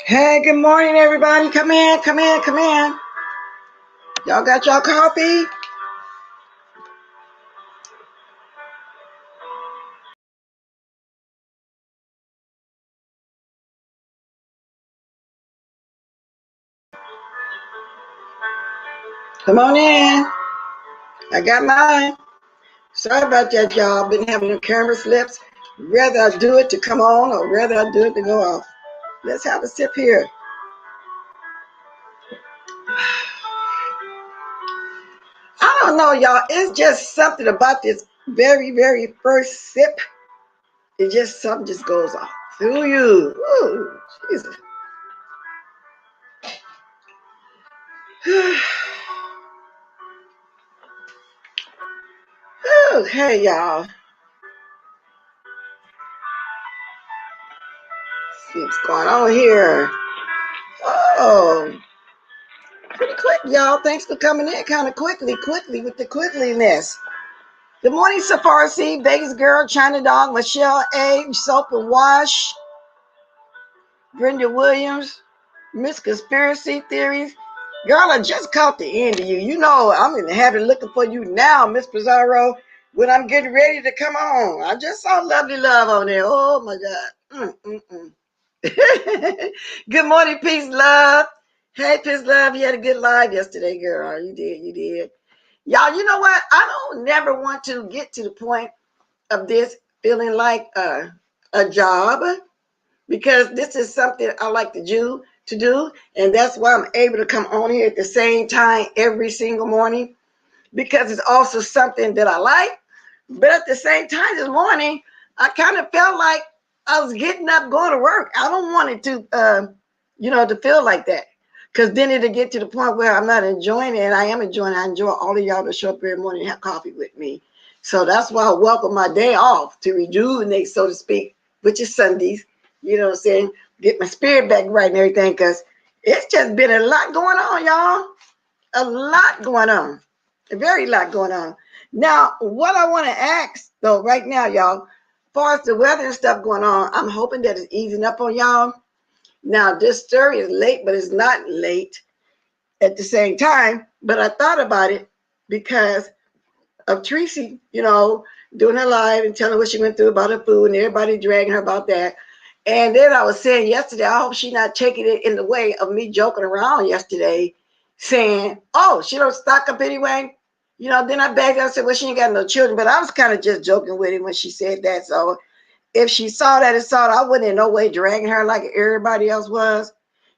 Hey, good morning, everybody. Come in, come in, come in. Y'all got y'all coffee? Come on in. I got mine. Sorry about that, y'all. Been having the camera slips. Rather I do it to come on or rather I do it to go off. Let's have a sip here. I don't know, y'all. It's just something about this very, very first sip. It just, something just goes off through you. Ooh, Jesus. Okay, y'all. See what's going on here. Oh, pretty quick, y'all. Thanks for coming in kind of quickly with the quickliness. Good morning, Safari C, Vegas Girl, China Dog, Michelle A, Soap and Wash, Brenda Williams, Miss Conspiracy Theories. Girl, I just caught the end of you. You know, I'm in the habit of looking for you now, Miss Pizarro, when I'm getting ready to come on. I just saw Lovely Love on there. Oh, my God. Good morning, Peace Love. Hey, Peace Love, you had a good live yesterday, girl. You did. Y'all, you know what? I don't never want to get to the point of this feeling like a job, because this is something I like to do, and that's why I'm able to come on here at the same time every single morning, because it's also something that I like. But at the same time this morning, I kind of felt like I was getting up going to work. I don't want it to to feel like that, because then it'll get to the point where I'm not enjoying it, and I am enjoying it. I enjoy all of y'all to show up every morning and have coffee with me. So that's why I welcome my day off to rejuvenate, so to speak, which is Sundays. You know what I'm saying? Get my spirit back right and everything, because it's just been a lot going on, y'all. A lot going on. A very lot going on. Now, what I want to ask, though, right now, y'all, as far as the weather and stuff going on, I'm hoping that it's easing up on y'all. Now, this story is late, but it's not late at the same time. But I thought about it because of Tracy, doing her live and telling what she went through about her food and everybody dragging her about that. And then I was saying yesterday, I hope she's not taking it in the way of me joking around yesterday, saying, oh, she don't stock up anyway. Then I begged her, I said, well, she ain't got no children. But I was kind of just joking with it when she said that. So if she saw that and saw it, I wouldn't in no way dragging her like everybody else was.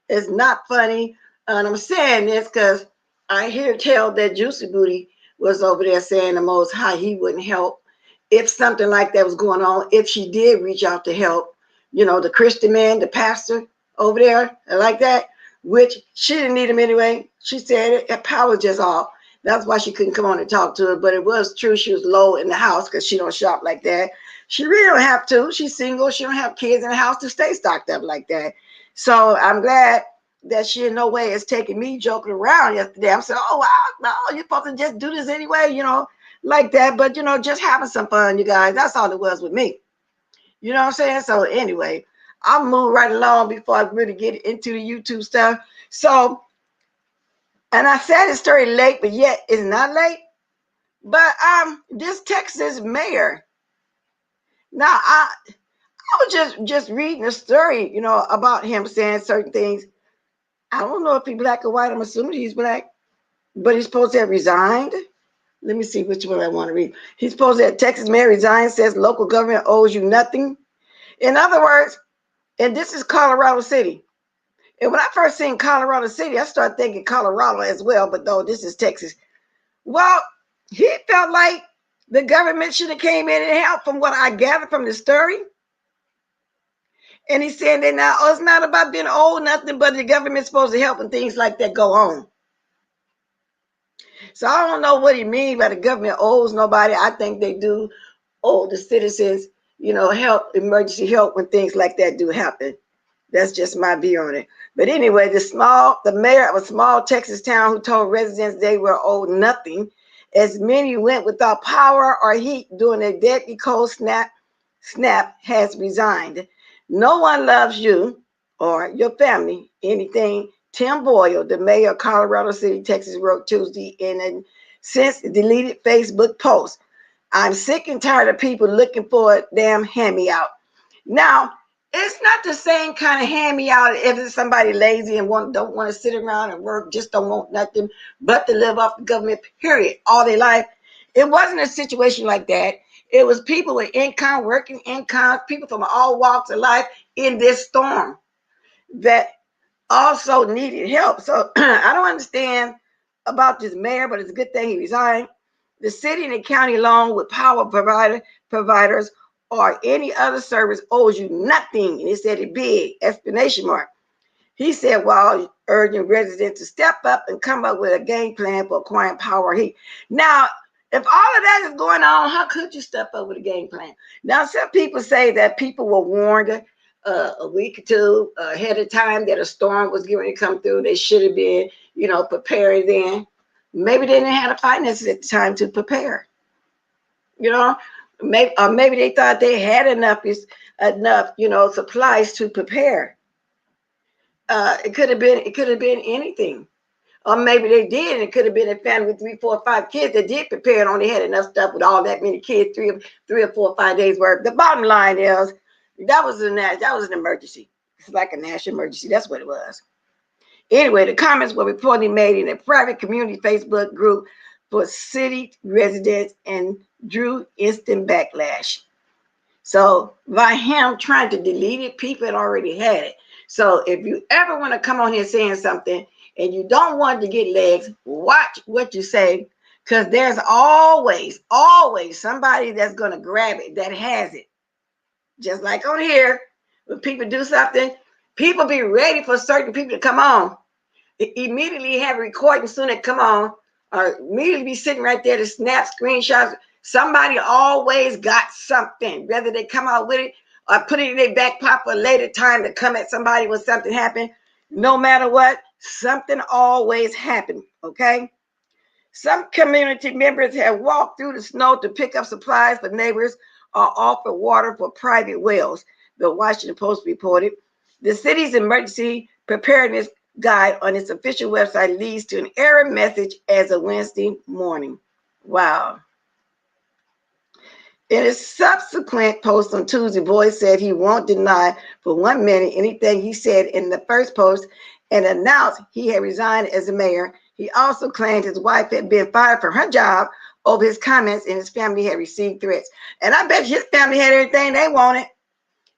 It's not funny. And I'm saying this because I hear tell that Juicy Booty was over there saying the Most High, he wouldn't help if something like that was going on, if she did reach out to help, the Christian man, the pastor over there, like that, which she didn't need him anyway. She said it, power was just off. That's why she couldn't come on and talk to her. But it was true. She was low in the house because she don't shop like that. She really don't have to. She's single. She don't have kids in the house to stay stocked up like that. So I'm glad that she in no way is taking me joking around yesterday. I'm saying, oh, wow, no, you're supposed to just do this anyway, like that. But, just having some fun, you guys. That's all it was with me. You know what I'm saying? So anyway, I'll move right along before I really get into the YouTube stuff. So, and I said it's story late, but yet it's not late. But this Texas mayor. Now I was just reading a story, about him saying certain things. I don't know if he's black or white. I'm assuming he's black, but he's supposed to have resigned. Let me see which one I want to read. He's supposed to have Texas mayor resigned, says local government owes you nothing. In other words, and this is Colorado City. And when I first seen Colorado City, I started thinking Colorado as well, but no, this is Texas. Well, he felt like the government should have came in and helped from what I gathered from the story. And he's saying that now, it's not about being old, nothing, but the government's supposed to help and things like that go on. So I don't know what he means by the government owes nobody. I think they do owe the citizens, help, emergency help when things like that do happen. That's just my view on it. But anyway, the mayor of a small Texas town who told residents they were owed nothing, as many went without power or heat during a deadly cold snap, has resigned. No one loves you or your family anything. Tim Boyle, the mayor of Colorado City, Texas, wrote Tuesday in a since deleted Facebook post. I'm sick and tired of people looking for a damn hand-me-out. Now, it's not the same kind of hand-me-out if it's somebody lazy and don't want to sit around and work, just don't want nothing but to live off the government, period, all their life. It wasn't a situation like that. It was people with income, working income, people from all walks of life in this storm that also needed help. So I don't understand about this mayor, but it's a good thing he resigned. The city and the county, along with power providers or any other service, owes you nothing. And he said it big, explanation mark. He said, while urging residents to step up and come up with a game plan for acquiring power or heat. Now, if all of that is going on, how could you step up with a game plan? Now, some people say that people were warned a week or two ahead of time that a storm was going to come through. They should have been, preparing then. Maybe they didn't have the finances at the time to prepare. Maybe they thought they had enough, supplies to prepare. It could have been anything. Or maybe they did, and it could have been a family with 3, 4, 5 kids that did prepare and only had enough stuff with all that many kids, three or 4 or 5 days worth. The bottom line is that was an emergency. It's like a national emergency. That's what it was. Anyway, the comments were reportedly made in a private community Facebook group for city residents and drew instant backlash. So by him trying to delete it, people had already had it. So if you ever want to come on here saying something and you don't want to get legs, watch what you say, because there's always somebody that's going to grab it that has it. Just like on here, when people do something, people be ready for certain people to come on. They immediately have a recording soon as come on, or immediately be sitting right there to snap screenshots. Somebody always got something, whether they come out with it or put it in their back pocket for a later time to come at somebody when something happened. No matter what, something always happened, okay? Some community members have walked through the snow to pick up supplies for neighbors or offer water for private wells, the Washington Post reported. The city's emergency preparedness guide on its official website leads to an error message as of Wednesday morning. Wow. In a subsequent post on Tuesday, Boyd said he won't deny for 1 minute anything he said in the first post and announced he had resigned as a mayor. He also claimed his wife had been fired from her job over his comments and his family had received threats. And I bet his family had everything they wanted.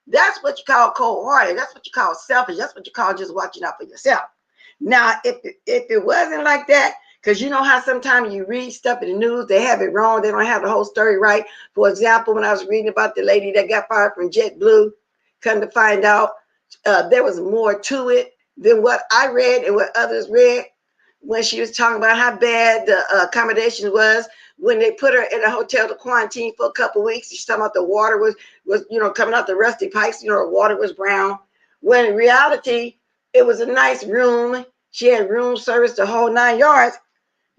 That's what you call cold-hearted. That's what you call selfish. That's what you call just watching out for yourself. Now, if it wasn't like that, because you know how sometimes you read stuff in the news, they have it wrong. They don't have the whole story right. For example, when I was reading about the lady that got fired from JetBlue, come to find out there was more to it than what I read and what others read when she was talking about how bad the accommodation was. When they put her in a hotel to quarantine for a couple of weeks, she's talking about the water was coming out the rusty pipes, the water was brown. When in reality, it was a nice room. She had room service the whole 9 yards.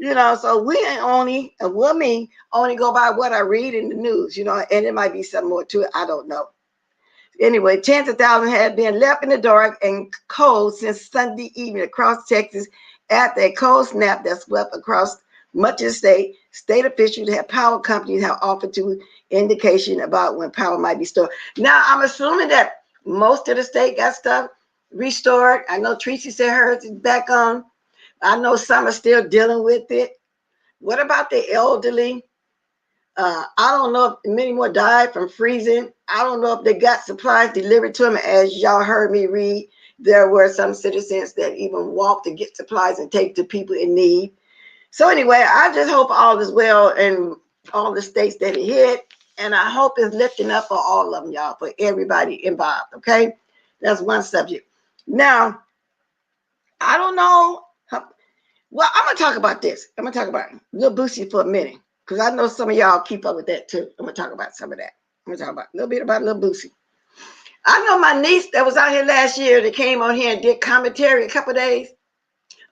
So we only go by what I read in the news, and it might be something more to it. I don't know. Anyway, tens of thousands had been left in the dark and cold since Sunday evening across Texas after a cold snap that swept across much of the state. State officials have power companies have offered to indication about when power might be stored. Now, I'm assuming that most of the state got stuff restored. I know Tracy said hers is back on. I know some are still dealing with it. What about the elderly? I don't know if many more died from freezing. I don't know if they got supplies delivered to them. As y'all heard me read, there were some citizens that even walked to get supplies and take to people in need. So anyway, I just hope all is well in all the states that it hit. And I hope it's lifting up for all of them, y'all, for everybody involved, okay? That's one subject. Now, I don't know. Well, I'm going to talk about this. I'm going to talk about Lil Boosie for a minute, because I know some of y'all keep up with that too. I'm going to talk about some of that. I'm going to talk about a little bit about Lil Boosie. I know my niece that was out here last year that came on here and did commentary a couple of days.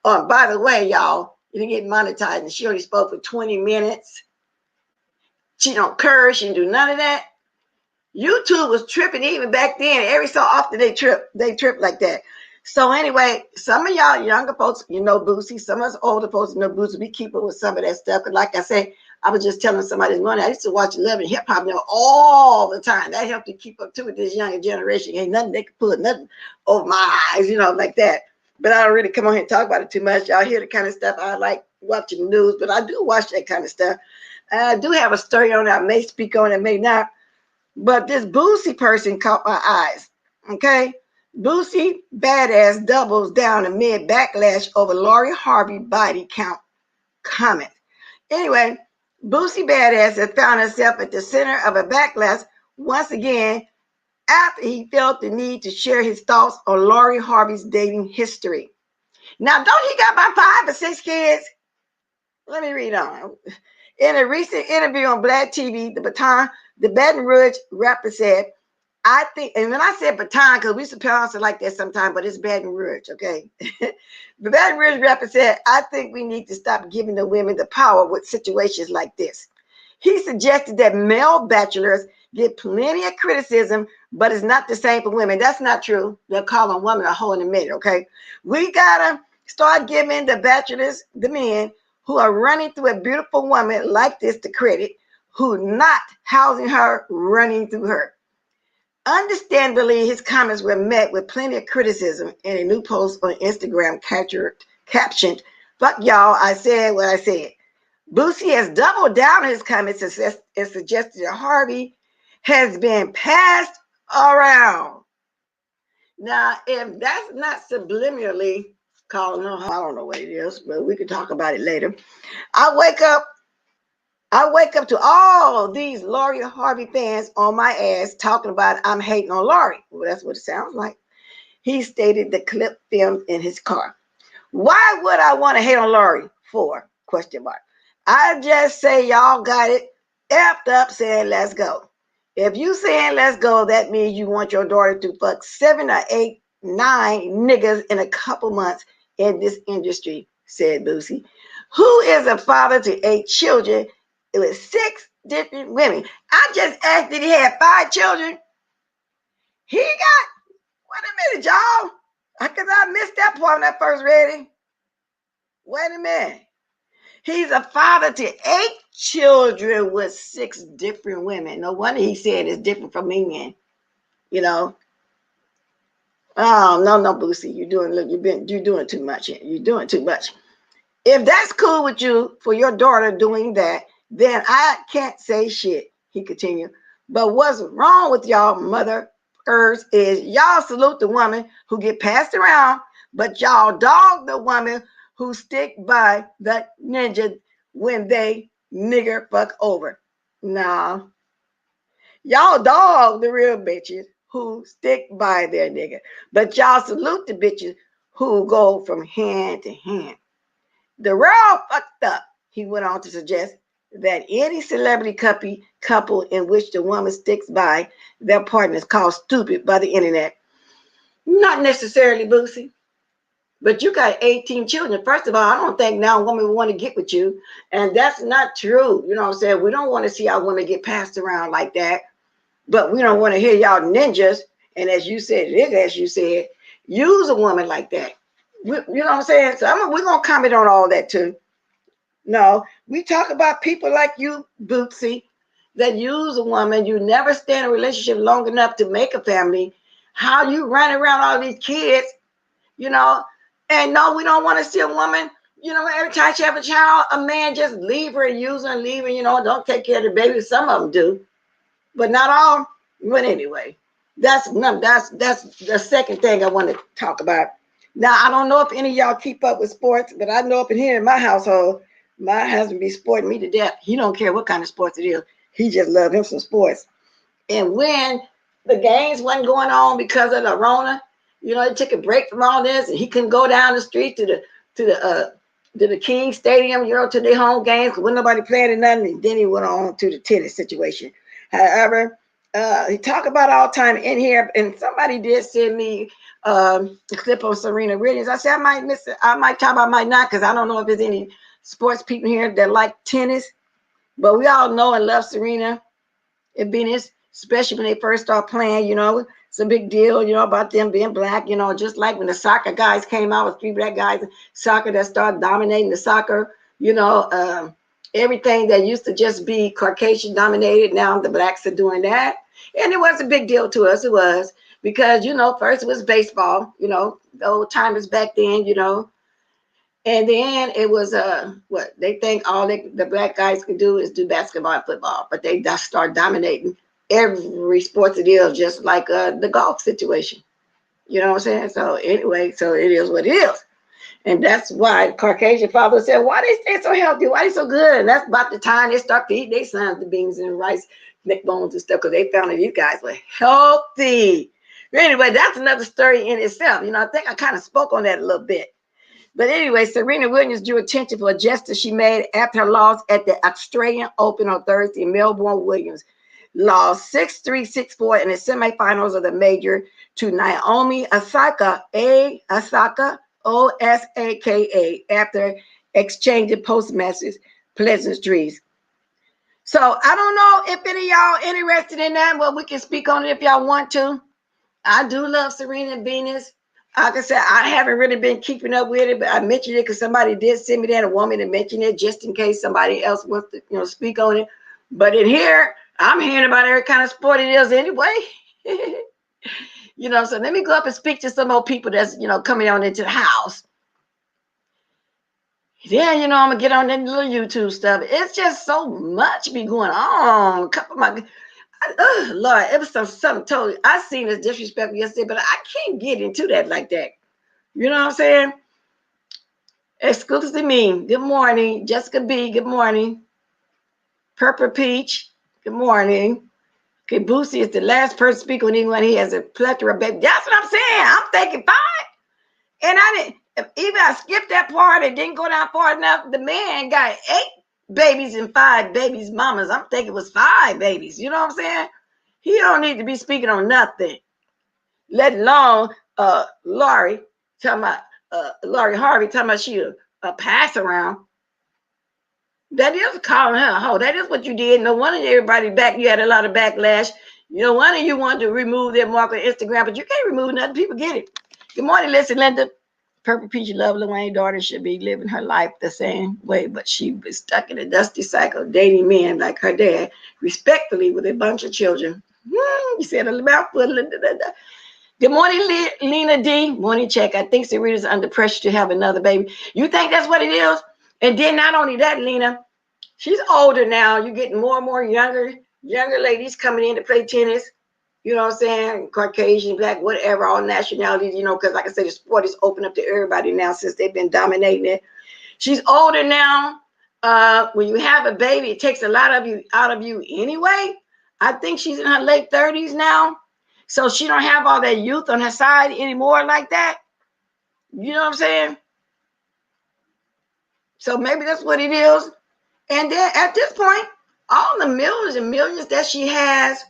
Oh, by the way, y'all, you didn't get monetized, and she only spoke for 20 minutes. She don't curse. She didn't do none of that. YouTube was tripping even back then. Every so often they trip like that. So anyway, some of y'all younger folks, you know Boosie. Some of us older folks know Boosie. We keep up with some of that stuff. Because like I said, I was just telling somebody this morning, I used to watch Love and Hip Hop now all the time. That helped to keep up too with this younger generation. Ain't nothing they could put nothing over my eyes, you know, like that. But I don't really come on here and talk about it too much. Y'all hear the kind of stuff I like watching the news, but I do watch that kind of stuff. I do have a story on it. I may speak on it, may not. But this Boosie person caught my eyes. Okay. Boosie Badass doubles down amid backlash over Lori Harvey body count comment. Anyway, Boosie Badass has found herself at the center of a backlash once again after he felt the need to share his thoughts on Lori Harvey's dating history. Now, don't he got about 5 or 6 kids? Let me read on. In a recent interview on Black TV, the Baton Rouge rapper said, I think, and when I said baton, because we used to pronounce it like that sometimes, but it's Baton Rouge, okay? The Baton Rouge rapper said, I think we need to stop giving the women the power with situations like this. He suggested that male bachelors get plenty of criticism, but it's not the same for women. That's not true. They'll call a woman a hoe in a minute, okay? We gotta start giving the bachelors, the men, who are running through a beautiful woman like this the credit, who not housing her, running through her. Understandably, his comments were met with plenty of criticism, and a new post on Instagram captioned, fuck y'all, I said what I said. Boosie has doubled down on his comments and suggested that Harvey has been passed around. Now, if that's not subliminally calling her, I don't know what it is, but we can talk about it later. I wake up to all these Lori Harvey fans on my ass talking about I'm hating on Lori. Well, that's what it sounds like. He stated the clip filmed in his car. Why would I want to hate on Lori for? Question mark. I just say y'all got it effed up saying let's go. If you saying let's go, that means you want your daughter to fuck 7 or 8, 9 niggas in a couple months in this industry, said Boosie, who is a father to 8 children with 6 different women. I just asked that he had 5 children. He got, wait a minute, y'all. Because I missed that part when I first read it. Wait a minute. He's a father to 8 children with 6 different women. No wonder he said it's different from men. You know. Oh, no, Boosie. You're doing too much. You're doing too much. If that's cool with you for your daughter doing that, then I can't say shit, he continued. But what's wrong with y'all motherfuckers is y'all salute the woman who get passed around, but y'all dog the woman who stick by the ninja when they nigger fuck over. Nah. Y'all dog the real bitches who stick by their nigga, but y'all salute the bitches who go from hand to hand. The world fucked up, he went on to suggest that any celebrity couple in which the woman sticks by their partner is called stupid by the internet. Not necessarily, Boosie. But you got 18 children. First of all, I don't think now a woman would want to get with you. And that's not true. You know what I'm saying? We don't want to see our women get passed around like that. But we don't want to hear y'all ninjas And as you said, use a woman like that. You know what I'm saying? So we're going to comment on all that too. No, we talk about people like you, Bootsy, that use a woman. You never stay in a relationship long enough to make a family. How you run around all these kids, you know? And no, we don't want to see a woman, every time she have a child, a man just leave her and use her and leave her, don't take care of the baby. Some of them do, but not all. But anyway, that's the second thing I want to talk about. Now, I don't know if any of y'all keep up with sports, but I know up in here in my household, my husband be sporting me to death. He don't care what kind of sports it is. He just love him some sports. And when the games wasn't going on because of the Rona, he took a break from all this, and he couldn't go down the street to the King Stadium, to their home games because wasn't nobody playing or nothing. And then he went on to the tennis situation. However, he talked about all time in here, and somebody did send me a clip of Serena Williams. I said I might miss it. I might talk about, might not, because I don't know if there's any sports people here that like tennis, but we all know and love Serena and Venus, especially when they first start playing. It's a big deal, about them being black. Just like when the soccer guys came out with 3 black guys in soccer that started dominating the soccer. Everything that used to just be Caucasian dominated, now the blacks are doing that. And it was a big deal to us. It was because, first it was baseball, the old timers back then, and then it was what they think all the black guys can do is do basketball and football, but they just start dominating every sports it is, just like the golf situation. You know what I'm saying? So anyway, so it is what it is. And that's why Caucasian father said, why they stay so healthy? Why they so good? And that's about the time they start feeding their sons the beans and rice, neck bones and stuff, because they found that you guys were healthy. But anyway, that's another story in itself. I think I kind of spoke on that a little bit. But anyway, Serena Williams drew attention for a gesture she made after her loss at the Australian Open on Thursday. Melbourne Williams lost 6-3, 6-4 in the semifinals of the major to Naomi Osaka, Osaka, after exchanging postmasters pleasantries. So I don't know if any of y'all interested in that. Well, we can speak on it if y'all want to. I do love Serena and Venus. Like I said, I haven't really been keeping up with it, but I mentioned it because somebody did send me that, a woman, to mention it just in case somebody else wants to, speak on it. But in here, I'm hearing about every kind of sport it is anyway. So let me go up and speak to some more people that's, coming on into the house. Then, I'm going to get on that little YouTube stuff. It's just so much be going on. A couple of my... Lord, it was something totally. I seen this disrespect yesterday, but I can't get into that like that. You know what I'm saying? Exclusively me. Good morning. Jessica B. Good morning. Purple Peach. Good morning. Okay, Boosie is the last person speaking on anyone. He has a plethora of babies. That's what I'm saying. I'm thinking 5. And I didn't, even I skipped that part and didn't go down far enough. The man got 8 babies and 5 babies' mamas. I'm thinking it was 5 babies. You know what I'm saying? He don't need to be speaking on nothing. Let alone Lori talking about Lori Harvey talking about she a pass around. That is calling her a hoe. That is what you did. No wonder everybody back. You had a lot of backlash. No wonder you wanted to remove their mark on Instagram, but you can't remove nothing. People get it. Good morning, listen, Linda. Purple Peach Love Lil Wayne's daughter should be living her life the same way, but she was stuck in a dusty cycle, dating men like her dad, respectfully, with a bunch of children. You said a mouthful. Good morning, Lena D. Morning check. I think Serena's under pressure to have another baby. You think that's what it is? And then not only that, Lena, she's older now. You're getting more and more younger ladies coming in to play tennis. You know what I'm saying? Caucasian, black, whatever, all nationalities, because like I said, the sport is open up to everybody now since they've been dominating it. She's older now. When you have a baby, it takes a lot of you out of you anyway. I think she's in her late 30s now. So she don't have all that youth on her side anymore like that. You know what I'm saying? So maybe that's what it is. And then at this point, all the millions and millions that she has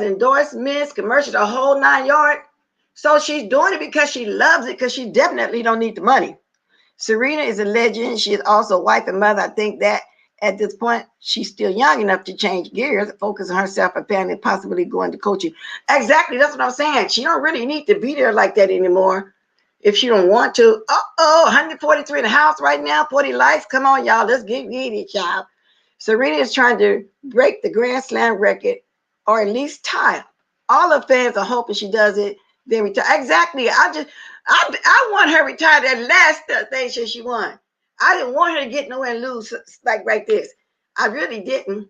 endorsements, commercials, a whole 9 yards. So she's doing it because she loves it, because she definitely don't need the money. Serena is a legend. She is also a wife and mother. I think that At this point, she's still young enough to change gears, focus on herself and family, possibly go into coaching. Exactly, that's what I'm saying. She don't really need to be there like that anymore if she don't want to. 143 in the house right now, 40 likes. Come on, y'all, let's get it, y'all. Serena is trying to break the Grand Slam record, or at least tie it. All the fans are hoping she does it, then retire. Exactly. I want her retired that last thing she won. I didn't want her to get nowhere and lose like this. I really didn't.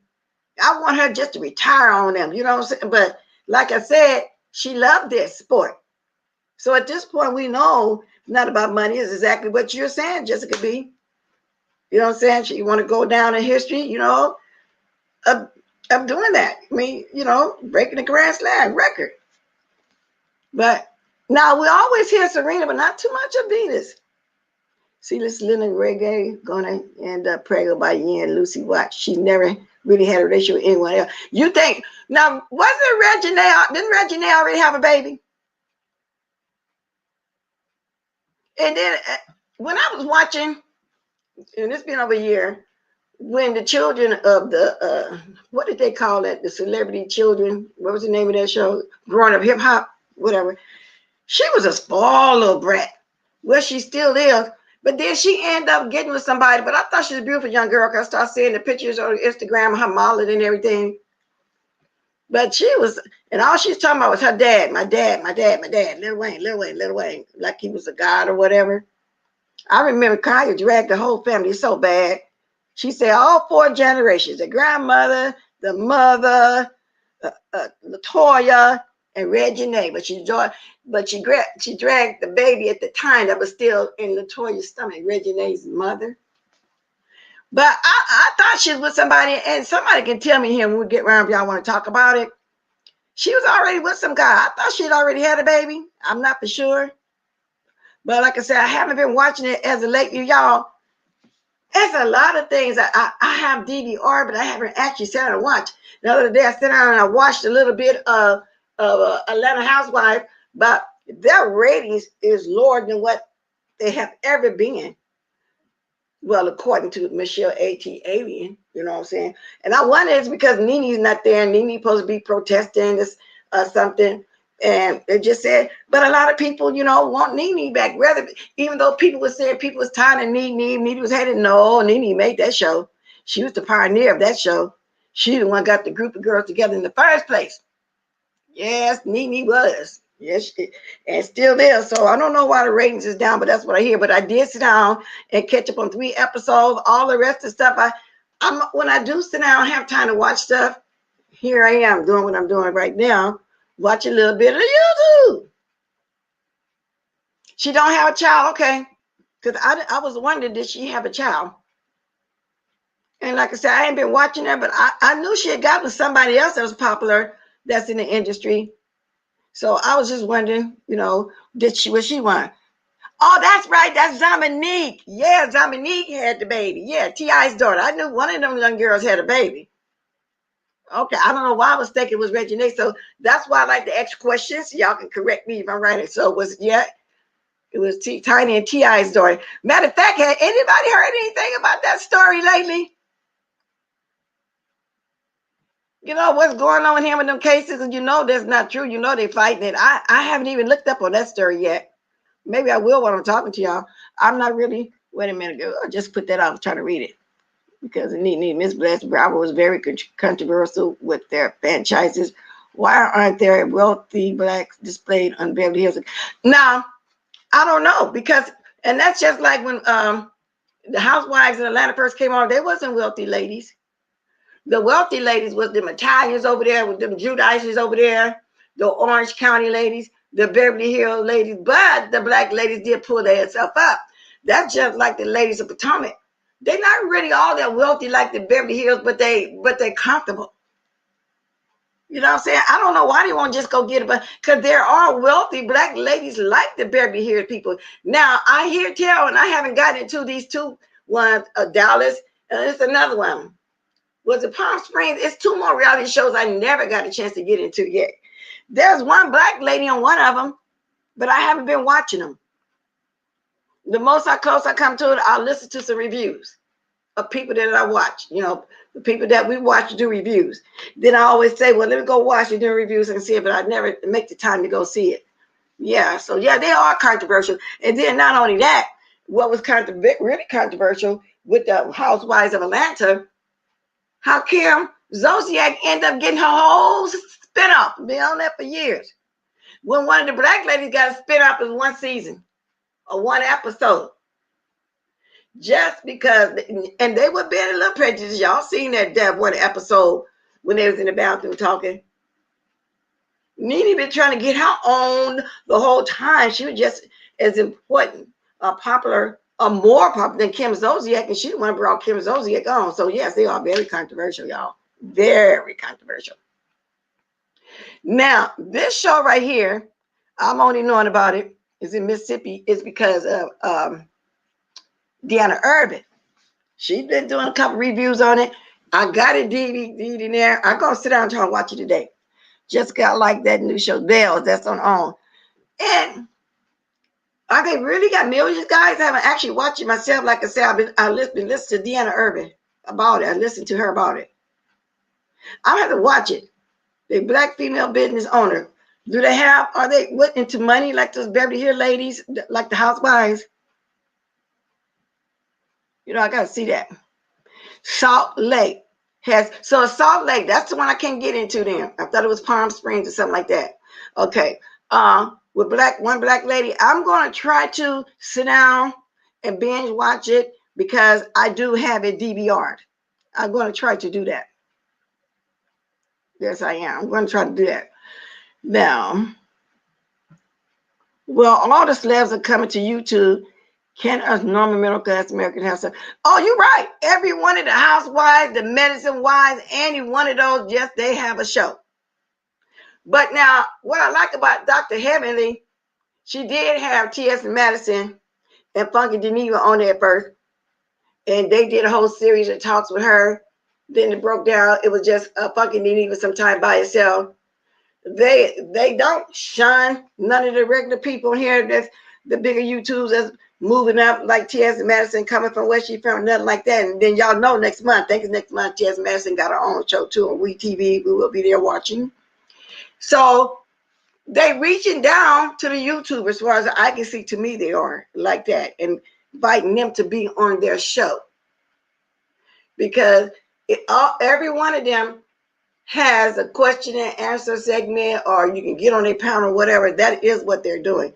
I want her just to retire on them. You know what I'm saying? But like I said, she loved this sport. So at this point, we know not about money is exactly what you're saying, Jessica B. You know what I'm saying? She want to go down in history, you know, of doing that. I mean, you know, breaking the Grand Slam record. But now we always hear Serena, but not too much of Venus. See, this little reggae gonna end up pregnant by Yen Lucy Watts. She never really had a relationship with anyone else. You think now? Wasn't Regina? Didn't Regina already have a baby? And then when I was watching, and it's been over a year, when the children of the what did they call it? The celebrity children. What was the name of that show? Growing Up Hip Hop, whatever. She was a spoiled little brat. Well, she still is. But then she ended up getting with somebody. But I thought she was a beautiful young girl because I started seeing the pictures on Instagram, her modeling and everything. But she was, and all she's talking about was her dad, my dad, Lil Wayne, like he was a god or whatever. I remember Kaya dragged the whole family so bad. She said all 4 generations, the grandmother, the mother, Latoya, and Regina. But she dragged the baby at the time that was still in Latoya's stomach, Regina's mother. But I thought she was with somebody, and somebody can tell me here when we get around if y'all want to talk about it. She was already with some guy. I thought she'd already had a baby. I'm not for sure. But like I said, I haven't been watching it as of lately, y'all. There's a lot of things. I have DVR, but I haven't actually sat down and watched. The other day, I sat down and I watched a little bit of Atlanta Housewives, but their ratings is lower than what they have ever been. Well, according to Michelle A.T. Alien, you know what I'm saying? And I wonder it's because Nene's not there, and Nene's supposed to be protesting this something. And they just said, but a lot of people, you know, want Nene back. Rather, even though people were saying people was tired of Nene was headed. No, Nene made that show. She was the pioneer of that show. She the one got the group of girls together in the first place. Yes, Nene was. Yes, and still there. So I don't know why the ratings is down, but that's what I hear. But I did sit down and catch up on 3 episodes. All the rest of the stuff, when I do sit down, I have time to watch stuff. Here I am doing what I'm doing right now. Watch a little bit of YouTube. She don't have a child, okay? Because I was wondering, did she have a child? And like I said, I ain't been watching her, but I knew she had gotten somebody else that was popular that's in the industry. So I was just wondering, you know, was she one? Oh, that's right. That's Dominique. Yeah, Dominique had the baby. Yeah, T.I.'s daughter. I knew one of them young girls had a baby. Okay, I don't know why I was thinking it was Regina. So that's why I like to ask questions. Y'all can correct me if I'm right. So it was Tiny and T.I.'s daughter. Matter of fact, had anybody heard anything about that story lately? You know what's going on with him in them cases, and you know that's not true. You know they fighting it. I haven't even looked up on that story yet. Maybe I will when I'm talking to y'all. I'm not really. Wait a minute, girl. I just put that out. I'm trying to read it because Miss Blessed Bravo was very controversial with their franchises. Why aren't there wealthy blacks displayed on Beverly Hills? Now, I don't know because, and that's just like when the Housewives in Atlanta first came on. They wasn't wealthy ladies. The wealthy ladies was them Italians over there, with them Judices over there, the Orange County ladies, the Beverly Hills ladies, but the black ladies did pull their stuff up. That's just like the ladies of Potomac. They're not really all that wealthy like the Beverly Hills, but they comfortable. You know what I'm saying? I don't know why they won't just go get it, but because there are wealthy black ladies like the Beverly Hills people. Now I hear tell, and I haven't gotten into these 2 ones, Dallas, and it's another one. Was it Palm Springs? It's 2 more reality shows I never got a chance to get into yet. There's one black lady on one of them, but I haven't been watching them. The most close I come to it, I'll listen to some reviews. of people that I watch, the people that we watch do reviews. Then I always say, well, let me go watch and do reviews and see it, but I never make the time to go see it. Yeah, so yeah, they are controversial. And then not only that, what was really controversial with the Housewives of Atlanta, how Kim Zolciak ended up getting her whole spinoff, been on that for years. When one of the black ladies got a spinoff in one season or one episode. Just because, and they were being a little prejudiced. Y'all seen that one episode when they was in the bathroom talking. Nene been trying to get her own the whole time. She was just as important, popular, more popular than Kim Zolciak, and she the one brought Kim Zolciak on. So yes, they are very controversial, y'all. Very controversial. Now, this show right here, I'm only knowing about it is in Mississippi, is because of Deanna Irvin. She's been doing a couple reviews on it. I got a DVD in there. I'm going to sit down and try and watch it today. Just got like that new show, Bells, that's on. And I really got millions, guys. I haven't actually watched it myself. Like I said, I've been listening to Deanna Irvin about it. I listened to her about it. I have to watch it. The black female business owner. Are they went into money like those Beverly Hills ladies, like the housewives? I got to see that. Salt Lake Salt Lake, that's the one I can't get into then. I thought it was Palm Springs or something like that. Okay. With one black lady, I'm going to try to sit down and binge watch it because I do have it DVR'd. I'm going to try to do that. Yes, I am. I'm going to try to do that. Now, well, all the celebs are coming to YouTube. Can us normal middle class American have some? Oh, you're right. Every one of the housewives, the medicine wives, any one of those, yes, they have a show. But now, what I like about Dr. Heavenly, she did have T.S. Madison and Funky Geneva on there first. And they did a whole series of talks with her. Then it broke down. It was just Funky Geneva sometime by itself. They don't shun none of the regular people here. That's the bigger YouTubers that's moving up, like T.S. Madison coming from where she from, nothing like that. And then y'all know next month, I think it's next month, T.S. Madison got her own show too on WeTV. We will be there watching. So they reaching down to the YouTubers, as far as I can see. To me, they are like that, and inviting them to be on their show because every one of them has a question and answer segment, or you can get on their panel, whatever. That is what they're doing.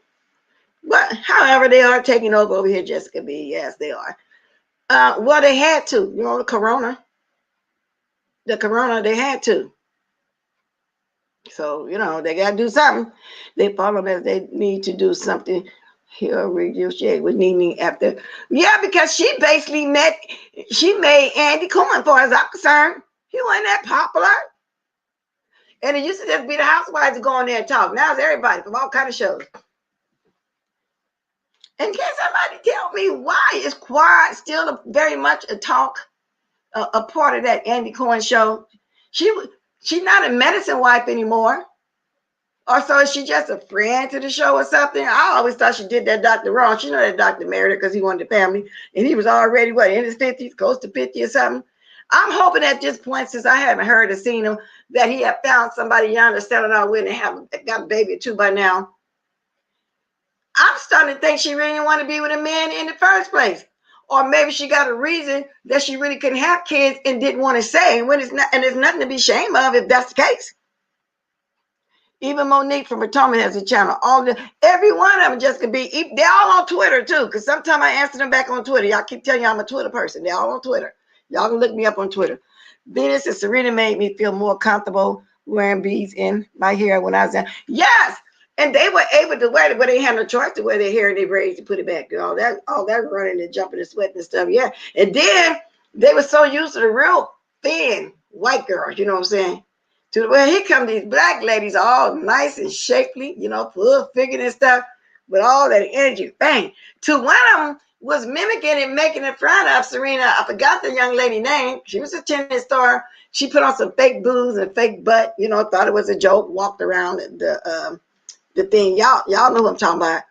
But however, they are taking over here, Jessica B. Yes, they are. Well, they had to. The corona, they had to. So, they got to do something. They follow that they need to do something. Here, negotiate with Nene after. Yeah, because she basically made Andy Cohen, far as I'm concerned. He wasn't that popular. And it used to just be the housewives to go on there and talk. Now it's everybody from all kind of shows. And can somebody tell me why is Quad still very much a part of that Andy Cohen show? She's not a medicine wife anymore. Or so is she just a friend to the show or something? I always thought she did that doctor wrong. She know that doctor married her because he wanted a family. And he was already, in his 50s, close to 50 or something. I'm hoping at this point, since I haven't heard or seen him, that he had found somebody young to settle down with and got a baby or two by now. I'm starting to think she really didn't want to be with a man in the first place. Or maybe she got a reason that she really couldn't have kids and didn't want to say. And there's nothing to be ashamed of if that's the case. Even Monique from Potomac has a channel. Every one of them just could be. They're all on Twitter too, because sometimes I answer them back on Twitter. Y'all keep telling you I'm a Twitter person. They're all on Twitter. Y'all can look me up on Twitter. Venus and Serena made me feel more comfortable wearing beads in my hair when I was young. Yes, and they were able to wear it, but they had no choice to wear their hair and they raised to put it back. All that running and jumping and sweating and stuff. Yeah, and then they were so used to the real thin white girls. You know what I'm saying? Here come these black ladies, all nice and shapely, full figured and stuff, with all that energy. Bang. To one of them was mimicking and making fun of Serena. I forgot the young lady name. She was a tennis star. She put on some fake boobs and fake butt, thought it was a joke, walked around the thing. Y'all know what I'm talking about.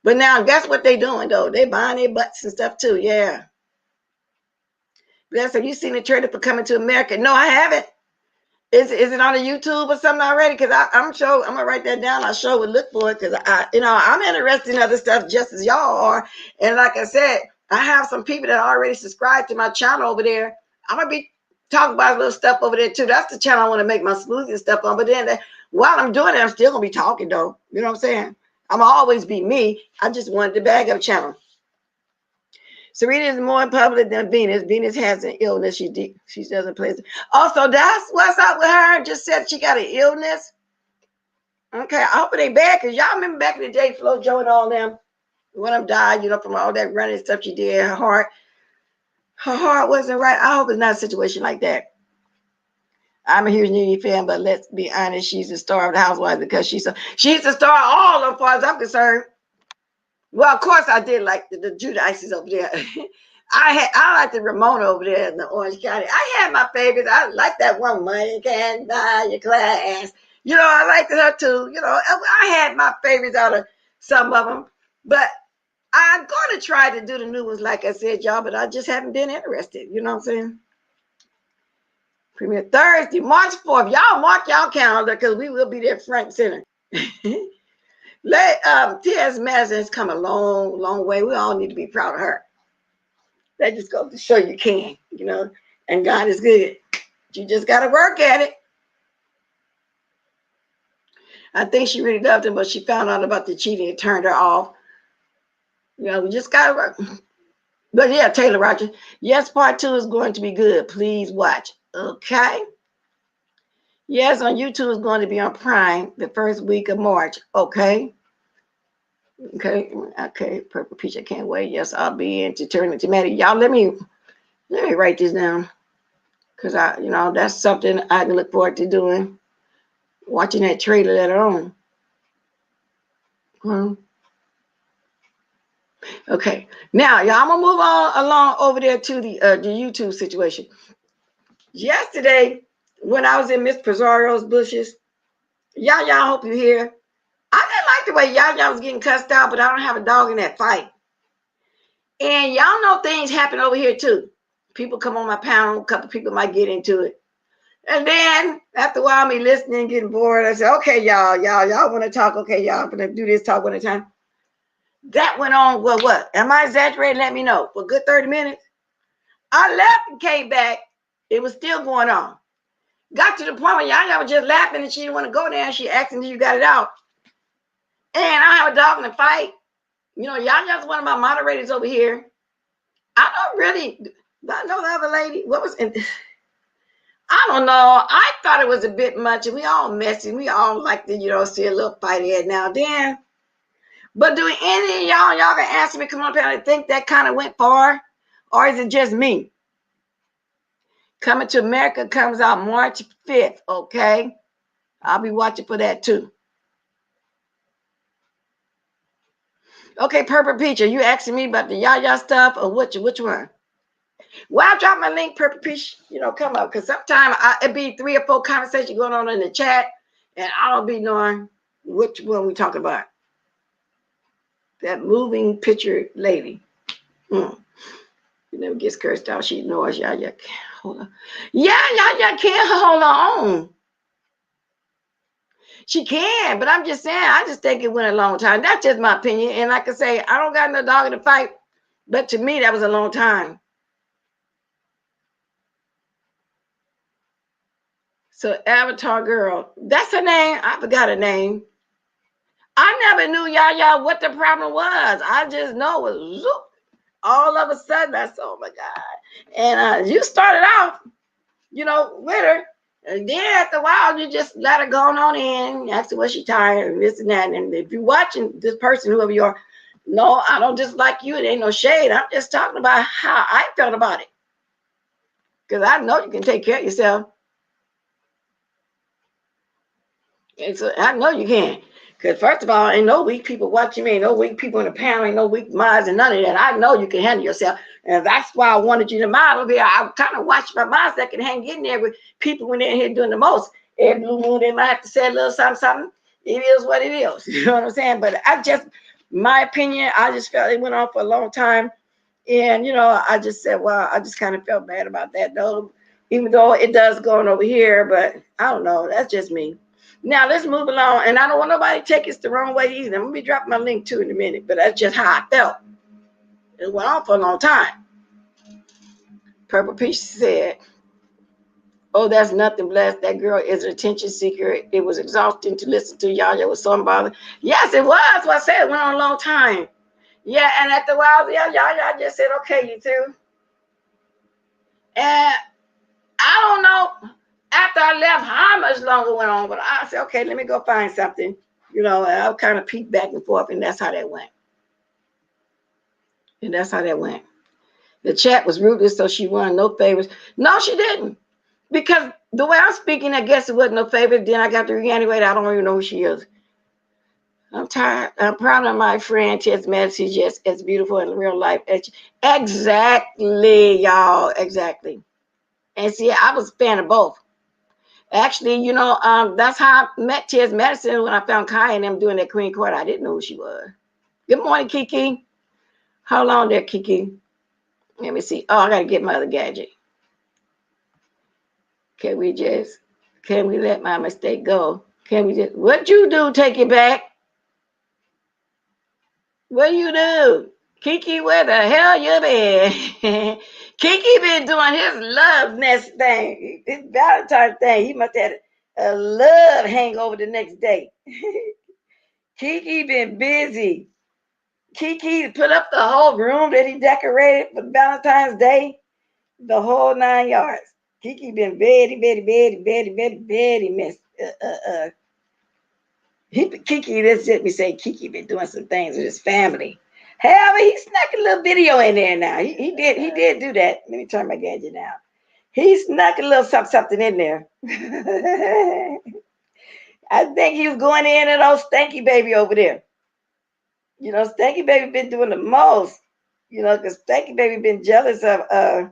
But now that's what they doing, though. They buying their butts and stuff, too. Yeah. Bless, have you seen the trailer for Coming to America? No, I haven't. Is it on a YouTube or something already? Because I'm sure I'm gonna write that down. I sure would look for it because I'm interested in other stuff just as y'all are. And like I said, I have some people that already subscribe to my channel over there. I'm gonna be talking about little stuff over there too. That's the channel I want to make my smoothie and stuff on. But then while I'm doing it, I'm still gonna be talking though. You know what I'm saying? I'm gonna always be me. I just wanted to bag up channel. Serena is more public than Venus. Venus has an illness. She doesn't play. Also, that's what's up with her. Just said she got an illness. Okay, I hope it ain't bad because y'all remember back in the day, Flo Jo and all them, one of them died, from all that running stuff she did. Her heart wasn't right. I hope it's not a situation like that. I'm a huge Nene fan, but let's be honest, she's the star of the Housewives because she's the star of all of them, as far as I'm concerned. Well, of course, I did like the Judices over there. I like the Ramona over there in the Orange County. I had my favorites. I like that one, Money Can't Buy Your Class. I liked her too. I had my favorites out of some of them. But I'm going to try to do the new ones, like I said, y'all, but I just haven't been interested. You know what I'm saying? Premiere Thursday, March 4th. Y'all mark y'all calendar because we will be there front and center. T.S. Madison has come a long, long way. We all need to be proud of her. That just goes to show you can, and God is good. You just got to work at it. I think she really loved him, but she found out about the cheating and turned her off. We just got to work. But yeah, Taylor Rogers. Yes, part 2 is going to be good. Please watch. Okay. Yes, on YouTube is going to be on Prime the first week of March. Okay. Okay. Purple Peach, I can't wait. Yes, I'll be in to turn it to Maddie. Y'all, let me write this down. Because that's something I can look forward to doing. Watching that trailer later on. Okay. Now, y'all, I'm gonna move on along over there to the YouTube situation. Yesterday, when I was in Miss Pizzario's bushes, y'all hope you here. I didn't like the way y'all was getting cussed out, but I don't have a dog in that fight. And y'all know things happen over here too. People come on my panel, a couple people might get into it. And then after a while, me listening, getting bored, I said, okay, y'all want to talk? Okay, y'all, I'm gonna do this talk one at a time. That went on, well, what? Am I exaggerating? Let me know. For a good 30 minutes. I left and came back. It was still going on. Got to the point where y'all was just laughing and she didn't want to go there. And she asked until you got it out. And I have a dog in the fight. Y'all's one of my moderators over here. I don't really, I know the other lady. What was it? I don't know. I thought it was a bit much. And we all messy. We all like to, see a little fight here now and then. But do any of y'all can answer me, come on, I think that kind of went far? Or is it just me? Coming to America comes out March 5th, okay? I'll be watching for that too. Okay, Purple Peach, are you asking me about the Yaya stuff or which one? Well, I'll drop my link, Purple Peach, come up. Because sometimes it'd be 3 or 4 conversations going on in the chat, and I don't be knowing which one we talk about. That moving picture lady. You never gets cursed out. She knows Yaya. Hold on. Yaya can't hold on. She can, but I'm just saying, I just think it went a long time. That's just my opinion. And like I say, I don't got no dog in the fight. But to me, that was a long time. So Avatar Girl, that's her name. I forgot her name. I never knew Yaya what the problem was. I just know it was zoop. All of a sudden, I said, oh my God. And you started off, with her. And then after a while, you just let her go on in, ask her what she tired, and this and that. And if you're watching this person, whoever you are, no, I don't dislike you. It ain't no shade. I'm just talking about how I felt about it. Because I know you can take care of yourself. And so I know you can. Because first of all, ain't no weak people watching me, ain't no weak people in the panel, ain't no weak minds and none of that. I know you can handle yourself. And that's why I wanted you to mind over here. I kind of watched my minds that can hang in there with people when they're in here doing the most. Every blue moon, they might have to say a little something. It is what it is. You know what I'm saying? But my opinion, I just felt it went on for a long time. And, I just said, well, I just kind of felt bad about that, though, even though it does go on over here. But I don't know. That's just me. Now, let's move along. And I don't want nobody to take it the wrong way either. I'm going to be dropping my link, too, in a minute. But that's just how I felt. It went on for a long time. Purple Peach said, oh, that's nothing, blessed. That girl is an attention seeker. It was exhausting to listen to y'all. It was so bothered. Yes, it was. What I said, it went on a long time. Yeah, and after a while, y'all just said, okay, you two. And I don't know after I left how much longer went on, but I said, okay, let me go find something. And I kind of peeked back and forth, and that's how that went. The chat was ruthless, so she won. No favors. No, she didn't. Because the way I'm speaking, I guess it wasn't no favor. Then I got to reanimate. I don't even know who she is. I'm tired. I'm proud of my friend Tess Madison. She's just as beautiful in real life. Exactly, y'all. Exactly. And see, I was a fan of both. Actually, that's how I met Tess Madison when I found Kai and them doing that Queen Court. I didn't know who she was. Good morning, Kiki. Hold on there, Kiki. Let me see. Oh, I got to get my other gadget. Can we let my mistake go? What you do, take it back? What you do? Kiki, where the hell you been? Kiki been doing his love nest thing, his Valentine's thing. He must have a love hangover the next day. Kiki been busy. Kiki put up the whole room that he decorated for Valentine's Day, the whole 9 yards. Kiki been very messed. Kiki, let's let me say, Kiki been doing some things with his family. However, he snuck a little video in there now. He did do that. Let me turn my gadget down. He snuck a little something in there. I think he was going in at old Stanky Baby over there. Stanky Baby been doing the most. Because Stanky Baby been jealous of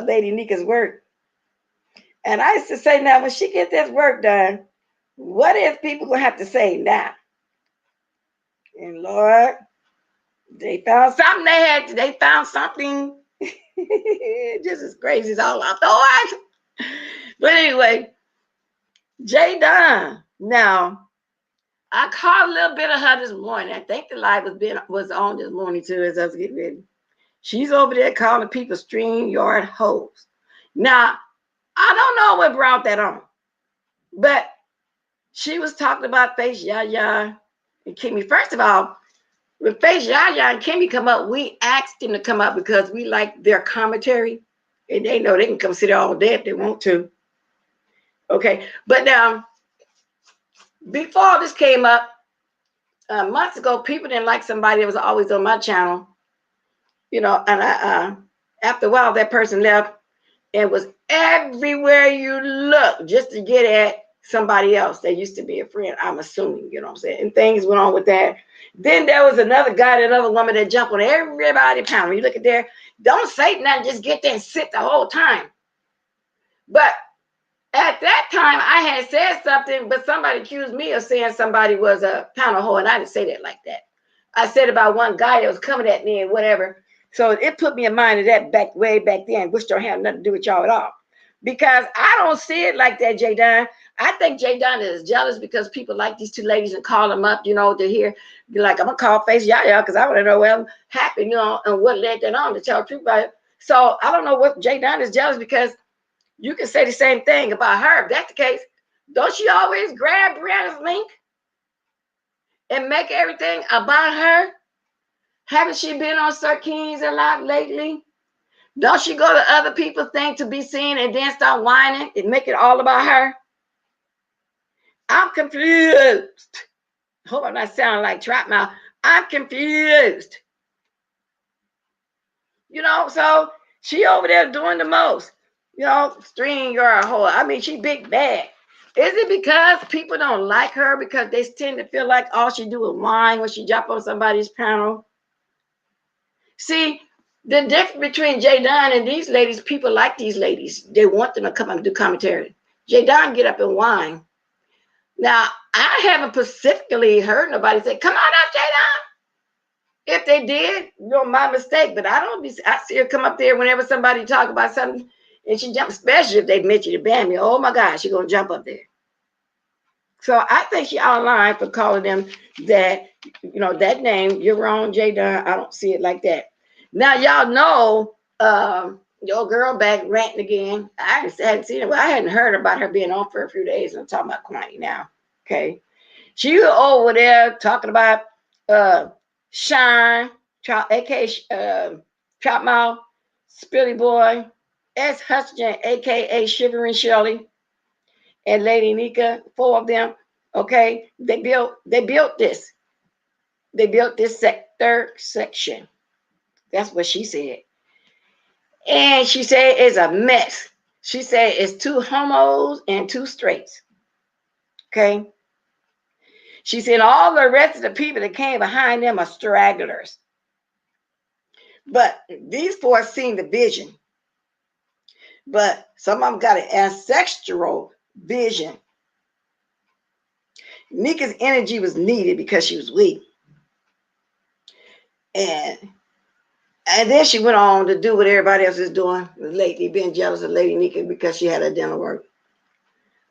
Lady Nika's work. And I used to say, now when she get this work done, what is people gonna have to say now? And Lord, they found something. They found something just as crazy as all I thought. But anyway, Jadon. Now, I caught a little bit of her this morning. I think the live was on this morning too as I was getting ready. She's over there calling people StreamYard hoes. Now, I don't know what brought that on, but she was talking about Face Yaya and Kimmy. First of all, when Face Yaya and Kimmy come up, we asked them to come up because we like their commentary, and they know they can come sit all day if they want to. Okay, but now, before this came up, months ago, people didn't like somebody that was always on my channel, and after a while, that person left and was everywhere you look just to get at somebody else that used to be a friend, I'm assuming, you know what I'm saying? And things went on with that. Then there was another guy, another woman that jumped on everybody's panel. You look at there, don't say nothing, just get there and sit the whole time. But at that time, I had said something, but somebody accused me of saying somebody was a panel hoe, and I didn't say that like that. I said about one guy that was coming at me and whatever. So it put me in mind of that way back then, which don't have nothing to do with y'all at all. Because I don't see it like that, Jadon. I think Jadon is jealous because people like these two ladies and call them up, to hear, be like, I'm going to call Face Yaya because I want to know what happened, and what led that on to tell the truth about it. So I don't know what Jadon is jealous because you can say the same thing about her. If that's the case, don't she always grab Brianna's link and make everything about her? Haven't she been on Sir Kings a lot lately? Don't she go to other people's things to be seen and then start whining and make it all about her? I'm confused. Hope I'm not sounding like Trap Mouth. I'm confused. So she over there doing the most. StreamYard whore. I mean, she big bad. Is it because people don't like her because they tend to feel like all she do is whine when she jump on somebody's panel? See, the difference between Jadon and these ladies, people like these ladies. They want them to come and do commentary. Jadon get up and whine. Now, I haven't specifically heard nobody say, come on out, Jadon. If they did, my mistake. But I see her come up there whenever somebody talk about something and she jump, especially if they mention it, Bambi. Oh my gosh, she's gonna jump up there. So I think she out of line for calling them that, that name. You're wrong, J Dunn. I don't see it like that. Now y'all know your girl back ranting again. I just hadn't seen it. Well, I hadn't heard about her being on for a few days. I'm talking about Kwani now. Okay. She was over there talking about Shine, aka Chop Mouth, Spilly Boy, S. Hutchinson, aka Shivering Shirley, and Lady Nika, 4 of them. Okay, they built this. They built this third section. That's what she said. And she said it's a mess. She said it's 2 homos and 2 straights. Okay. She said all the rest of the people that came behind them are stragglers. But these 4 seen the vision. But some of them got an ancestral vision. Nika's energy was needed because she was weak. And then she went on to do what everybody else is doing lately, being jealous of Lady Nika because she had her dental work.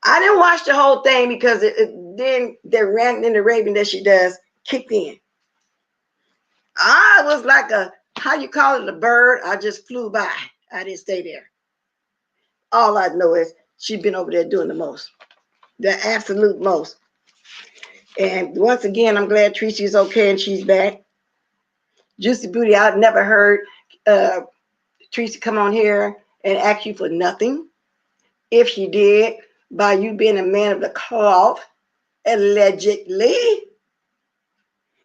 I didn't watch the whole thing because then the ranting and the raving that she does kicked in. I was like how you call it, a bird. I just flew by. I didn't stay there. All I know is she's been over there doing the most, the absolute most. And once again, I'm glad Tracy's okay and she's back. Juicy Booty, I've never heard Tracy come on here and ask you for nothing. If she did, by you being a man of the cloth, allegedly,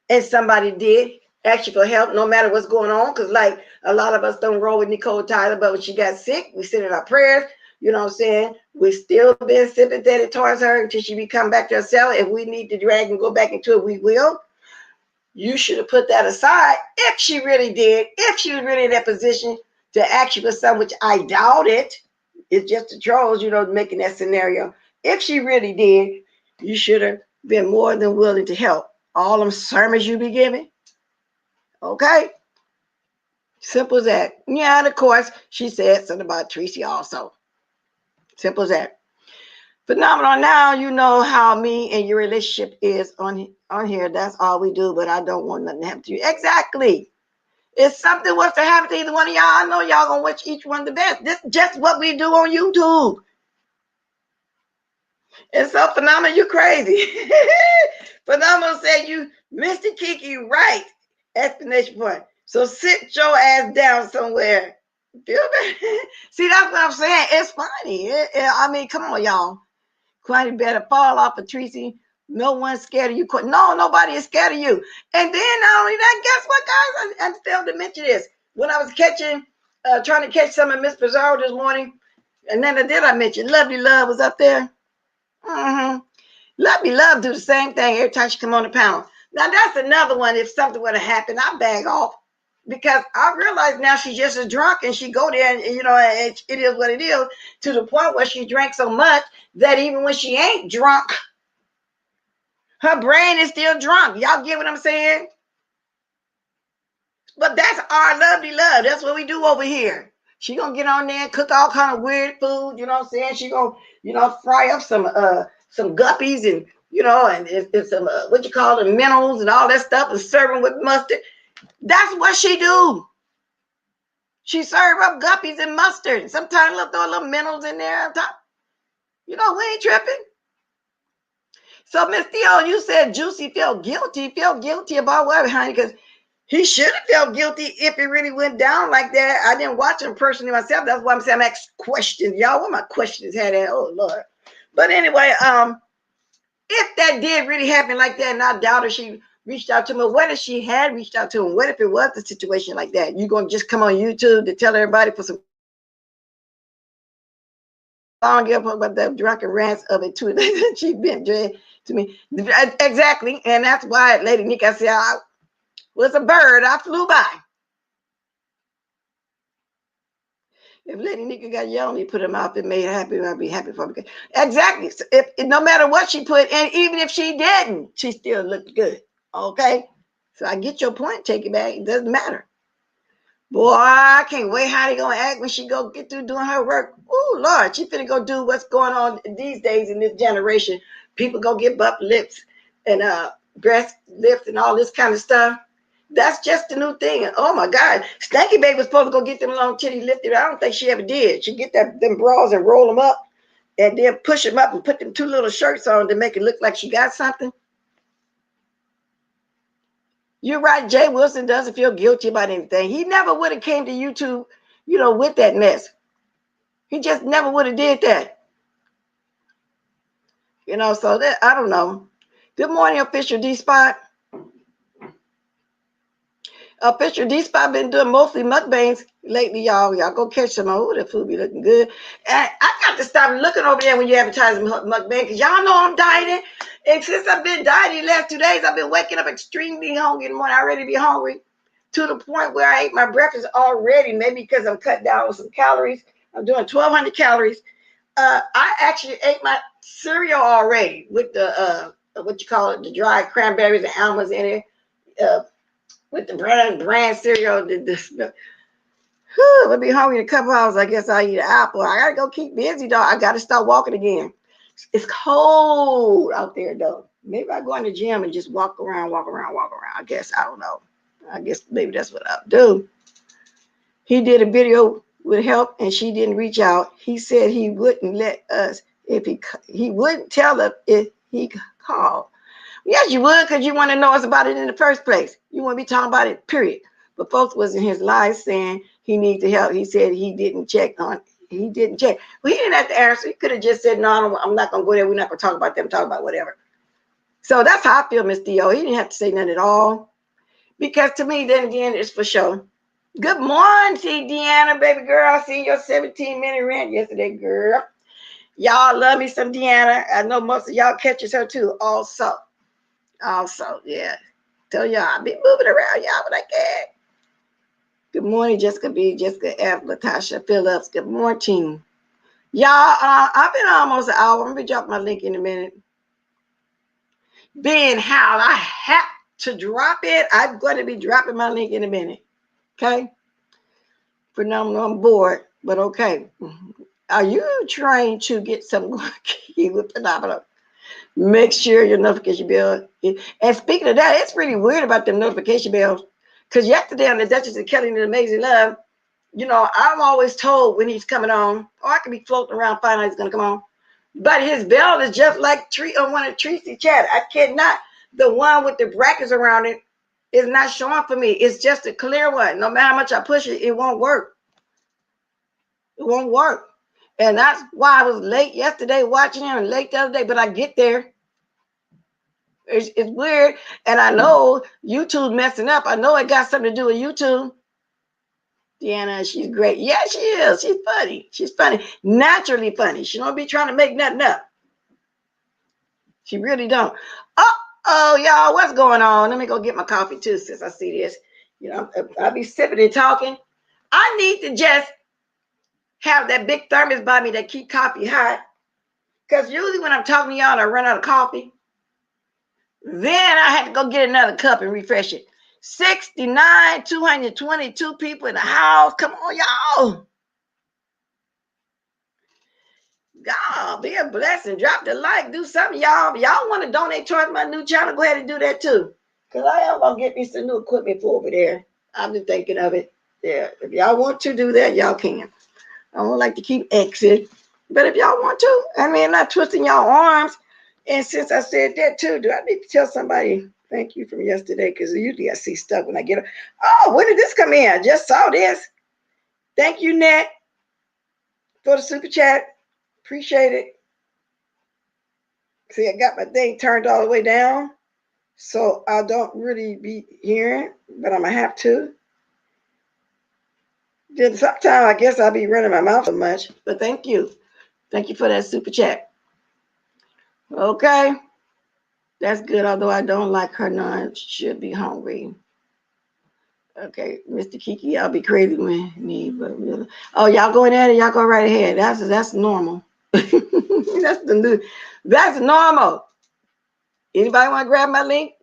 and somebody did ask you for help, no matter what's going on, because like a lot of us don't roll with Nicole Tyler, but when she got sick, we sent in our prayers. You know what I'm saying? We still been sympathetic towards her until she come back to herself. If we need to drag and go back into it, we will. You should have put that aside if she really did, if she was really in that position to ask you for something, which I doubt it. It's just the trolls, making that scenario. If she really did, you should have been more than willing to help. All them sermons you be giving. Okay? Simple as that. Yeah, and of course, she said something about Tracy also. Simple as that. Phenomenal. Now you know how me and your relationship is on here. That's all we do, but I don't want nothing to happen to you. Exactly. If something was to happen to either one of y'all, I know y'all gonna wish each one the best. This is just what we do on YouTube. And so Phenomenal, you crazy. Phenomenal said you Mr. Kiki right. Explanation point. So sit your ass down somewhere. See, that's what I'm saying. It's funny. I mean, come on, y'all. Kwani better fall off of Tracy. No one's scared of you. No, nobody is scared of you. And then not only that, guess what, guys? I failed to mention this. When I was trying to catch some of Miss Pizarro this morning, and then I mention Lovely Love was up there. Mm-hmm. Lovely Love do the same thing every time she come on the panel. Now that's another one. If something were to happen, I bag off because I realize now she's just a drunk and she go there and it is what it is, to the point where she drank so much that even when she ain't drunk, her brain is still drunk. Y'all get what I'm saying? But that's our Lovely Love. That's what we do over here. She gonna get on there and cook all kind of weird food. You know what I'm saying? She gonna fry up some guppies and and some what you call them, minnows and all that stuff and serve them with mustard. That's what she do. She serve up guppies and mustard. Sometimes they'll throw a little minnows in there on top. We ain't tripping. So Miss Theo, you said Juicy felt guilty. Felt guilty about what, honey? Because he should have felt guilty if it really went down like that. I didn't watch him personally myself. That's why I'm saying I'm asking questions. Y'all, what my questions had at? Oh Lord. But anyway, if that did really happen like that, and I doubt if she reached out to him, or what if she had reached out to him? What if it was a situation like that? You gonna just come on YouTube to tell everybody for some? I don't give a fuck about the drunken rants of it too. She been to me exactly, and that's why Lady Nick, I said I was a bird. I flew by. If Lady Nika got yelled at me, put him out and made her happy, I'd be happy for her. Exactly. So if no matter what she put, and even if she didn't, she still looked good. Okay. So I get your point, take it back. It doesn't matter. Boy, I can't wait how they gonna act when she go get through doing her work. Oh Lord, she finna go do what's going on these days in this generation. People go get butt lifts and breast lifts and all this kind of stuff. That's just the new thing. Oh my God, Stanky Baby was supposed to go get them long titty lifted. I don't think she ever did. She get them bras and roll them up, and then push them up and put them two little shirts on to make it look like she got something. You're right. Jay Wilson doesn't feel guilty about anything. He never would have came to YouTube, with that mess. He just never would have did that. So that I don't know. Good morning, Official D Spot. Official D Spot been doing mostly mukbangs lately, y'all. Y'all go catch some. Oh, the food be looking good. And I got to stop looking over there when you advertise mukbang, because y'all know I'm dieting. And since I've been dieting the last 2 days, I've been waking up extremely hungry in the morning. I already be hungry to the point where I ate my breakfast already. Maybe because I'm cut down on some calories. I'm doing 1,200 calories. I actually ate my cereal already with the what you call it, the dried cranberries and almonds in it. With the brand cereal. I'll be hungry in a couple hours. I guess I'll eat an apple. I gotta go keep busy though. I gotta start walking again. It's cold out there though. Maybe I go in the gym and just walk around. I guess I don't know. I guess maybe that's what I'll do. He did a video with help and she didn't reach out. He said he wouldn't let us if he wouldn't tell us if he called. Yes, you would, because you want to know us about it in the first place. You want to be talking about it, period. But folks was in his live saying he needs to help. He said he didn't check. Well, he didn't have to answer. He could have just said, no, I'm not going to go there. We're not going to talk about them, talk about whatever. So that's how I feel, Miss Theo. He didn't have to say nothing at all. Because to me, then again, it's for show. Good morning, see Deanna, baby girl. I seen your 17-minute rant yesterday, girl. Y'all love me some Deanna. I know most of y'all catches her too, also, yeah. Tell y'all I be moving around y'all when I can. Good morning, Jessica B, Jessica F, Latasha Phillips. Good morning, y'all. I've been almost an hour. I'm gonna drop my link in a minute. Being how I have to drop it, I'm going to be dropping my link in a minute. Okay. For now, I'm bored, but okay. Are you trying to get some keyword phenomenal? Make sure your notification bell. And speaking of that, it's really weird about them notification bells. Because yesterday on the Duchess of Kelly and Amazing Love, I'm always told when he's coming on, or I could be floating around, find out he's going to come on. But his bell is just like on one of Tracy chat. I cannot. The one with the brackets around it is not showing for me. It's just a clear one. No matter how much I push it, it won't work. It won't work. And that's why I was late yesterday watching him and late the other day, but I get there. It's weird. And I know YouTube's messing up. I know it got something to do with YouTube. Deanna, she's great. Yeah, she is. She's funny. She's funny. Naturally funny. She don't be trying to make nothing up. She really don't. Oh, y'all, what's going on? Let me go get my coffee too, since I see this. I'll be sipping and talking. I need to just have that big thermos by me that keep coffee hot. Because usually when I'm talking to y'all and I run out of coffee, then I had to go get another cup and refresh it. 69, 222 people in the house. Come on, y'all. God, be a blessing. Drop the like. Do something, y'all. If y'all want to donate towards my new channel, go ahead and do that too. Because I am going to get me some new equipment for over there. I've been thinking of it. Yeah, if y'all want to do that, y'all can. I don't like to keep exit. But if y'all want to, I'm not twisting y'all arms. And since I said that too, do I need to tell somebody thank you from yesterday? Because usually I see stuff when I get up. Oh, when did this come in? I just saw this. Thank you, Nat, for the super chat. Appreciate it. See, I got my thing turned all the way down, so I don't really be hearing, but I'm going to have to. Then sometimes I guess I'll be running my mouth so much, but thank you. Thank you for that super chat. Okay. That's good, although I don't like her none. She should be hungry. Okay, Mr. Kiki, y'all be crazy with me, but really. Oh, y'all going at it? Y'all go right ahead. That's normal. That's normal. Anybody want to grab my link?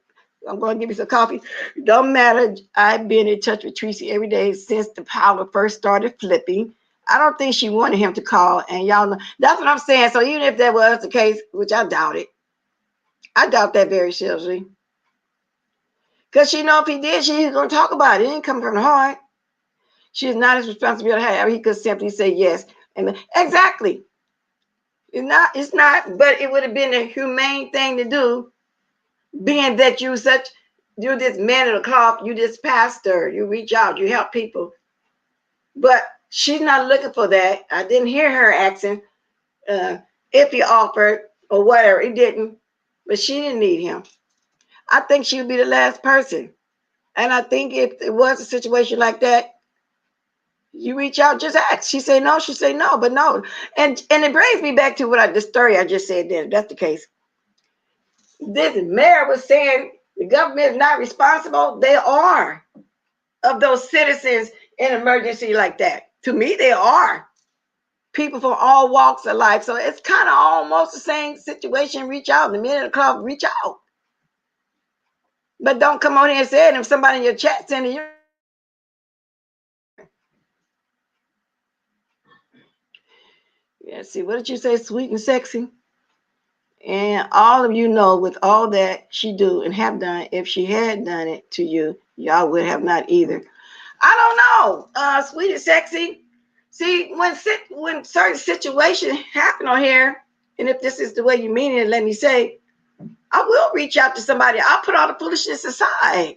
I'm going to give you some coffee. Don't matter. I've been in touch with Tracy every day since the power first started flipping. I don't think she wanted him to call, and y'all know that's what I'm saying. So even if that was the case, which I doubt it, I doubt that very seriously. Because she know if he did, she's going to talk about it. It didn't come from the heart. She is not his responsibility. However, he could simply say yes. And exactly. It's not, but it would have been a humane thing to do, being that you're this man of the cloth, you this pastor, you reach out, you help people. But she's not looking for that. I didn't hear her asking if he offered or whatever. It didn't. But she didn't need him. I think she would be the last person. And I think if it was a situation like that, you reach out, just ask. She say no, she say no, but no. And it brings me back to the story I just said then. If that's the case. This mayor was saying the government is not responsible. They are of those citizens in emergency like that. To me, they are. People from all walks of life. So it's kind of almost the same situation. Reach out. The men in the club, reach out. But don't come on here and say it. If somebody in your chat sending you. Yeah, see, what did you say? Sweet and sexy? And all of you know, with all that she do and have done, if she had done it to you, y'all would have not either. I don't know. Sweet and sexy. See, when certain situations happen on here, and if this is the way you mean it, let me say, I will reach out to somebody. I'll put all the foolishness aside.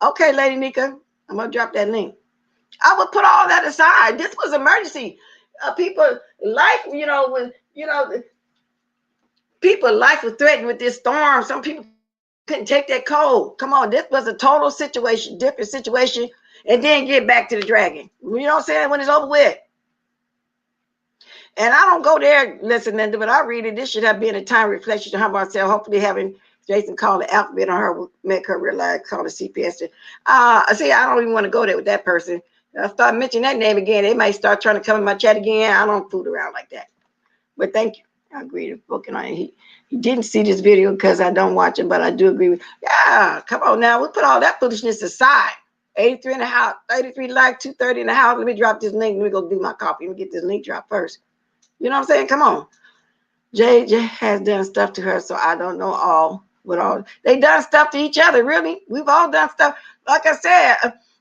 Okay, Lady Nika, I'm gonna drop that link. I would put all that aside. This was emergency. People life, people life was threatened with this storm. Some people couldn't take that cold. Come on, this was a total situation, different situation, and then get back to the dragon. You know what I'm saying? When it's over with. And I don't go there listening to it. I read it. This should have been a time reflection to her myself. Hopefully having Jason call the alphabet on her will make her realize, call the CPS. See, I don't even want to go there with that person. I start mentioning that name again, they might start trying to come in my chat again. I don't fool around like that. But thank you. I agree with booking on it. He didn't see this video because I don't watch it, but I do agree with. Yeah, come on now. We put all that foolishness aside. 83 in the house, 33 like 230 in the house. Let me drop this link. Let me go do my copy. Let me get this link drop first. You know what I'm saying? Come on. Jay has done stuff to her, so I don't know all what all they done stuff to each other. Really, we've all done stuff. Like I said,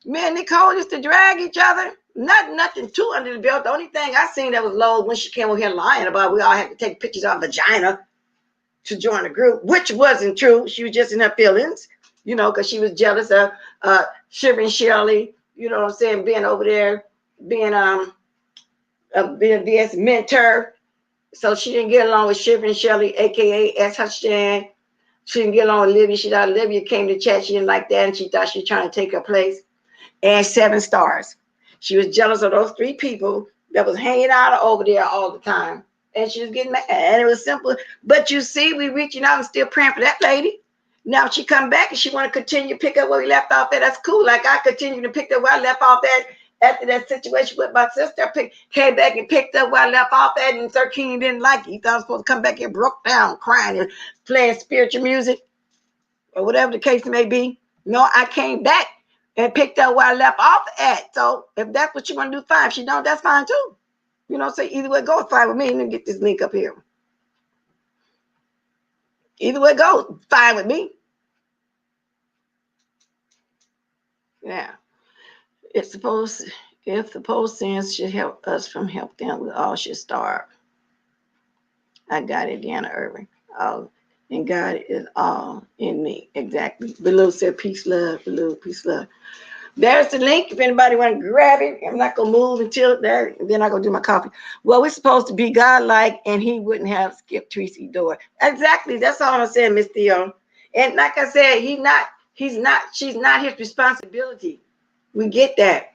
me and Nicole used to drag each other. Nothing too under the belt. The only thing I seen that was low when she came over here lying about we all had to take pictures of vagina to join the group, which wasn't true. She was just in her feelings, because she was jealous of Shivering Shirley. You know what I'm saying? Being over there, being being VS mentor. So she didn't get along with Shivering Shirley, aka S. Hutchinson. She didn't get along with Livia. She thought Livia came to chat. She didn't like that, and she thought she was trying to take her place. And 7 stars. She was jealous of those 3 people that was hanging out over there all the time. And she was getting mad. And it was simple. But you see, we reaching out and still praying for that lady. Now she come back and she want to continue to pick up where we left off at. That's cool. Like I continue to pick up where I left off at after that situation with my sister. Came back and picked up where I left off at, and 13 didn't like it. He thought I was supposed to come back and broke down, crying and playing spiritual music or whatever the case may be. No, I came back and picked up where I left off at. So if that's what you want to do, fine. If you don't, that's fine too. So either way go, fine with me. Let me get this link up here. Either way go, fine with me. Yeah. If the post sins should help us from help them, we all should starve. I got it, Deanna Irving. And God is all in me. Exactly. Below said peace, love. Below, peace, love. There's the link. If anybody want to grab it, I'm not going to move until there. And then I'm going to do my coffee. Well, we're supposed to be God-like, and he wouldn't have skipped Tracy door. Exactly. That's all I'm saying, Miss Theo. And like I said, she's not his responsibility. We get that.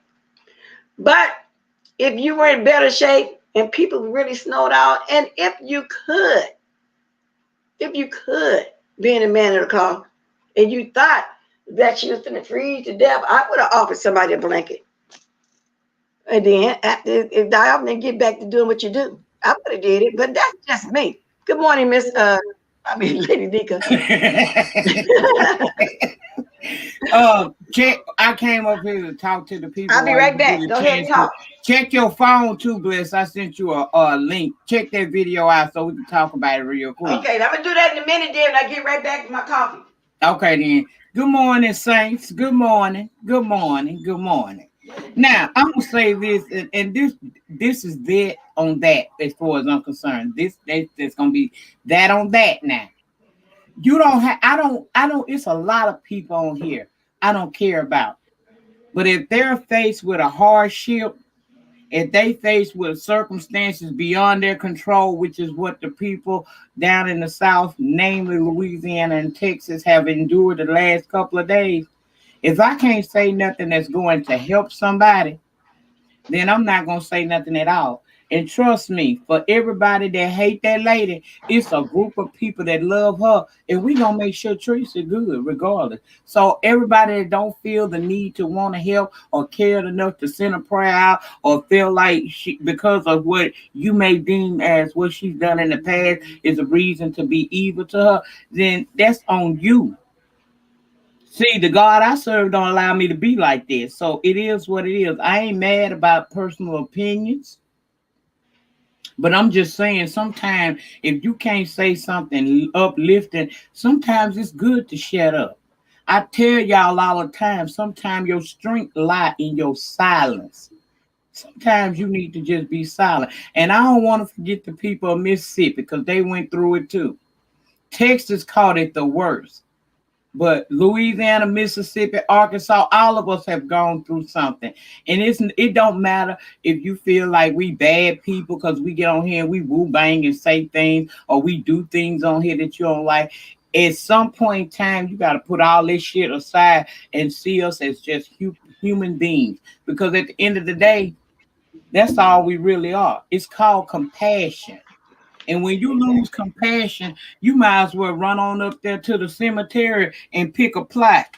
But if you were in better shape and people really snowed out, and if you could being a man of the cloth, and you thought that she was going to freeze to death, I would have offered somebody a blanket. And then after it die off, and then get back to doing what you do. I would have did it, but that's just me. Good morning, Miss. I mean, Lady Nika. Check. I came up here to talk to the people. I'll be right back. Go ahead and talk. Check your phone too, Bliss. I sent you a link. Check that video out so we can talk about it real quick. Okay, I'm gonna do that in a minute. Then I get right back to my coffee. Okay, then. Good morning, Saints. Good morning. Good morning. Good morning. Now I'm gonna say this, and this is that on that as far as I'm concerned. That's gonna be that on that now. You don't have I don't it's a lot of people on here I don't care about. But if they're faced with a hardship, if they faced with circumstances beyond their control, which is what the people down in the South, namely Louisiana and Texas, have endured the last couple of days, if I can't say nothing that's going to help somebody, then I'm not going to say nothing at all. And trust me, for everybody that hate that lady, it's a group of people that love her, and we gonna make sure Teresa good regardless. So everybody that don't feel the need to want to help or cared enough to send a prayer out or feel like she, because of what you may deem as what she's done in the past, is a reason to be evil to her, then that's on you. See, the God I serve don't allow me to be like this. So it is what it is. I ain't mad about personal opinions. But I'm just saying, sometimes if you can't say something uplifting, sometimes it's good to shut up. I tell y'all all the time, sometimes your strength lie in your silence. Sometimes you need to just be silent. And I don't want to forget the people of Mississippi because they went through it too. Texas caught it the worst. But Louisiana, Mississippi, Arkansas, all of us have gone through something. And it don't matter if you feel like we bad people because we get on here and we woo bang and say things, or we do things on here that you don't like. At some point in time, you got to put all this shit aside and see us as just human beings. Because at the end of the day, that's all we really are. It's called compassion. And when you lose compassion, you might as well run on up there to the cemetery and pick a plot.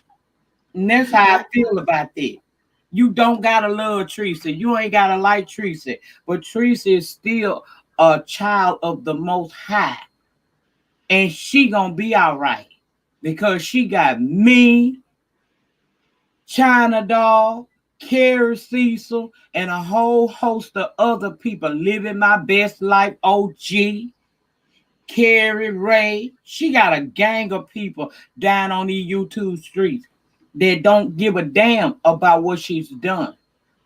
And that's how I feel about that. You don't gotta love Teresa. You ain't gotta like Teresa. But Teresa is still a child of the Most High. And she gonna be all right. Because she got me, China Doll, Carrie Cecil, and a whole host of other people living my best life. OG, Carrie Ray. She got a gang of people down on these YouTube streets that don't give a damn about what she's done.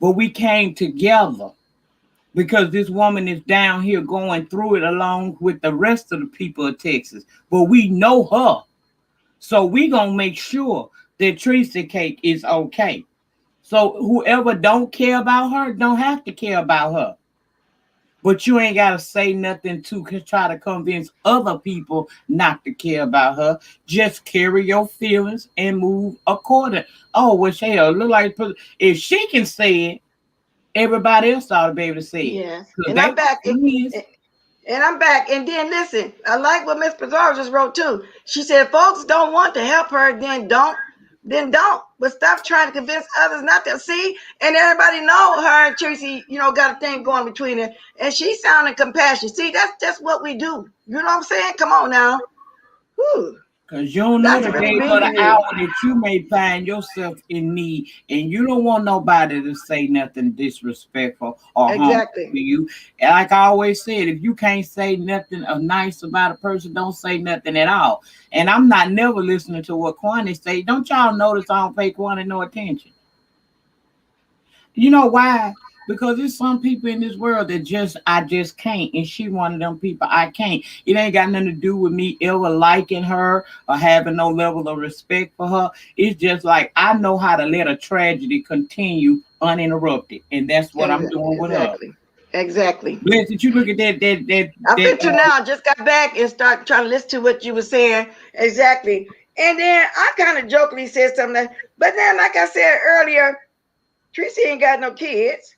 But we came together because this woman is down here going through it along with the rest of the people of Texas. But we know her. So we gonna make sure that Teresa Cake is okay. So whoever don't care about her don't have to care about her. But you ain't got to say nothing to try to convince other people not to care about her. Just carry your feelings and move according. Oh, well, hell, look like if she can say it, everybody else ought to be able to say it. Yes. And I'm back. And I'm back. And then listen, I like what Miss Pizarro just wrote too. She said, folks don't want to help her, then don't. But stop trying to convince others not to see. And everybody know her and Tracy, got a thing going between her. And she's sounding compassionate. See, that's just what we do. You know what I'm saying? Come on now. Whew. Because you don't know the day or the hour that you may find yourself in need, and you don't want nobody to say nothing disrespectful or harmful to you. And like I always said, if you can't say nothing nice about a person, don't say nothing at all. And I'm not never listening to what Kwani say. Don't y'all notice I don't pay Kwani no attention? You know why? Because there's some people in this world that I just can't. And she one of them people I can't. It ain't got nothing to do with me ever liking her or having no level of respect for her. It's just like I know how to let a tragedy continue uninterrupted. And that's what I'm doing with her. Exactly. Bliss, did you look at that? I've been to now. I just got back and start trying to listen to what you were saying. Exactly. And then I kind of jokingly said something. But then, like I said earlier, Tracy ain't got no kids.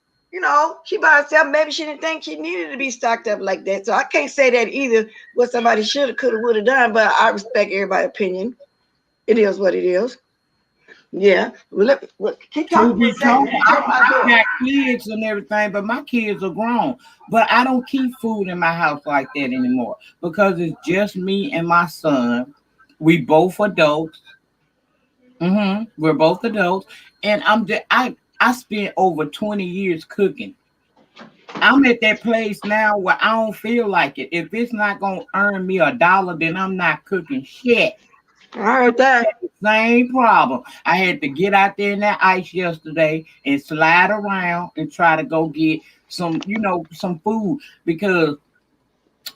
She by herself. Maybe she didn't think she needed to be stocked up like that. So I can't say that either. What somebody should have, could have, would have done. But I respect everybody's opinion. It is what it is. Yeah. Well, look, keep To talking for a be second. told, Let me check my I door. got kids and everything, but my kids are grown. But I don't keep food in my house like that anymore because it's just me and my son. We both adults. We're both adults, and I spent over 20 years cooking. I'm at that place now where I don't feel like it. If it's not gonna earn me $1, then I'm not cooking shit. I heard that. Same problem. I had to get out there in that ice yesterday and slide around and try to go get some, some food because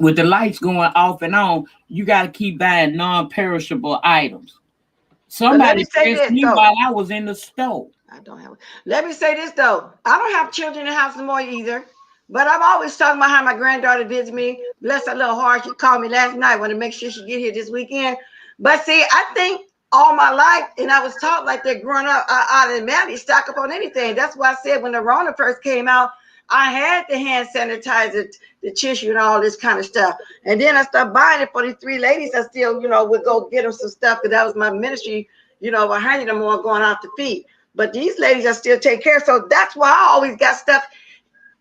with the lights going off and on, you got to keep buying non-perishable items. But let me Somebody say pressed this me though. while I was in the stove. I don't have. Let me say this though. I don't have children in the house no more either. But I'm always talking about how my granddaughter visits me. Bless her little heart. She called me last night. Want to make sure she get here this weekend. But see, I think all my life, and I was taught like that growing up, I automatically stock up on anything. That's why I said when the Rona first came out, I had the hand sanitizer, the tissue, and all this kind of stuff. And then I started buying it for these three ladies. I still, would go get them some stuff because that was my ministry, behind them all going out to feed. But these ladies are still take care. So that's why I always got stuff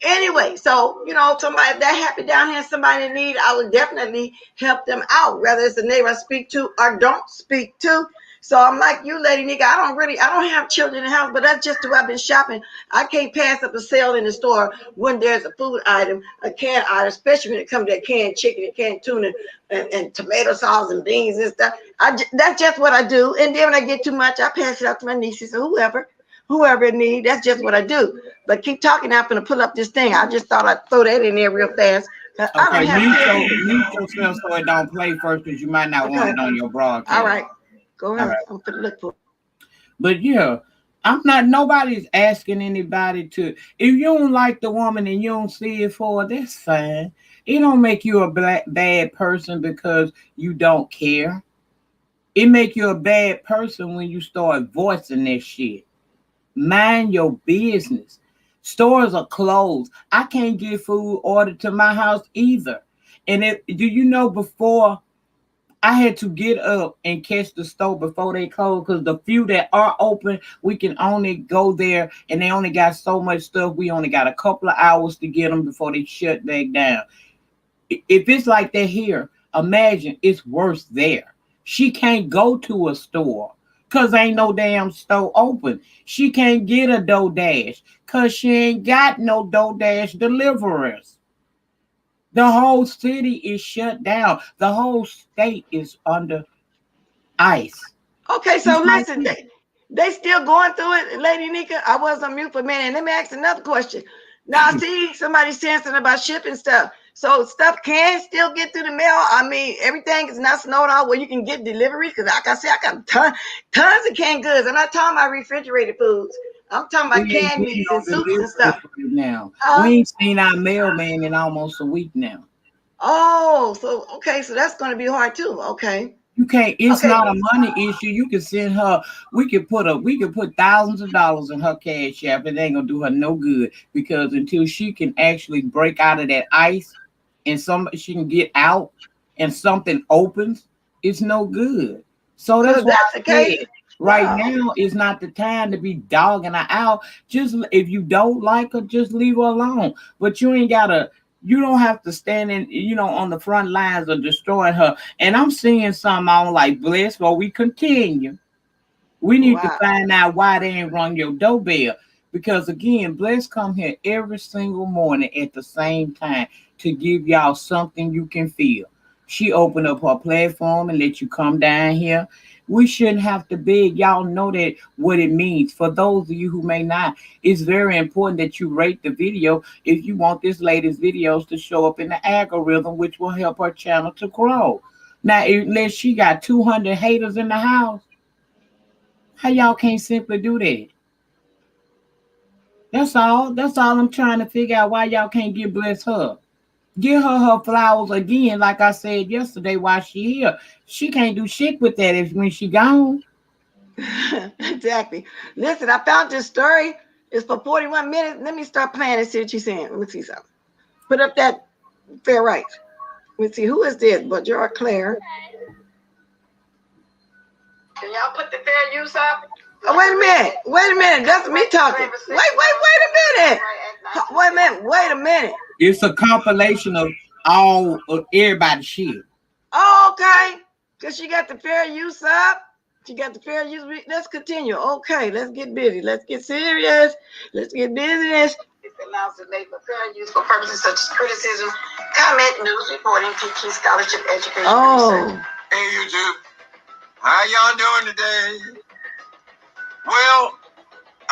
anyway. So, somebody if that happened down here, somebody in need, I would definitely help them out, whether it's a neighbor I speak to or don't speak to. So I'm like you, Lady Nika. I don't have children in the house, but that's just the way I've been shopping. I can't pass up a sale in the store when there's a food item, a canned item, especially when it comes to canned chicken and canned tuna and tomato sauce and beans and stuff. That's just what I do. And then when I get too much, I pass it out to my nieces or whoever in need. That's just what I do. But keep talking. I'm going to pull up this thing. I just thought I'd throw that in there real fast. I don't Okay, have mute yourself so it don't play first because you might not want Okay. it on your broadcast. All right. Go All ahead. right. I'm going to look for it. But yeah, nobody's asking anybody to, if you don't like the woman and you don't see it for her, that's fine. It don't make you a bad person because you don't care. It make you a bad person when you start voicing that shit. Mind your business. Stores are closed. I can't get food ordered to my house either. And do you know before I had to get up and catch the store before they close because the few that are open, we can only go there and they only got so much stuff. We only got a couple of hours to get them before they shut back down. If it's like that here, imagine it's worse there. She can't go to a store because ain't no damn store open. She can't get a DoorDash because she ain't got no DoorDash deliverers. The whole city is shut down. The whole state is under ice. Okay, so Just like listen, they still going through it, Lady Nika. I was on mute for a minute. And let me ask another question. Now, I see somebody saying something about shipping stuff. So stuff can still get through the mail. I mean, everything is not snowed out where you can get deliveries. Because like I said, I got tons of canned goods. I'm not talking about refrigerated foods. I'm talking we about ain't canned getting meats no and soups and deliveries stuff. right now. Uh, We ain't seen our mailman in almost a week now. oh, so okay, so that's going to be hard too. Okay. You can't. It's Okay. not a money issue. You can send her. We could put thousands of dollars in her cash app. It ain't gonna do her no good because until she can actually break out of that ice and she can get out and something opens, it's no good. So So that's if why that's I the case, said right wow. now is not the time to be dogging her out. Just if you don't like her, just leave her alone. But you don't have to stand on the front lines of destroying her. And I'm seeing something on like Bliss. While we continue, we need to Wow. find out why they ain't rung your doorbell. Because again, Bliss come here every single morning at the same time to give y'all something you can feel. She opened up her platform and let you come down here. We shouldn't have to beg. Y'all know that what it means. For those of you who may not, it's very important that you rate the video if you want this latest videos to show up in the algorithm, which will help her channel to grow. Now, unless she got 200 haters in the house, how y'all can't simply do that? That's all. That's all I'm trying to figure out why y'all can't get Bless her. Give her flowers again, like I said yesterday while she here. She can't do shit with that if when she gone. Exactly. Listen, I found this story. It's for 41 minutes. Let me start playing and see what you're saying. Let me see something. Put up that fair right. Let me see. Who is this? But you're Claire. Can y'all put the fair use up? Wait a minute. Wait a minute. That's me talking. Wait a minute. Wait a minute. It's a compilation of all of everybody's shit. Oh, okay. Because she got the fair use up. She got the fair use. Let's continue. Okay, let's get busy. Let's get serious. Let's get business. It allows the label fair use for purposes such as criticism, comment, news reporting, teaching, scholarship, education. Oh. Research. Hey, YouTube. How y'all doing today? Well,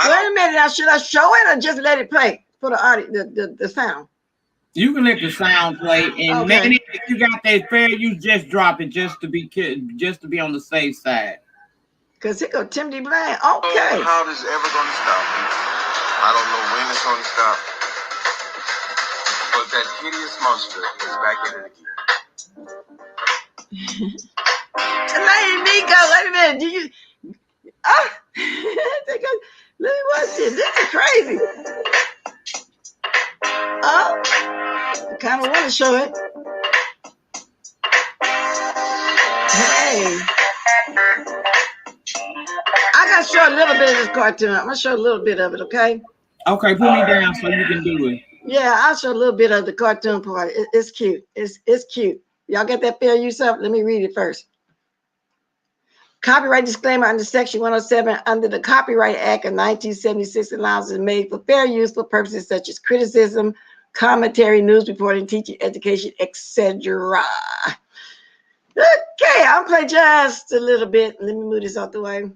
wait a minute. Now, should I show it or just let it play for the audio, the sound? You can let the sound play, and maybe if you got that fair use, just drop it just to be on the safe side. Cause here go Timothy Bland. Okay. Oh, how this ever gonna stop? I don't know when it's gonna stop. But that hideous monster is back in it again. Lady Nico, wait a minute. Do you? Oh, let me watch this. This is crazy. Oh, I kind of want to show it. Hey. I got to show a little bit of this cartoon. I'm going to show a little bit of it, okay? Okay, put me down so you can do it. Yeah, I'll show a little bit of the cartoon part. It's cute. It's cute. Y'all get that fair use up? Let me read it first. Copyright disclaimer under Section 107 under the Copyright Act of 1976 allows it made for fair use for purposes such as criticism, commentary, news reporting, teaching, education, etc. Okay, I'll play just a little bit. Let me move this out the way.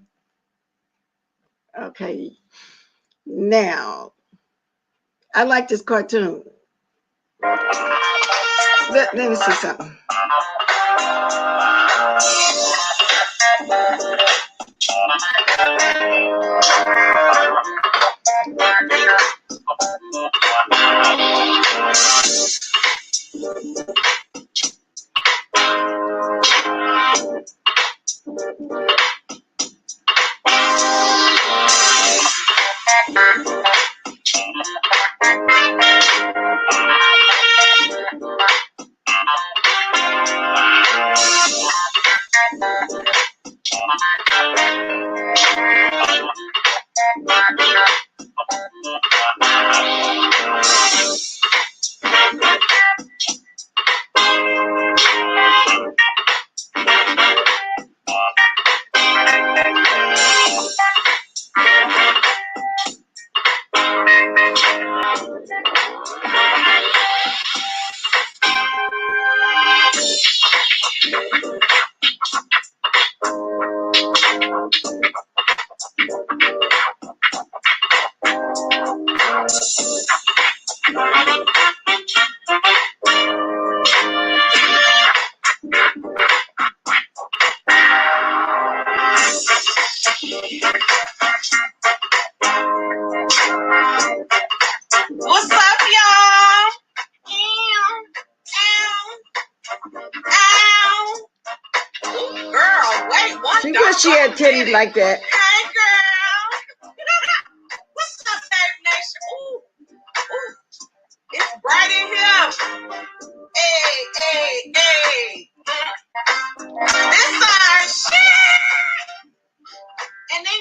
Okay. Now, I like this cartoon. Let me see something. What's up, y'all? Girl, wait, what? She wish she had titties like that. Hey, girl. What's up, Baby Nation? Ooh, it's bright in here. Hey. This our shit. And they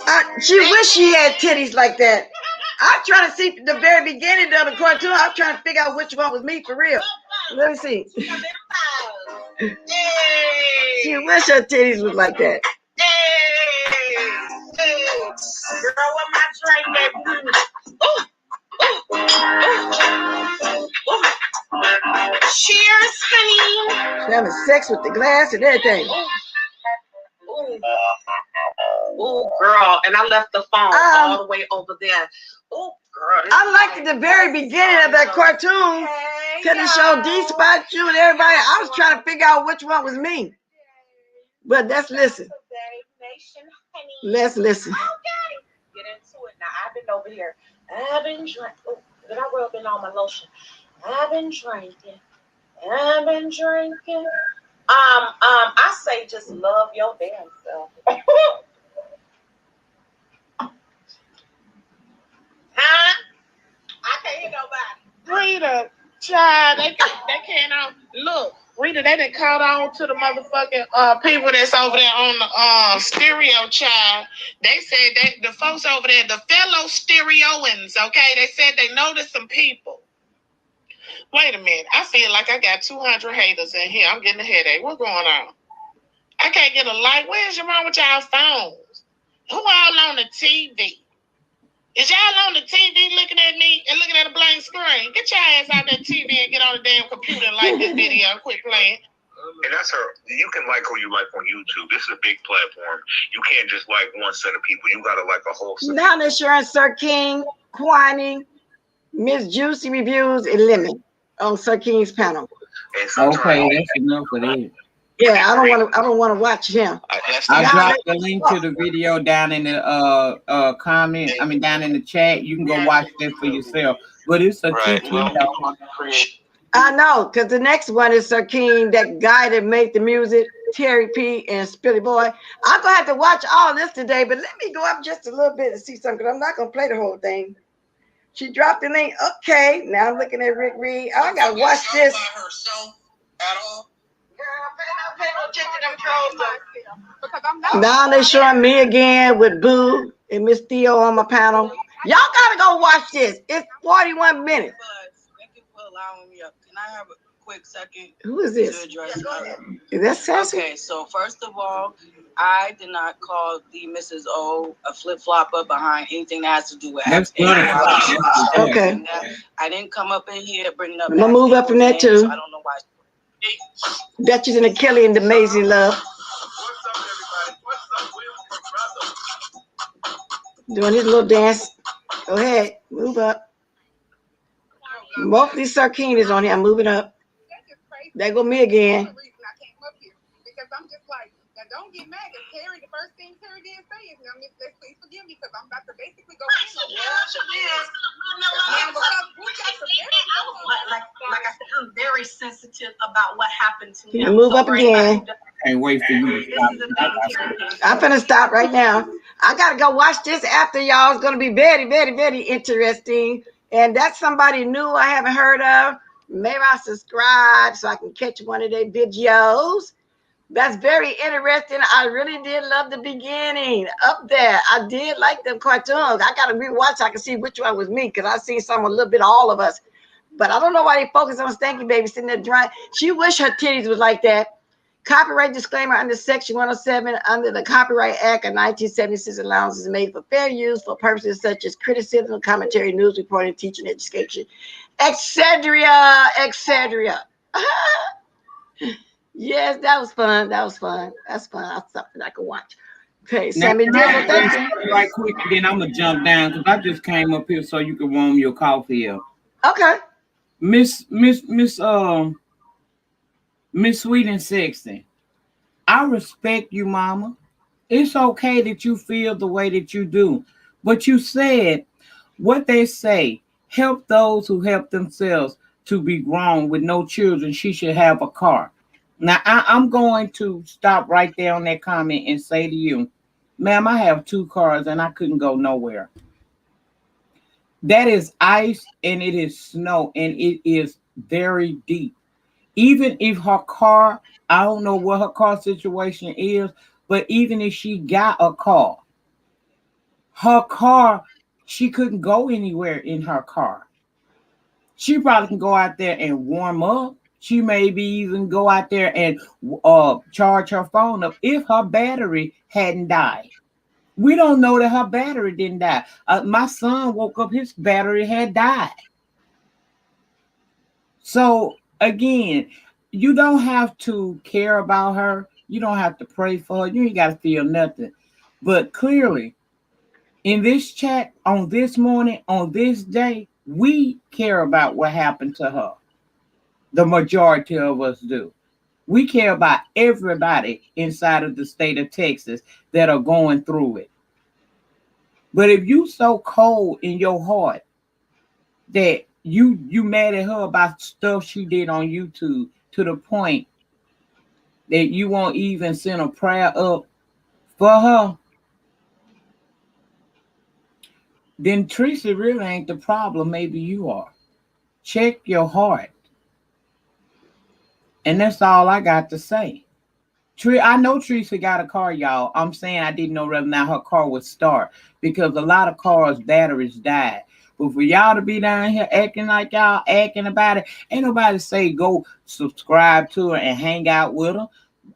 mad. She wish she had titties like that. I'm trying to see the very beginning of the cartoon. I'm trying to figure out which one was me for real. Let me see. Hey. She wish her titties was like that. Hey. Girl, what my drink, baby? Cheers, honey. She's having sex with the glass and everything. Oh, girl, and I left the phone all the way over there. Oh, girl. I liked at the very beginning of that cartoon because it showed D-Spot, you and everybody. I was trying to figure out which one was me. But let's listen. Let's listen. Okay. Get into it. Now, I've been over here. I've been drinking. Oh, did I rub in on my lotion? I've been drinking. I say just love your damn self. Huh? I can't hear nobody. Rita, child, they can't look. Rita, they done caught on to the motherfucking people that's over there on the stereo, child. They said that the folks over there, the fellow stereoans, okay, they said they noticed some people. Wait a minute. I feel like I got 200 haters in here. I'm getting a headache. What's going on? I can't get a like. Where's your wrong with y'all phones? Who all on the TV? Is y'all on the TV looking at me and looking at a blank screen? Get your ass out that TV and get on the damn computer and like this video. Quit playing. And that's her. You can like who you like on YouTube. This is a big platform. You can't just like one set of people. You gotta like a whole set. Now insurance, Sir King, Kwani, Miss Juicy Reviews, and Lemon on Sir King's panel. Okay, that's enough for that. Yeah, I don't want to watch him. I dropped the link to the video down in the comment. I mean, down in the chat. You can go watch that for yourself. But it's a TT. I know, because the next one is Sir King, that guy that made the music, Terry P. and Spilly Boy. I'm gonna have to watch all this today, but let me go up just a little bit and see something, because I'm not gonna play the whole thing. She dropped the link. Okay, now I'm looking at Rick Reed. I gotta watch this. Now they're showing me again with Boo and Miss Theo on my panel. Y'all gotta go watch this. It's 41 minutes. Thank you for allowing me up. Can I have a quick second? Who is this? Is that Sassy? Okay, so first of all, I did not call the Mrs. O a flip-flopper behind anything that has to do with okay. I didn't come up in here bringing up. I'm gonna move up from that too. So I don't know why. Duchess and Kelly and the Amazing Love. Doing his little dance. Go ahead, move up. Mostly Sir King is on here. I'm moving up. There go me again. Because I'm just like, now don't get mad. If Terry, the first thing Terry did say is, now, Miss, please forgive me because I'm about to basically go in. Like I said, I'm very sensitive about what happened to him. Move up again. Can't wait for you to stop. I'm finna stop right now. I gotta go watch this after y'all. It's gonna be very, very, very interesting. And that's somebody new I haven't heard of. Maybe I'll subscribe so I can catch one of their videos. That's very interesting. I really did love the beginning up there. I did like them cartoons. I gotta rewatch so I can see which one was me, because I seen some a little bit of all of us. But I don't know why they focus on Stanky Baby sitting there drying. She wish her titties was like that. Copyright disclaimer under Section 107 under the Copyright Act of 1976, allowance is made for fair use for purposes such as criticism, commentary, news reporting, teaching, education, etc., etc. Yes, that was fun. That was fun. That's fun. That's something I could watch. Okay, Sammy Dillon, thank you. Right quick, then I'm gonna jump down because I just came up here so you can warm your coffee up. Okay. Miss Sweet and Sexton, I respect you, Mama. It's okay that you feel the way that you do, but you said what they say: help those who help themselves. To be grown with no children, she should have a car. Now, I'm going to stop right there on that comment and say to you, ma'am, I have 2 cars and I couldn't go nowhere. That is ice and it is snow and it is very deep. Even if her car, I don't know what her car situation is, but even if she got a car, she couldn't go anywhere in her car. She probably can go out there and warm up. She maybe even go out there and charge her phone up if her battery hadn't died. We don't know that her battery didn't die. My son woke up, his battery had died. So again, you don't have to care about her. You don't have to pray for her. You ain't got to feel nothing. But clearly, in this chat, on this morning, on this day, we care about what happened to her. The majority of us do. We care about everybody inside of the state of Texas that are going through it. But if you so cold in your heart that you mad at her about stuff she did on YouTube to the point that you won't even send a prayer up for her, then Teresa really ain't the problem. Maybe you are. Check your heart. And that's all I got to say. I know Teresa got a car, y'all. I'm saying I didn't know whether or not her car would start because a lot of cars' batteries died. But for y'all to be down here acting like y'all acting about it, ain't nobody say go subscribe to her and hang out with her.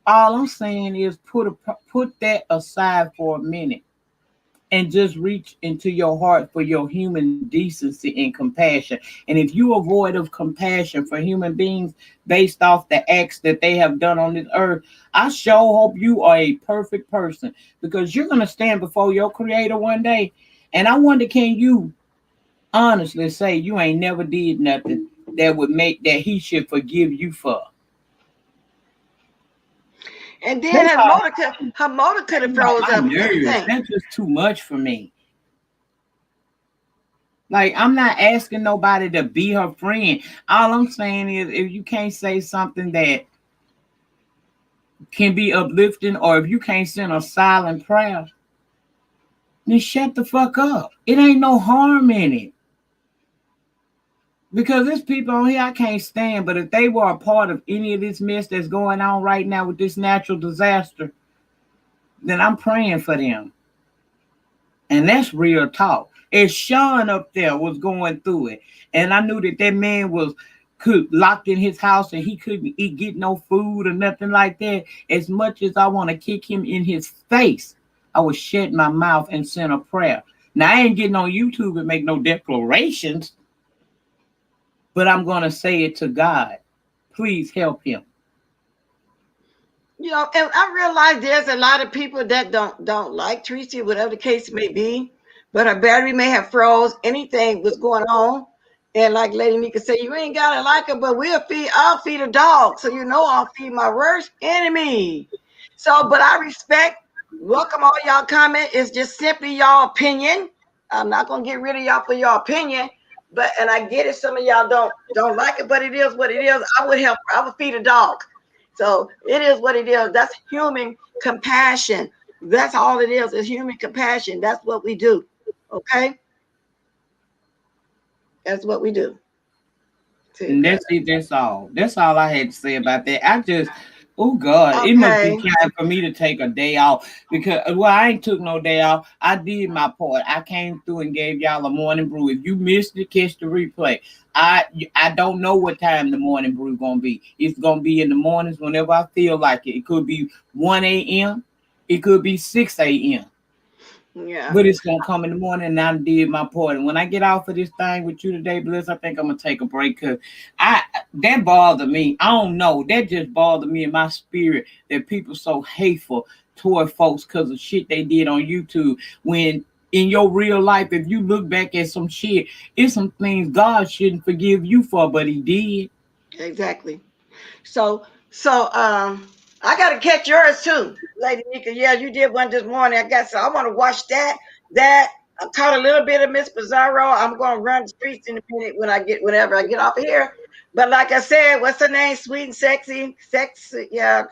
All I'm saying is put that aside for a minute and just reach into your heart for your human decency and compassion. And if you avoid of compassion for human beings based off the acts that they have done on this earth, I sure hope you are a perfect person because you're going to stand before your creator one day. And I wonder, can you honestly say you ain't never did nothing that would make that he should forgive you for? And then her motor could have froze up. That's just too much for me. Like, I'm not asking nobody to be her friend. All I'm saying is if you can't say something that can be uplifting, or if you can't send a silent prayer, then shut the fuck up. It ain't no harm in it. Because there's people on here I can't stand, but if they were a part of any of this mess that's going on right now with this natural disaster, then I'm praying for them. And that's real talk. If Sean up there was going through it, and I knew that man was locked in his house and he couldn't get no food or nothing like that, as much as I want to kick him in his face, I would shut my mouth and send a prayer. Now, I ain't getting on YouTube and make no declarations, but I'm going to say it to God. Please help him. You know, and I realize there's a lot of people that don't like Teresa, whatever the case may be, but her battery may have froze. Anything was going on. And like Lady Mika said, you ain't got to like her, but I'll feed a dog. So, you know, I'll feed my worst enemy. So, but I welcome all y'all comment. It's just simply y'all opinion. I'm not going to get rid of y'all for your opinion. And I get it. Some of y'all don't like it, but it is what it is. I would feed a dog. So it is what it is. That's human compassion. That's all it is. It's human compassion. That's what we do. Okay. That's what we do. And that's it. That's all. That's all I had to say about that. Oh God, okay. It must be time for me to take a day off because I ain't took no day off. I did my part. I came through and gave y'all a morning brew. If you missed it, catch the replay. I don't know what time the morning brew gonna be. It's gonna be in the mornings whenever I feel like it. It could be 1 a.m. It could be 6 a.m. Yeah. But it's gonna come in the morning, and I did my part. And when I get off of this thing with you today, Bliss, I think I'm gonna take a break because that bothered me. I don't know. That just bothered me in my spirit that people so hateful toward folks because of shit they did on YouTube. When in your real life, if you look back at some shit, it's some things God shouldn't forgive you for, but he did. Exactly. So I got to catch yours too, Lady Nika. Yeah, you did one this morning. I want to watch that. I caught a little bit of Miss Bizarro. I'm going to run the streets in a minute whenever I get off of here. But like I said, what's her name? Sweet and sexy. Yeah.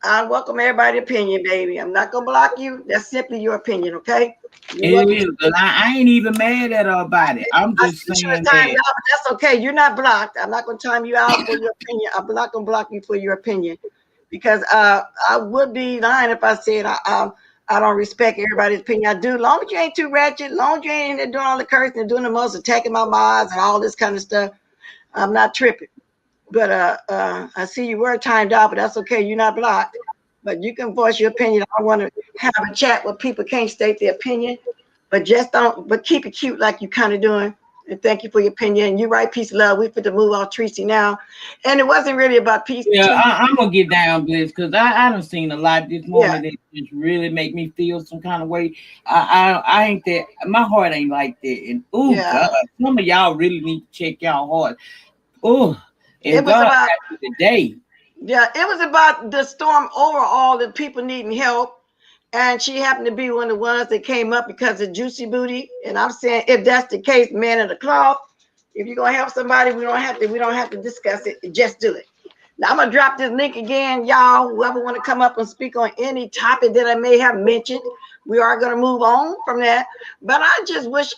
I welcome everybody's opinion, baby. I'm not going to block you. That's simply your opinion, okay? It is. I ain't even mad at her about it. I'm just saying that. That's okay. You're not blocked. I'm not going to time you out for your opinion. I'm not going to block you for your opinion. Because I would be lying if I said I don't respect everybody's opinion. I do, long as you ain't too ratchet, long as you ain't doing all the cursing and doing the most, attacking my mods and all this kind of stuff. I'm not tripping. But I see you were timed out, but that's okay. You're not blocked. But you can voice your opinion. I want to have a chat where people can't state their opinion, but keep it cute like you kind of doing. And thank you for your opinion. You're right, peace, love. We fit to move on Tracy now. And it wasn't really about peace. Yeah, I'm going to get down, Bliss, because I done seen a lot this morning that just really make me feel some kind of way. I ain't that. My heart ain't like that. And, God, some of y'all really need to check y'all heart. It was about the day. Yeah, it was about the storm overall, the people needing help. And she happened to be one of the ones that came up because of Juicy Booty. And I'm saying, if that's the case, man of the cloth, if you're gonna help somebody, we don't have to discuss it. Just do it. Now I'm gonna drop this link again, y'all. Whoever want to come up and speak on any topic that I may have mentioned, we are gonna move on from that. But I just wish,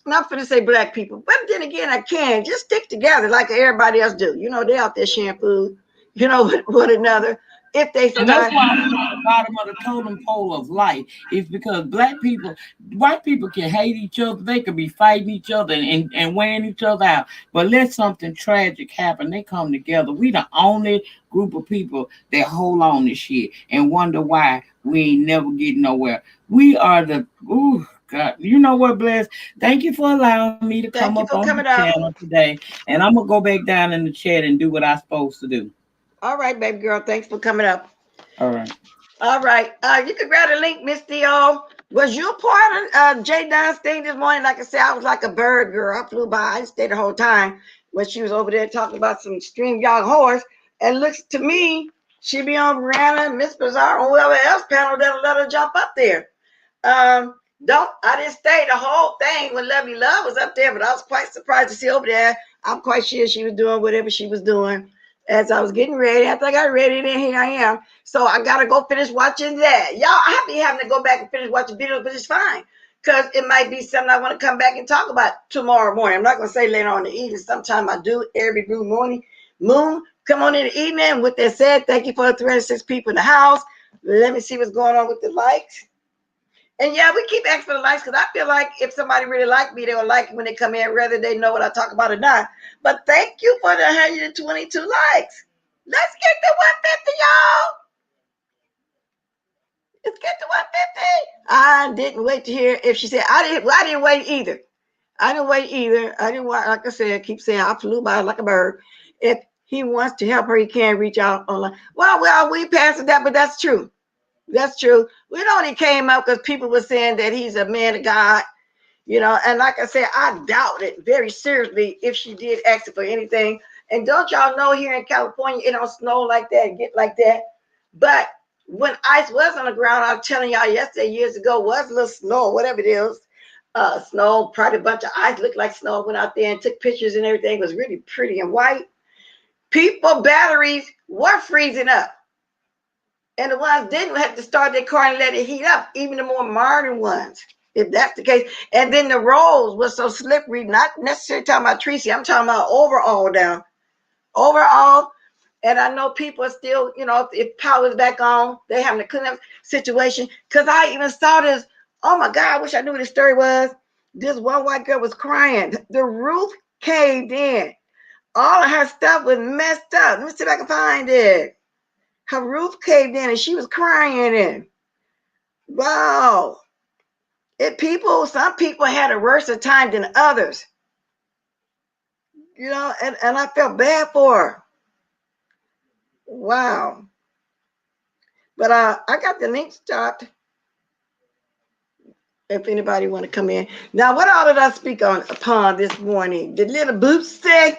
not going to say black people, but then again, I can just stick together like everybody else do. You know, they out there sharing food, you know, with one another. If they And that's survive. why we're at the bottom of the totem pole of life. It's because black people, white people can hate each other. They could be fighting each other and wearing each other out. But let something tragic happen, they come together. We the only group of people that hold on to shit and wonder why we ain't never getting nowhere. We are the, ooh, God, you know what, Bless? Thank you for allowing me to come Thank you up for on the coming out. channel today. And I'm going to go back down in the chat and do what I'm supposed to do. All right, baby girl. Thanks for coming up. All right. All right. You can grab the link, Miss Theo. Was you a part of Jay Dunn's thing this morning? Like I said, I was like a bird girl. I flew by. I didn't stay the whole time when she was over there talking about some StreamYard horse. And looks to me, she be on Brianna, Miss Bazaar, or whoever else panel that'll let her jump up there. I didn't stay the whole thing when Lovely Love was up there, but I was quite surprised to see over there. I'm quite sure she was doing whatever she was doing. As I was getting ready, after I got ready, then here I am. So I gotta go finish watching that. Y'all, I be having to go back and finish watching videos, but it's fine. Because it might be something I want to come back and talk about tomorrow morning. I'm not gonna say later on in the evening. Sometime I do every blue morning. Moon, come on in the evening. With that said, thank you for the 306 people in the house. Let me see what's going on with the likes. And yeah, we keep asking for the likes because I feel like if somebody really like me, they will like it when they come in, whether they know what I talk about or not. But thank you for the 122 likes. Let's get to 150, y'all. Let's get to 150. I didn't wait to hear if she said I didn't wait either. I didn't wait either. I didn't want, like I said, keep saying I flew by like a bird. If he wants to help her, he can reach out online. Well, we passed that, but that's true. That's true. We only came up because people were saying that he's a man of God, you know. And like I said, I doubt it very seriously if she did ask for anything. And don't y'all know here in California, it don't snow like that, get like that. But when ice was on the ground, I was telling y'all yesterday, years ago, was a little snow, whatever it is. Snow, probably a bunch of ice, looked like snow. Went out there and took pictures and everything. It was really pretty and white. People, batteries were freezing up. And the ones didn't have to start their car and let it heat up, even the more modern ones, if that's the case. And then the roads were so slippery, not necessarily talking about Tracy, I'm talking about overall down. Overall, and I know people are still, you know, if power's back on, they having a clean up situation. Because I even saw this, oh my God, I wish I knew what the story was. This one white girl was crying. The roof caved in. All of her stuff was messed up. Let me see if I can find it. Her roof caved in and she was crying in. Wow. Some people had a worse time than others. You know, and I felt bad for her. Wow. But I got the link stopped. If anybody want to come in. Now, what all did I speak upon this morning? The little Boosie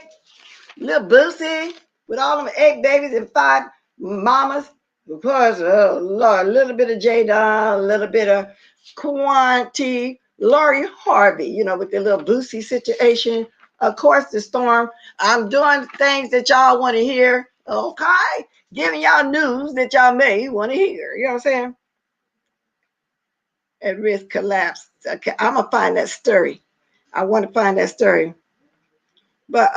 with all them 8 babies and 5 mamas. Of course, Lord, a little bit of Jada, a little bit of Quanti, Lori Harvey, you know, with the little Boosie situation. Of course, the storm. I'm doing things that y'all want to hear. Okay. Giving y'all news that y'all may want to hear. You know what I'm saying? At risk collapse. Okay, I'm going to find that story. I want to find that story. But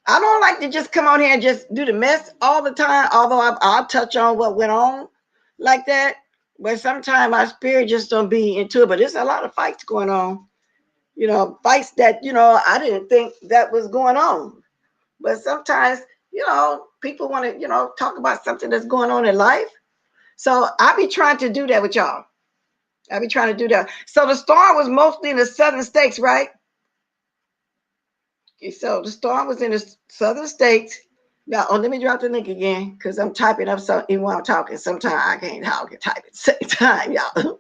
I don't like to just come on here and just do the mess all the time, although I'll touch on what went on like that. But sometimes my spirit just don't be into it. But there's a lot of fights going on, you know, fights that, you know, I didn't think that was going on. But sometimes, you know, people want to, you know, talk about something that's going on in life. So I be trying to do that with y'all. I be trying to do that. So the storm was mostly in the southern states, right? So the storm was in the southern states. Now, let me drop the link again because I'm typing up something while I'm talking. Sometimes I can't talk and type at the same time, y'all.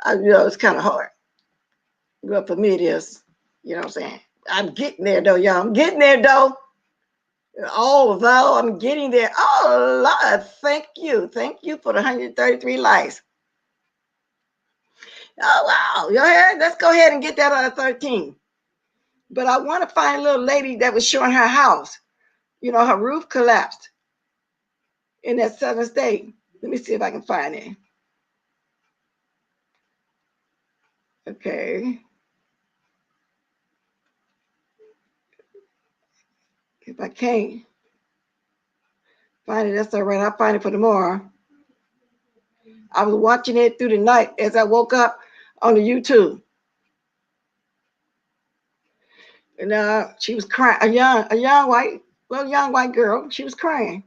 You know, it's kind of hard. But for me, it is. You know what I'm saying? I'm getting there, though, y'all. I'm getting there, though. Although I'm getting there. Oh, Lord, thank you. Thank you for the 133 likes. Oh, wow. You heard? Let's go ahead and get that out of 13. But I want to find a little lady that was showing her house. You know, her roof collapsed in that southern state. Let me see if I can find it. Okay. If I can't find it, that's all right. I'll find it for tomorrow. I was watching it through the night as I woke up on the YouTube. And she was crying, a young white girl. She was crying.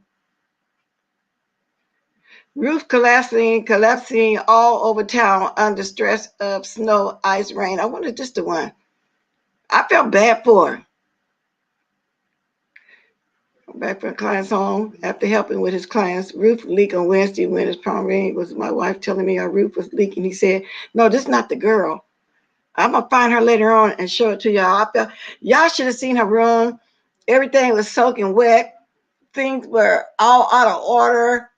Roof collapsing all over town under stress of snow, ice, rain. I wonder just the one. I felt bad for her. Back from a client's home after helping with his client's roof leak on Wednesday when his prom ring was my wife telling me our roof was leaking. He said, "No, this is not the girl. I'm gonna find her later on and show it to y'all." Y'all should have seen her room. Everything was soaking wet. Things were all out of order.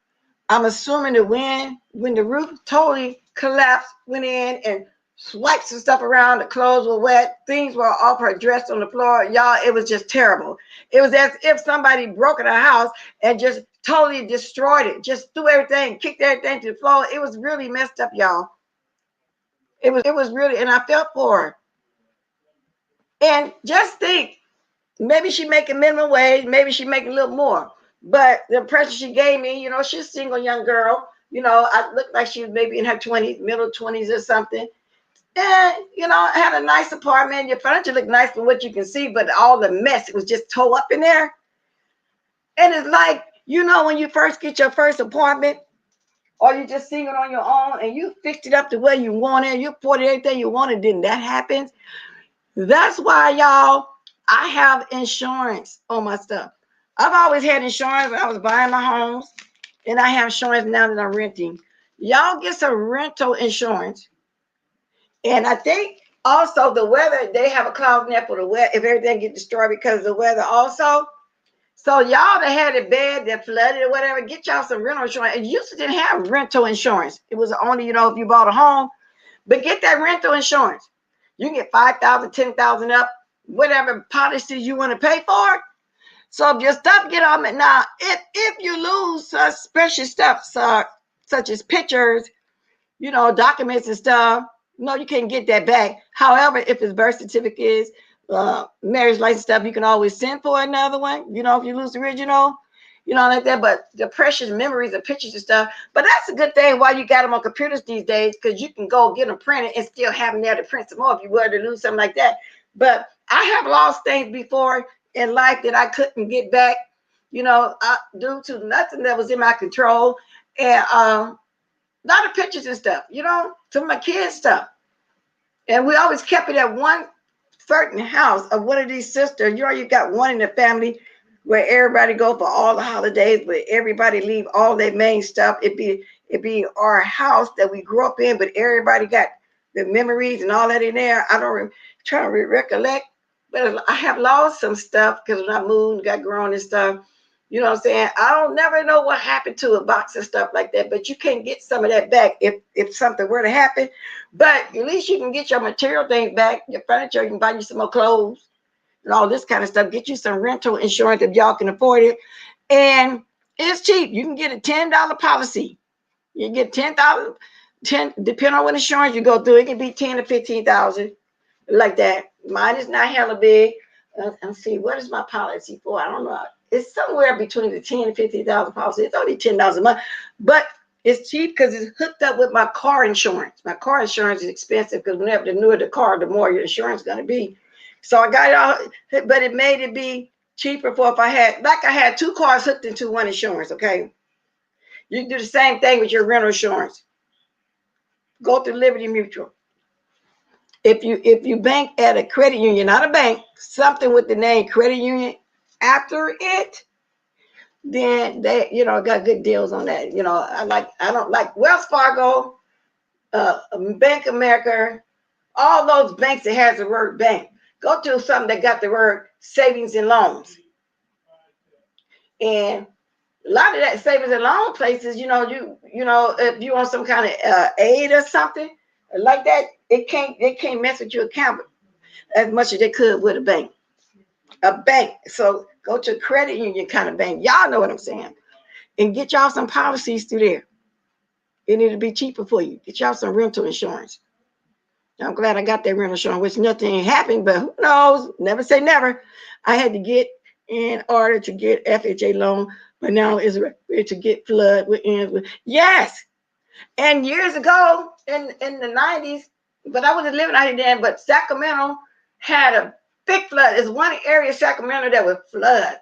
I'm assuming the wind, when the roof totally collapsed, went in and swiped some stuff around. The clothes were wet. Things were off her dress on the floor. Y'all, it was just terrible. It was as if somebody broke in her house and just totally destroyed it. Just threw everything, kicked everything to the floor. It was really messed up, y'all. It was really, and I felt for her. And just think, maybe she making minimum wage, maybe she making a little more. But the impression she gave me, she's a single young girl. I looked like she was maybe in her 20s, middle 20s or something. And, had a nice apartment. Your furniture looked nice from what you can see, but all the mess, it was just tore up in there. And it's like, when you first get your first apartment, or you just single on your own and you fixed it up the way you wanted, you poured everything you wanted, then that happens. That's why, y'all, I have insurance on my stuff. I've always had insurance when I was buying my homes, and I have insurance now that I'm renting. Y'all get some rental insurance. And I think also the weather, they have a clause in there for the weather if everything gets destroyed because of the weather also. So y'all that had it bad, that flooded or whatever, get y'all some rental insurance. And you used to didn't have rental insurance. It was only, if you bought a home. But get that rental insurance. You can get $5,000, $10,000 up, whatever policies you want to pay for. So if your stuff get on it now, if you lose such special stuff, such as pictures, documents and stuff, no, you can't get that back. However, if it's birth certificates, marriage license stuff, you can always send for another one. If you lose the original, like that. But the precious memories of pictures and stuff. But that's a good thing why you got them on computers these days, because you can go get them printed and still have them there to print some more if you were to lose something like that. But I have lost things before in life that I couldn't get back, due to nothing that was in my control. And a lot of pictures and stuff, some of my kids' stuff. And we always kept it at one certain house of one of these sisters. You got one in the family where everybody go for all the holidays, where everybody leave all their main stuff. It be our house that we grew up in, but everybody got the memories and all that in there. I don't try to recollect, but I have lost some stuff because when I moved, got grown and stuff. You know what I'm saying? I don't never know what happened to a box and stuff like that, but you can get some of that back if something were to happen. But at least you can get your material things back, your furniture, you can buy you some more clothes and all this kind of stuff. Get you some rental insurance if y'all can afford it. And it's cheap. You can get a $10 policy. You get $10,000, depending on what insurance you go through, it can be $10,000 to $15,000 like that. Mine is not hella big. Let's see, what is my policy for? I don't know. It's somewhere between the $10,000 and $15,000 policy. It's only $10 a month, but it's cheap because it's hooked up with my car insurance. My car insurance is expensive because whenever the newer the car, the more your insurance is going to be. So I got it all, but it made it be cheaper for if I had two cars hooked into one insurance. Okay, you can do the same thing with your rental insurance. Go through Liberty Mutual. If you bank at a credit union, not a bank, something with the name credit union after it, then they got good deals on that. I don't like Wells Fargo, Bank of America, all those banks that has the word bank. Go to something that got the word savings and loans. And a lot of that savings and loan places, if you want some kind of aid or something like that, they can't mess with your account as much as they could with a bank. So go to a credit union kind of bank. Y'all know what I'm saying. And get y'all some policies through there. It need to be cheaper for you. Get y'all some rental insurance. I'm glad I got that rental insurance, which nothing happened, but who knows? Never say never. I had to get in order to get FHA loan, but now is ready to get flood with ends with yes. And years ago in the 90s, but I wasn't living out here then, but Sacramento had a big flood. There's one area of Sacramento that would flood.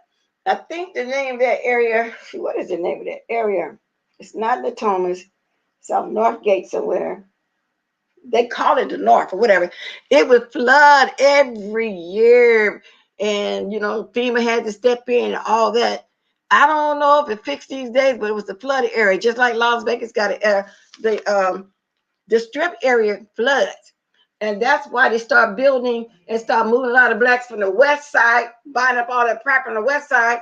I think the name of that area, what is the name of that area? It's not Natomas, it's off Northgate somewhere. They call it the North or whatever. It would flood every year. And, you know, FEMA had to step in and all that. I don't know if it fixed these days, but it was the flooded area, just like Las Vegas got the strip area floods. And that's why they start building and start moving a lot of blacks from the west side, buying up all that property on the west side,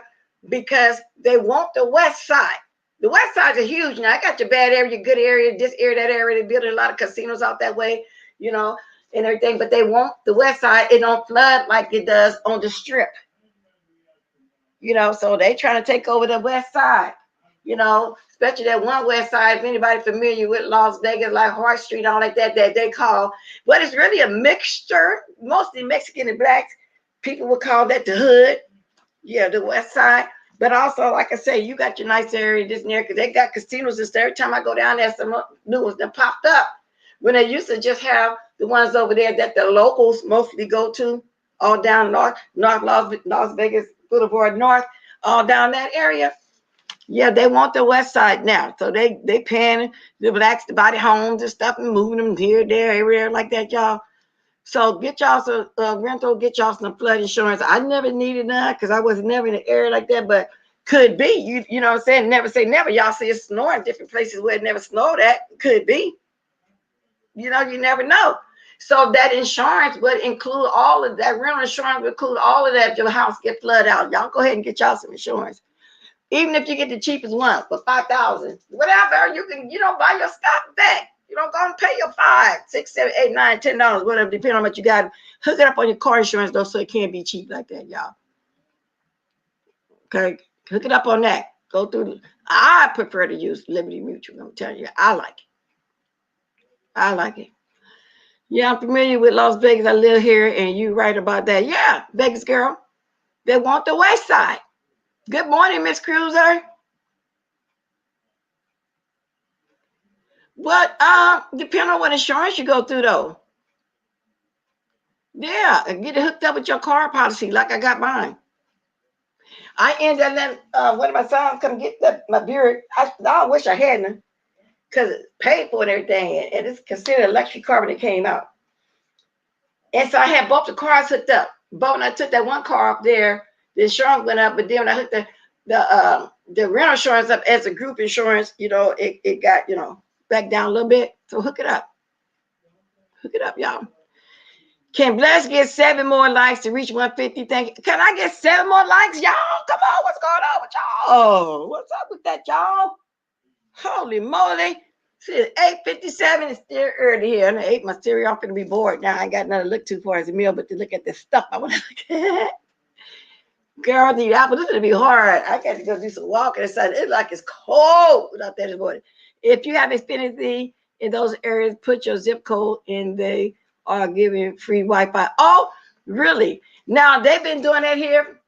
because they want the west side. The west sides are huge now. I got your bad area, your good area, this area, that area. They're building a lot of casinos out that way, you know, and everything. But they want the west side. It don't flood like it does on the strip. You know, so they trying to take over the west side, you know, especially that one west side. If anybody familiar with Las Vegas, like Hart Street, all like that they call, but it's really a mixture, mostly Mexican and blacks. People would call that the hood. Yeah, the west side. But also, like I say, you got your nice area, this and there, because they got casinos and stuff. Every time I go down there, some new ones that popped up. When they used to just have the ones over there that the locals mostly go to, all down North Las Vegas Boulevard North, all down that area. Yeah, they want the west side now. So they paying the blacks to buy the homes and stuff and moving them here, there, everywhere like that, y'all. So get y'all some rental, get y'all some flood insurance. I never needed none because I was never in an area like that, but could be. You know what I'm saying? Never say never. Y'all see it snow in different places where it never snowed at. Could be. You know, you never know. So that insurance would include all of that. Rental insurance would include all of that if your house get flooded out. Y'all go ahead and get y'all some insurance. Even if you get the cheapest one for $5,000, whatever, you can, you know, buy your stock back. You don't go and pay your $5, $6, $7, $8, $9, $10, whatever, depending on what you got. Hook it up on your car insurance though, so it can't be cheap like that, y'all. Okay, hook it up on that. Go through. I prefer to use Liberty Mutual. I'm telling you, I like it. I like it. Yeah, I'm familiar with Las Vegas. I live here, and you right about that. Yeah, Vegas girl. They want the west side. Good morning, Miss Cruiser. But depending on what insurance you go through though. Yeah, and get it hooked up with your car policy like I got mine. I ended up letting one of my sons come get my Buick. I wish I hadn't, because it paid for it and everything, and it's considered a luxury car when it came out. And so I had both the cars hooked up. But when I took that one car up there, the insurance went up. But then when I hooked the rental insurance up as a group insurance, you know, it got, you know, back down a little bit. So hook it up. Hook it up, y'all. Can Bless get 7 more likes to reach 150? Thank you. Can I get 7 more likes, y'all? Come on, what's going on with y'all? What's up with that, y'all? Holy moly. See, it's 8:57. It's still early here. And I ate my cereal. I'm going to be bored now. I ain't got nothing to look to for as a meal, but to look at the stuff I want to look at. Girl, the apple, this is going to be hard. I got to go do some walking inside. It's like it's cold out there this morning. If you have Xfinity in those areas, put your zip code in. They are giving free Wi-Fi. Oh, really? Now, they've been doing that here.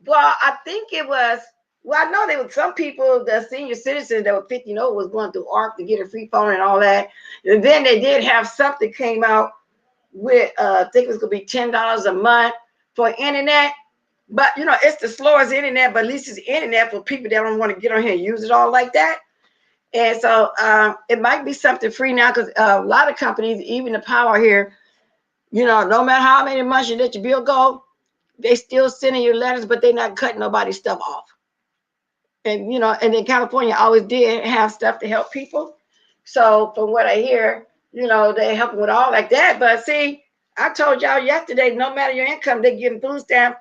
Well, I think it was, well, I know there were some people, the senior citizens that were 50 and over was going through ARC to get a free phone and all that. And then they did have something came out with, I think it was going to be $10 a month for internet. But, you know, it's the slowest internet, but at least it's internet for people that don't want to get on here and use it all like that. And so it might be something free now, because a lot of companies, even the power here, you know, no matter how many months you let your bill go, they still sending you letters, but they're not cutting nobody's stuff off. And, you know, and in California always did have stuff to help people. So from what I hear, you know, they helping with all like that. But see, I told y'all yesterday, no matter your income, they're giving food stamps.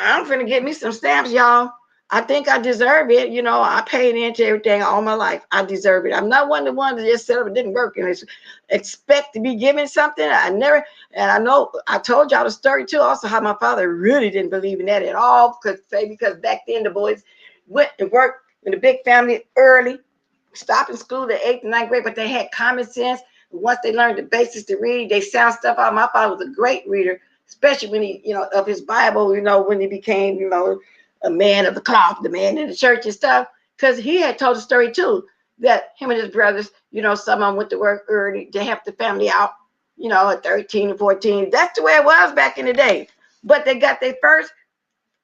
I'm finna get me some stamps, y'all. I think I deserve it. You know, I paid into everything all my life. I deserve it. I'm not one of the ones that just said it didn't work and expect to be given something. I never, and I know I told y'all the story too, also how my father really didn't believe in that at all, because back then the boys went to work in a big family early, stopping school at 8th and 9th grade, but they had common sense. Once they learned the basics to read, they sound stuff out. My father was a great reader. especially when he, of his Bible, when he became, a man of the cloth, the man in the church and stuff, because he had told a story too, that him and his brothers, some of them went to work early to help the family out, at 13 and 14. That's the way it was back in the day. But they got their first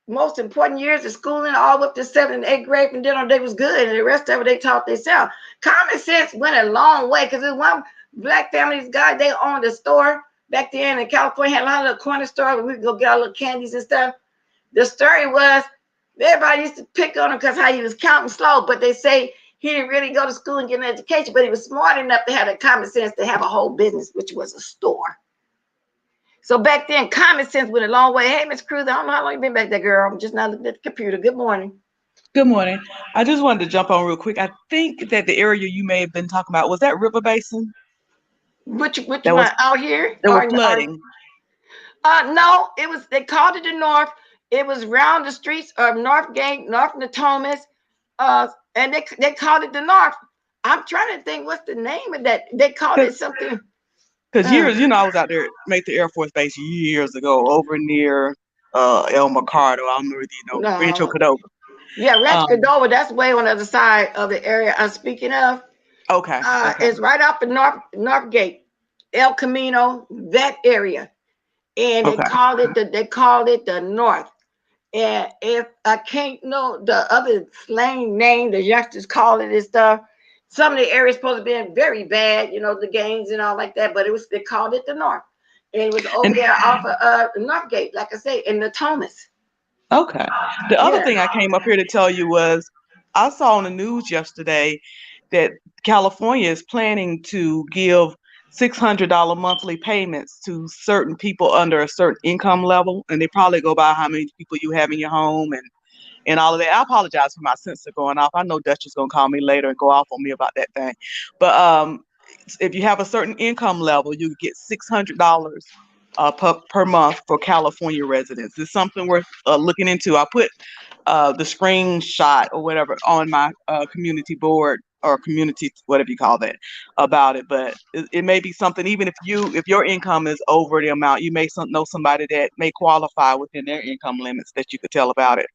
most important years of schooling all up to 7th and 8th grade, and then they was good, and the rest of it they taught themselves. Common sense went a long way, because there's one black family's guy, they owned a store back then in California, had a lot of little corner stores where we could go get our little candies and stuff. The story was everybody used to pick on him because how he was counting slow, but they say he didn't really go to school and get an education, but he was smart enough to have the common sense to have a whole business, which was a store. So back then, common sense went a long way. Hey, Miss Cruz, I don't know how long you've been back there, girl. I'm just now looking at the computer. Good morning. Good morning. I just wanted to jump on real quick. I think that the area you may have been talking about, was that River Basin? Which That was one out here? there was flooding. No, it was, they called it the North. It was around the streets of Northgate, North Natomas, and they called it the North. I'm trying to think what's the name of that. They called it something. Because years, I was out there, made the Air Force Base years ago, over near El Mercado. I don't know if you know, Rancho Cordova. Yeah, Rancho Cordova, that's way on the other side of the area I'm speaking of. Okay. It's right off the Northgate, El Camino, that area. And they called it the North. And if I can't know the other slang name, the youngsters call it and stuff. Some of the areas supposed to be very bad, the gangs and all like that, but they called it the North. And it was over there off of Northgate, like I say, in the Thomas. Okay. The other thing I came up here to tell you was I saw on the news yesterday that California is planning to give $600 monthly payments to certain people under a certain income level, and they probably go by how many people you have in your home and all of that. I apologize for my sensor going off. I know Dutch is gonna call me later and go off on me about that thing. But if you have a certain income level, you get $600 per month for California residents. It's something worth looking into. I put the screenshot or whatever on my community board or community, whatever you call that, about it. But it may be something, even if your income is over the amount, you may know somebody that may qualify within their income limits that you could tell about it.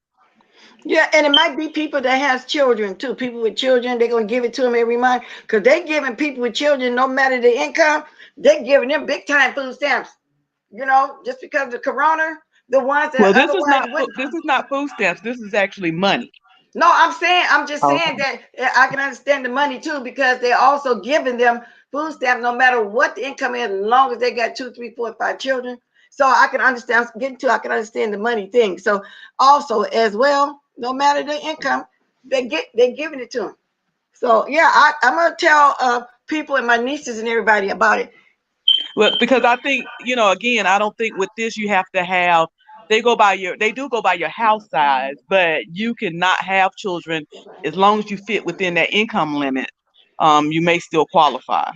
Yeah, and it might be people that has children too. People with children, they're gonna give it to them every month, because they're giving people with children, no matter the income, they're giving them big time food stamps. Just because of Corona, the ones that this is not food stamps. This is actually money. No, I'm just saying that I can understand the money too, because they're also giving them food stamps no matter what the income is, as long as they got 2, 3, 4, 5 children. So I can understand the money thing. So also as well, no matter the income, they're giving it to them. So yeah, I'm gonna tell people and my nieces and everybody about it. Well, because I think, again, I don't think with this you have to have, they do go by your house size, but you cannot have children as long as you fit within that income limit. You may still qualify,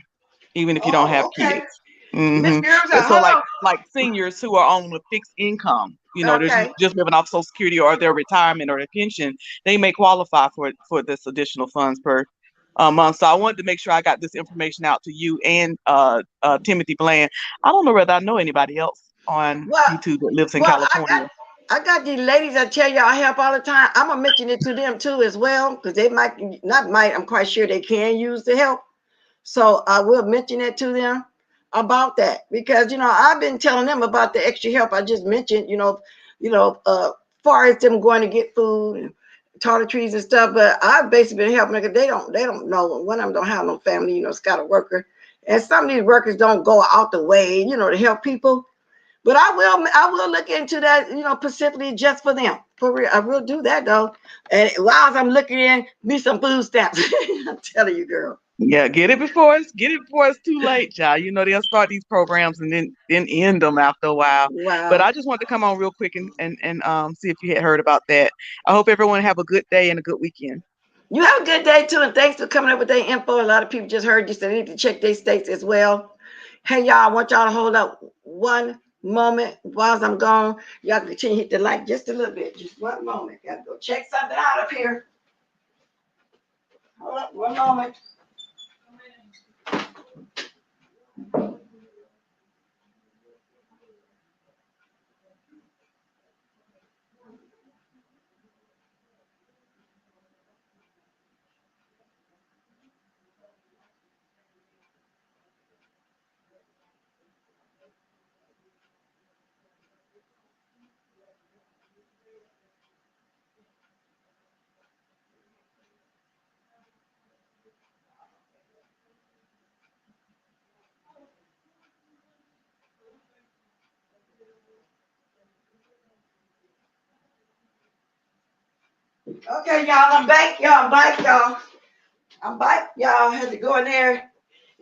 even if you don't have kids. Mm-hmm. So like seniors who are on a fixed income, they're just living off Social Security or their retirement or their pension, they may qualify for this additional funds per month. So I wanted to make sure I got this information out to you and Timothy Bland. I don't know whether I know anybody else on YouTube that lives in California. I got these ladies that tell y'all I help all the time. I'm gonna mention it to them too as well, because they I'm quite sure they can use the help. So I will mention it to them about that, because I've been telling them about the extra help I just mentioned, far as them going to get food and toiletries and stuff. But I've basically been helping them, because they don't know. One of them don't have no family, it's got a worker, and some of these workers don't go out the way, to help people. But I will look into that, specifically just for them. For real, I will do that though. And while I'm looking in, me some food stamps. I'm telling you, girl. Yeah, get it before it's too late, child. They'll start these programs and then end them after a while. Wow. But I just wanted to come on real quick and see if you had heard about that. I hope everyone have a good day and a good weekend. You have a good day too, and thanks for coming up with that info. A lot of people just heard you, so they need to check their states as well. Hey, y'all, I want y'all to hold up one moment while I'm gone. Y'all continue to hit the like just a little bit. Just one moment. Gotta go check something out up here. Hold up one moment. Okay, y'all, I'm back, y'all. I'm back, y'all. Had to go in there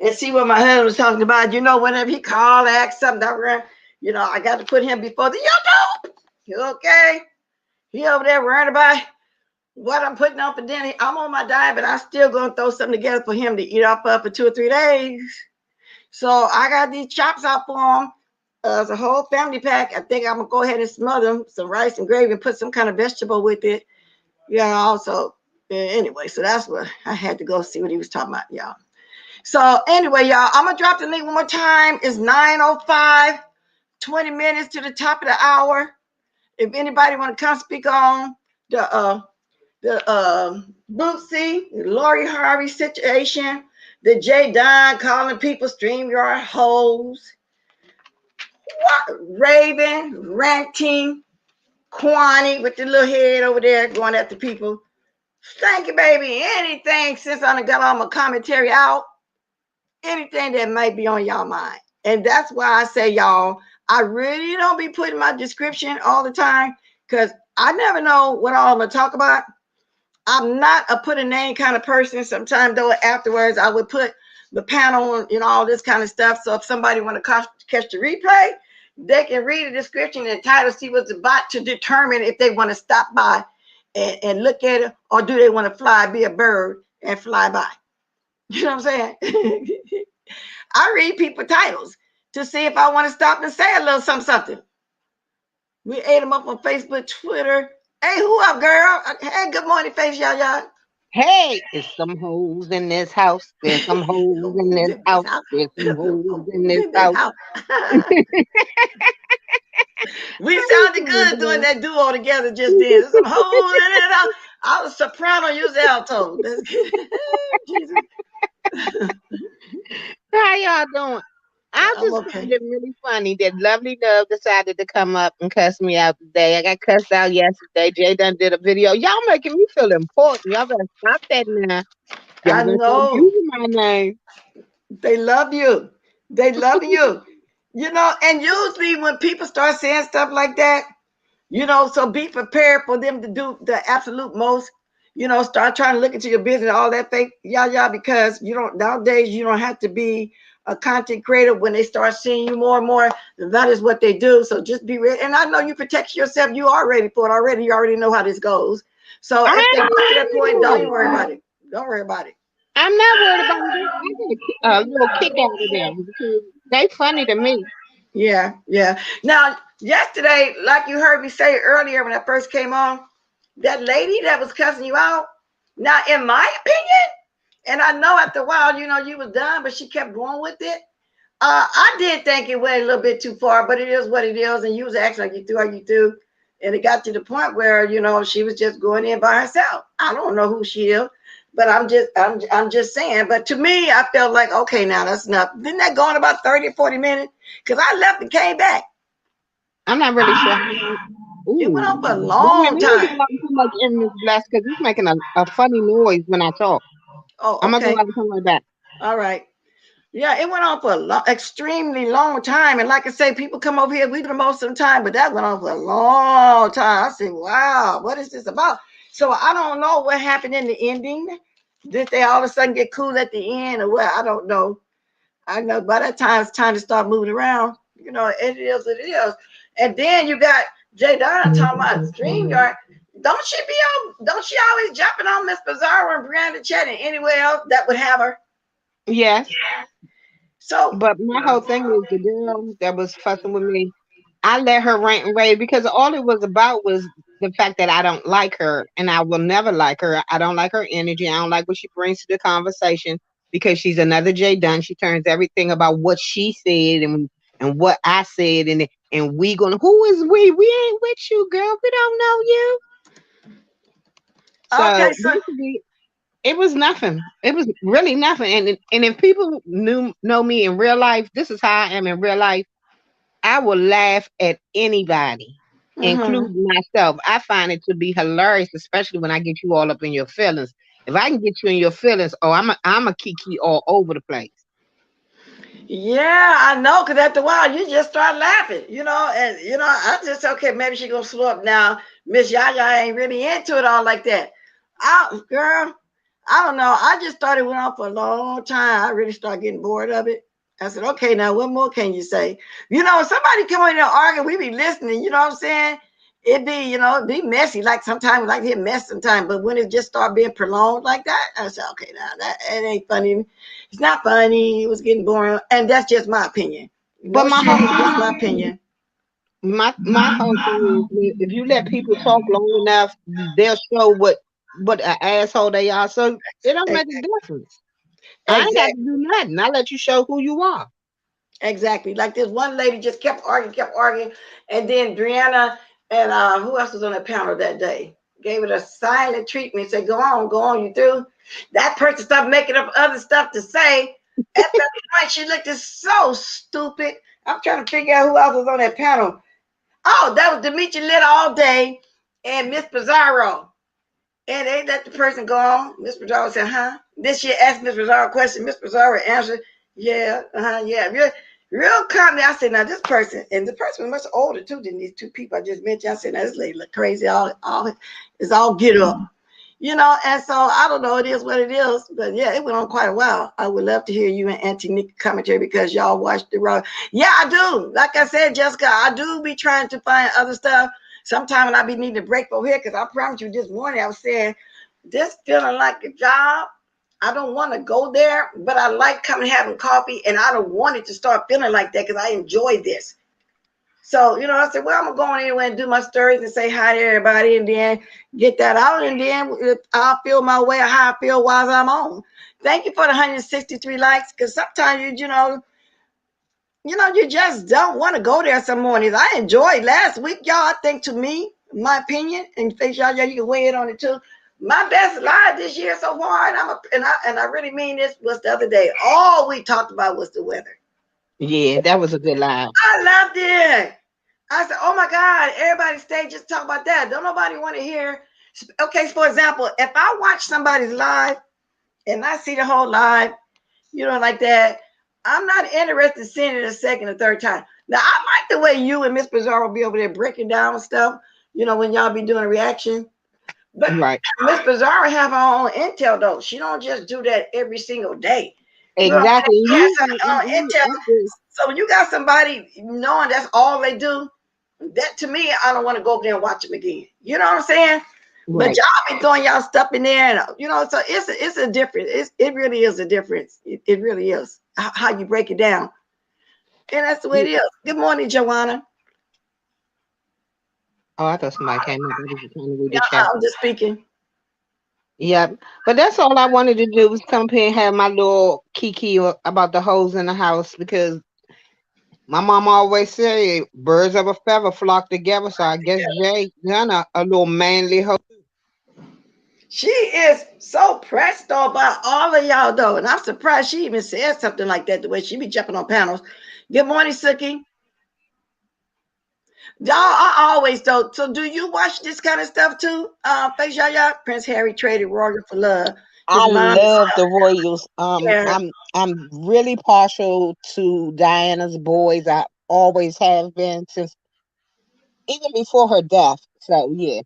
and see what my husband was talking about. You know, whenever he called, asked something, you know, I got to put him before the YouTube. You okay? He over there worrying about what I'm putting on for dinner. I'm on my diet, but I still gonna throw something together for him to eat off of for 2 or 3 days. So I got these chops out for him. It's a whole family pack. I think I'm gonna go ahead and smother them some rice and gravy and put some kind of vegetable with it. Yeah, also. Anyway, so that's what I had to go see what he was talking about, y'all. So anyway, y'all, I'm gonna drop the link one more time. It's 9:05, 20 minutes to the top of the hour. If anybody want to come speak on the Bootsy, Lori Harvey situation, the J Don calling people StreamYard hoes, Raven ranting, Kwani with the little head over there going after people. Thank you, baby. Anything since I done got all my commentary out, anything that might be on y'all mind. And that's why I say, y'all, I really don't be putting my description all the time because I never know what all I'm going to talk about. I'm not a put a name kind of person. Sometimes, though, afterwards, I would put the panel and all this kind of stuff. So if somebody want to catch the replay, they can read the description and the title, see what's about to determine if they want to stop by and look at it, or do they want to fly, be a bird, and fly by. You know what I'm saying? I read people titles to see if I want to stop and say a little something. We ate them up on Facebook, Twitter. Hey, who up, girl? Hey, good morning, face y'all. Hey, it's some hoes in this house. There's some hoes in this house. There's some hoes in this house. We sounded good doing that duo together just then. There's some hoes in this house. I was soprano, you was alto. Jesus. How y'all doing? I just find it really funny that Lovely Love decided to come up and cuss me out today. I got cussed out yesterday. Jay done did a video. Y'all making me feel important. Y'all better stop that now. Y'all I know. using my name. They love you. They love you. And usually when people start saying stuff like that, so be prepared for them to do the absolute most. Start trying to look into your business, all that fake because nowadays you don't have to be a content creator. When they start seeing you more and more, that is what they do. So just be ready. And I know you protect yourself. You are ready for it already. You already know how this goes. So if they get to that point, don't worry about it. Don't worry about it. I'm not worried about it. I get a little kick out of them because they funny to me. Yeah. Now, yesterday, like you heard me say earlier when I first came on, that lady that was cussing you out, now, in my opinion, and I know after a while, you was done, but she kept going with it. I did think it went a little bit too far, but it is what it is, and you was acting like you do how you do. And it got to the point where, she was just going in by herself. I don't know who she is, but I'm just saying. But to me, I felt like, okay, now that's enough. Didn't that go on about 30 or 40 minutes? Because I left and came back. I'm not really sure. Ooh. It went on for a long time. Too much in this glass because it's making a funny noise when I talk. Oh, okay. I'm gonna go out and come right back. All right. Yeah, it went on for an extremely long time. And like I say, people come over here, we do the most of the time, but that went on for a long time. I said, wow, what is this about? So I don't know what happened in the ending. Did they all of a sudden get cool at the end or what? I don't know. I know by that time it's time to start moving around. It is what it is. And then you got J Don talking about StreamYard. Don't she always jumping on Miss Bizarro and Brianna Chat and anywhere else that would have her? Yes. So, but my whole thing is the girl that was fussing with me. I let her rant and rave because all it was about was the fact that I don't like her and I will never like her. I don't like her energy. I don't like what she brings to the conversation because she's another J Dunn. She turns everything about what she said and what I said and we gonna who is we? We ain't with you, girl. We don't know you. So basically, it was nothing. It was really nothing. And if people know me in real life, this is how I am in real life. I will laugh at anybody, including myself. I find it to be hilarious, especially when I get you all up in your feelings. If I can get you in your feelings, I'm a kiki all over the place. Yeah, I know, because after a while you just start laughing, and I just okay, maybe she gonna slow up now. Miss Yaya ain't really into it all like that. Girl, I don't know. I just thought it went on for a long time. I really started getting bored of it. I said, okay, now what more can you say? Somebody come in there arguing, we be listening, you know what I'm saying? It be, it'd be messy. Like sometimes we like to hear mess sometimes, but when it just start being prolonged like that, I said, okay, now that it ain't funny. It's not funny. It was getting boring. And that's just my opinion. But No my shade, whole just thing, my opinion. my whole thing is if you let people talk long enough, they'll show what an asshole they are. So it don't make a difference. I ain't got to Exactly. do nothing. I let you show who you are. Exactly. Like this one lady just kept arguing. And then Brianna and who else was on the panel that day? Gave it a silent treatment. Said, go on, you through. That person stopped making up other stuff to say. At that point, she looked so stupid. I'm trying to figure out who else was on that panel. Oh, that was Demetri Litter all day and Miss Pizarro. And they let the person go on. Miss Pizarro said, huh? This year asked Miss Pizarro a question. Miss Pizarro answered, yeah, yeah. Real calmly. I said, now this person, and the person was much older too than these two people I just mentioned. I said, now this lady look crazy. It's all get up. And so I don't know, it is what it is. But yeah, it went on quite a while. I would love to hear you and Auntie Nikki commentary because y'all watched the Raw. Yeah, I do. Like I said, Jessica, I do be trying to find other stuff. Sometimes when I be needing to break over here, because I promise you this morning I was saying, this feeling like a job. I don't want to go there, but I like coming having coffee, and I don't want it to start feeling like that because I enjoy this. So, I said, well, I'm going to go on anyway and do my stories and say hi to everybody and then get that out. And then I'll feel my way of how I feel while I'm on. Thank you for the 163 likes because sometimes, you just don't want to go there some mornings. I enjoyed last week, y'all. I think to me, my opinion, and y'all, you can weigh in on it too. My best live this year so far, and I really mean this, was the other day. All we talked about was the weather. Yeah, that was a good live. I loved it. I said, oh my God, everybody stay just talk about that. Don't nobody want to hear. Okay, for example, if I watch somebody's live and I see the whole live, like that, I'm not interested in seeing it a second or third time. Now, I like the way you and Miss Pizarro be over there breaking down stuff, when y'all be doing a reaction. But Right. Miss Pizarro have her own intel, though. She don't just do that every single day. Exactly. She has her own intel. So when you got somebody knowing that's all they do, that to me, I don't want to go over there and watch them again. You know what I'm saying? Right. But y'all be throwing y'all stuff in there, and so it's a difference. It really is a difference. It really is how you break it down, and that's the way it is. Good morning, Joanna. Oh, I thought somebody came up. I was just trying to read the chat. I'm just speaking. Yep. But that's all I wanted to do was come up here and have my little kiki about the hoes in the house because my mom always say birds of a feather flock together. So I guess Jay done a little manly hoe. She is so pressed though by all of y'all though. And I'm surprised she even said something like that the way she be jumping on panels. Good morning, Suki. Y'all are always though. So do you watch this kind of stuff too? Face Yaya, Prince Harry traded royal for love. I love the Royals. Yeah. I'm really partial to Diana's boys. I always have been since even before her death. So yeah.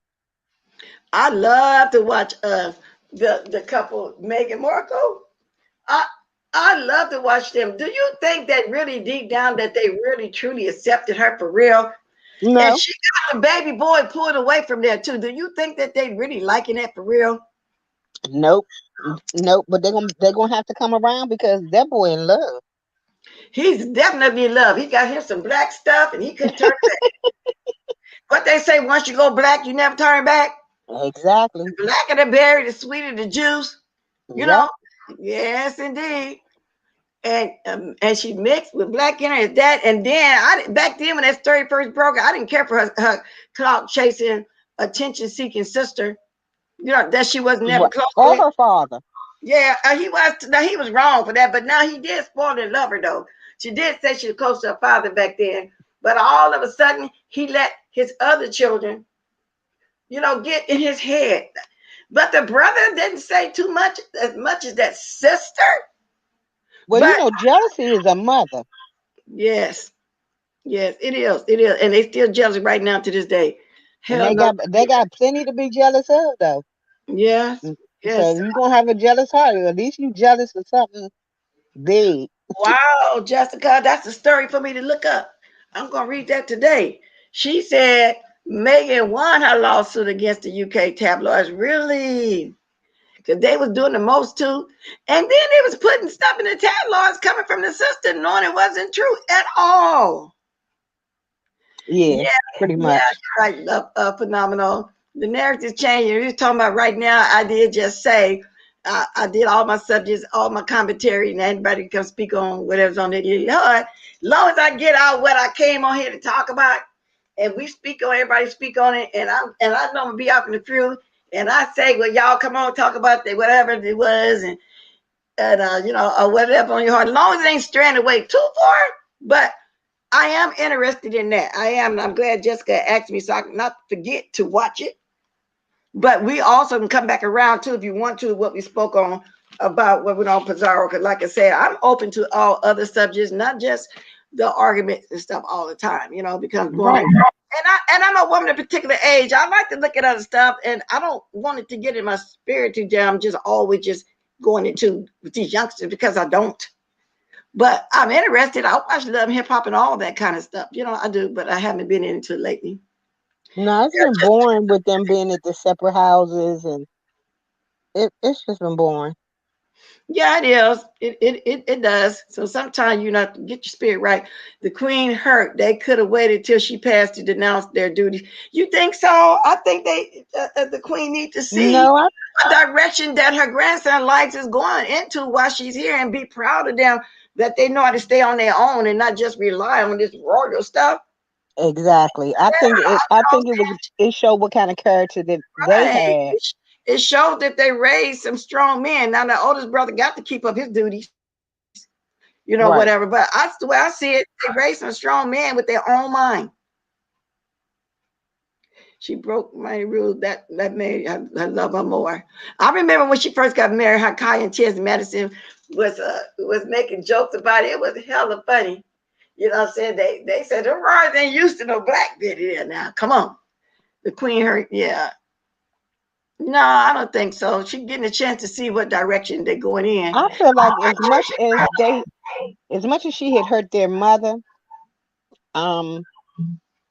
I love to watch the couple Meghan Markle. I love to watch them. Do you think that really deep down that they really truly accepted her for real? No. And she got the baby boy pulled away from there too. Do you think that they really liking that for real? Nope. But they're gonna have to come around because that boy in love. He's definitely in love. He got him some black stuff and he couldn't turn back. What they say, once you go black, you never turn back. Exactly. The blacker the berry, the sweeter the juice. You know? Yes, indeed. And she mixed with black in her that. And then back then when that story first broke, I didn't care for her clout chasing, attention seeking sister. That she was never close or with. Her father. Yeah, he was wrong for that, but now he did spoil and love her though. She did say she was close to her father back then, but all of a sudden he let his other children, get in his head. But the brother didn't say too much as that sister. Well, But jealousy is a mother. yes, yes, it is. It is. And they still jealous right now to this day. And Hell no. they got plenty to be jealous of though. Yes, So yes. if you're gonna have a jealous heart, at least you jealous of something big. Wow, Jessica, that's a story for me to look up. I'm gonna read that today. She said Megan won her lawsuit against the UK tabloids. Really? Because they was doing the most too. And then they was putting stuff in the tabloids coming from the sister, knowing it wasn't true at all. Yeah, pretty much. Yeah, right. Phenomenal. The narrative changing. You're talking about right now. I did just say I did all my subjects, all my commentary, and anybody can speak on whatever's on their heart. As long as I get out what I came on here to talk about, and we speak on everybody speak on it, and I know I'm gonna be out in the field, and I say, well, y'all come on, talk about the whatever it was, and or whatever on your heart. As long as it ain't stranded away too far, but I am interested in that. I am. I'm glad Jessica asked me so I can not forget to watch it. But we also can come back around too if you want to what we spoke on about what went on Pizarro. Because like I said, I'm open to all other subjects, not just the arguments and stuff all the time, becomes boring. Right. And I'm a woman of a particular age. I like to look at other stuff, and I don't want it to get in my spirit too damn just always just going into with these youngsters because I don't. But I'm interested. I watch love hip hop and all that kind of stuff. I do, but I haven't been into it lately. No, it's been boring with them being at the separate houses, and it's just been boring. Yeah, it is. It does. So sometimes you have to get your spirit right. The queen hurt. They could have waited till she passed to denounce their duties. You think so? I think the queen needs to see the direction that her grandson likes is going into while she's here, and be proud of them that they know how to stay on their own and not just rely on this royal stuff. Exactly. I think it showed what kind of character that they had. It showed that they raised some strong men. Now the oldest brother got to keep up his duties, whatever. But the way I see it, they raised some strong men with their own mind. She broke my rule that made I love her more. I remember when she first got married, how Kai and Chess Madison was making jokes about it. It was hella funny. You know what I'm saying? They said the Royals ain't used to no black bitch there now. Come on. The queen hurt, yeah. No, I don't think so. She's getting a chance to see what direction they're going in. I feel like as much as she had hurt their mother,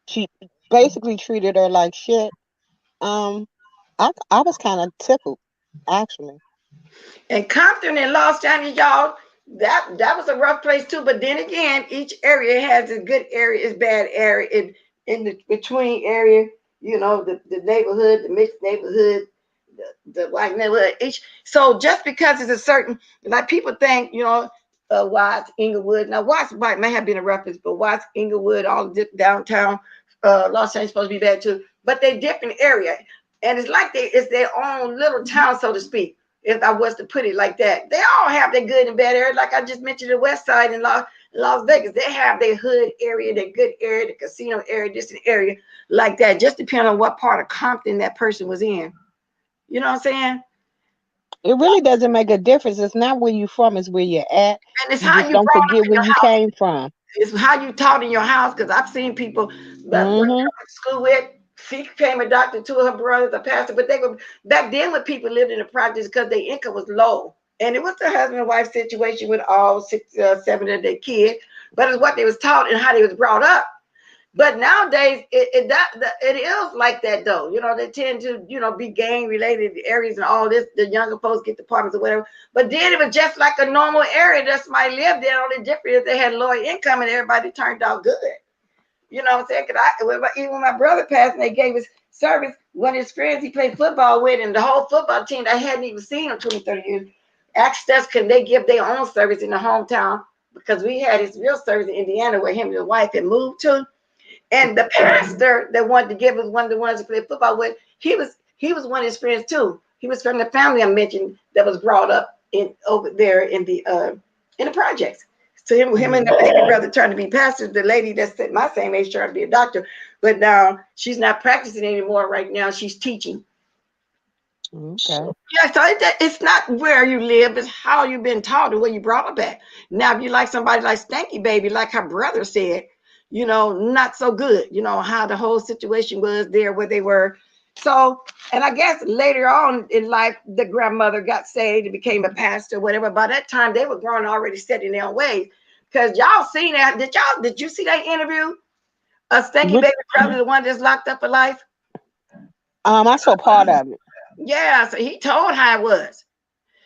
she basically treated her like shit. I was kind of tickled, actually. And Compton and Los Angeles, y'all, that was a rough place too. But then again, each area has its good area, its bad area, in the between area. The neighborhood, the mixed neighborhood, the white neighborhood. So just because it's a certain, like people think, Watts, Inglewood. Now Watts may have been a reference, but Watts, Inglewood, all downtown Los Angeles supposed to be bad too. But they're different area, and it's like it's their own little town, so to speak. If I was to put it like that, they all have their good and bad area. Like I just mentioned, the West Side in Las Vegas, they have their hood area, their good area, the casino area, distant area, like that. Just depending on what part of Compton that person was in. You know what I'm saying? It really doesn't make a difference. It's not where you're from; it's where you're at. And it's how you don't forget where you came from. It's how you taught in your house. Because I've seen people that went to school with. She became a doctor. Two of her brothers, a pastor. But they were back then when people lived in the projects because their income was low, and it was the husband and wife situation with all 6, 7 of their kids. But it's what they was taught and how they was brought up. But nowadays, it is like that though. They tend to, be gang related areas and all this. The younger folks get the apartments or whatever. But then it was just like a normal area that somebody lived there. Only different is they had lower income and everybody turned out good. You know what I'm saying? Because even when my brother passed and they gave his service, one of his friends he played football with, and the whole football team that I hadn't even seen in 20, 30 years asked us, can they give their own service in the hometown? Because we had his real service in Indiana where him and his wife had moved to. And the pastor that wanted to give us one of the ones to play football with, he was one of his friends too. He was from the family I mentioned that was brought up over there in the projects. So him and the baby brother turned to be pastors. The lady that's my same age trying to be a doctor, but now she's not practicing anymore. Right now, she's teaching. Okay. Yeah, so it's not where you live, it's how you've been taught and where you brought up at. Now, if you like somebody like Stanky Baby, like her brother said, not so good, how the whole situation was there, where they were. So, and I guess later on in life, the grandmother got saved and became a pastor, whatever. By that time, they were grown, already set in their own ways. Because y'all seen that? Did you see that interview? Stanky Baby brother, the one that's locked up for life? I saw part of it. Yeah, so he told how it was.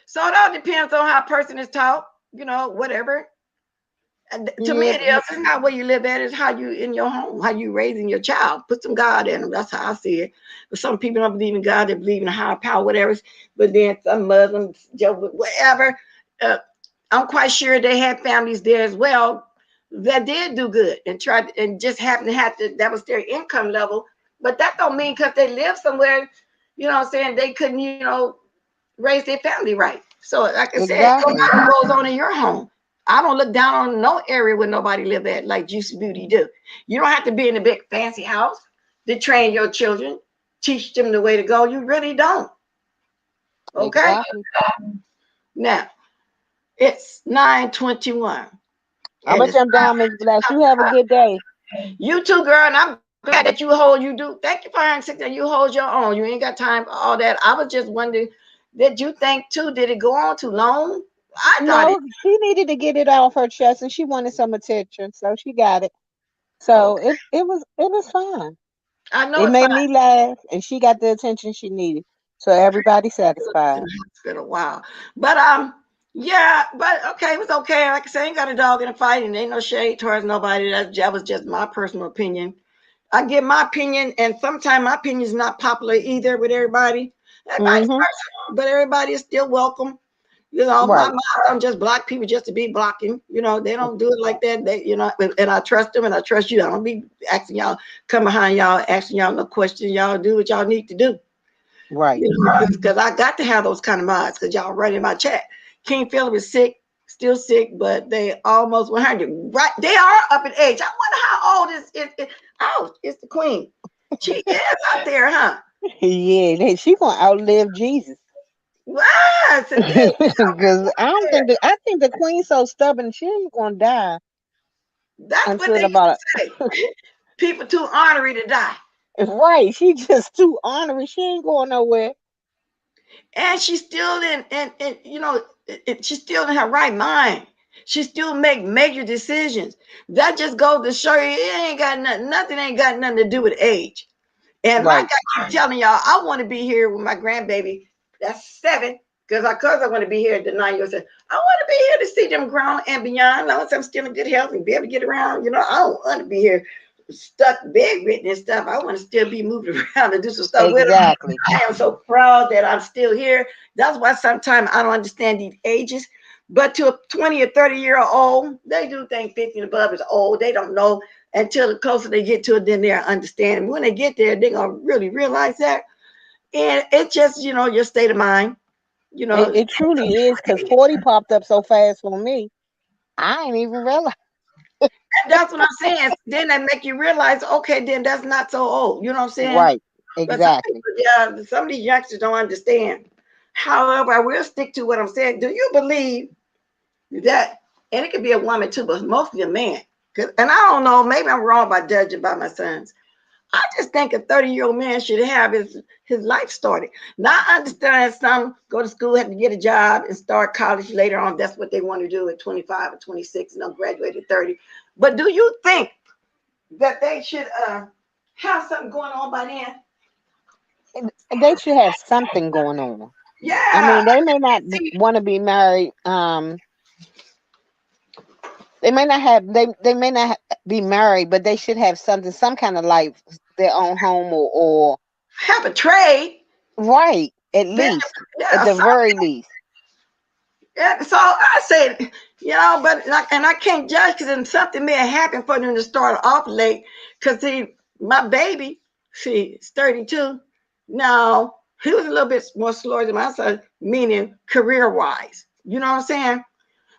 So it all depends on how a person is taught, whatever. And to me, it is. It's not where you live at, it's how you in your home, how you raising your child. Put some God in them. That's how I see it. But some people don't believe in God, they believe in a higher power, whatever. But then some Muslims, Jehovah, whatever. I'm quite sure they had families there as well that did do good and tried and just happened to have to, that was their income level. But that don't mean because they live somewhere, they couldn't, raise their family right. So like I said, what goes on in your home. I don't look down on no area where nobody live at like Juicy Beauty do. You don't have to be in a big fancy house to train your children, teach them the way to go. You really don't. Okay? Exactly. Now, it's 9:21. I'm going to jump down, Ms. Bless. You have a good day. You too, girl, and I'm glad that you do. Thank you for having sick that you hold your own. You ain't got time for all that. I was just wondering, did you think too, did it go on too long? No, she needed to get it off her chest and she wanted some attention, so she got it. So it was fine. I know it made me laugh and she got the attention she needed. So everybody satisfied. It's been a while. But yeah, but okay, it was okay. Like I said, I ain't got a dog in a fight and ain't no shade towards nobody. That was just my personal opinion. I give my opinion, and sometimes my opinion is not popular either with everybody. Everybody's personal, but everybody is still welcome. My mom don't just block people just to be blocking. They don't do it like that. They, and I trust them and I trust you. I don't be asking y'all, come behind y'all, asking y'all no questions. Y'all do what y'all need to do. Right. Because I got to have those kind of mods because y'all running my chat. King Philip is sick, still sick, but they almost 100. Right. They are up in age. I wonder how old is oh, it's the queen. She is out there, huh? Yeah, she gonna outlive Jesus. Yes, because I think the queen's so stubborn she ain't gonna die. That's what they say. People too ornery to die. Right, she just too ornery. She ain't going nowhere. And she's still she's still in her right mind. She still make major decisions. That just goes to show you it ain't got nothing ain't got nothing to do with age. And like I keep telling y'all, I want to be here with my grandbaby. That's 7, because I want to be here at the 9 years old. I want to be here to see them grown and beyond. As long as I'm still in good health and be able to get around, I don't want to be here stuck bedridden and stuff. I want to still be moving around and do some stuff with them. I am so proud that I'm still here. That's why sometimes I don't understand these ages. But to a 20 or 30-year-old, they do think 50 and above is old. They don't know until the closer they get to it, then they'll understand. When they get there, they're going to really realize that. And it's just, your state of mind. It truly is, because 40 popped up so fast for me. I ain't even realize. That's what I'm saying. Then they make you realize, okay, then that's not so old. You know what I'm saying? Right. Exactly. Some of these youngsters don't understand. However, I will stick to what I'm saying. Do you believe that, and it could be a woman too, but mostly a man? And I don't know, maybe I'm wrong by judging by my sons. I just think a 30-year-old man should have his life started. Now, I understand some go to school, have to get a job, and start college later on. That's what they want to do at 25 or 26, and they'll graduate at 30. But do you think that they should have something going on by then? They should have something going on. Yeah. I mean, they may not want to be married. They may not be married, but they should have something, some kind of life, their own home or have a trade. Right, at least, at the very least. Yeah, so I said, but and I can't judge because then something may have happened for them to start off late. Because my baby, is 32. Now, he was a little bit more slower than my son, meaning career-wise. You know what I'm saying?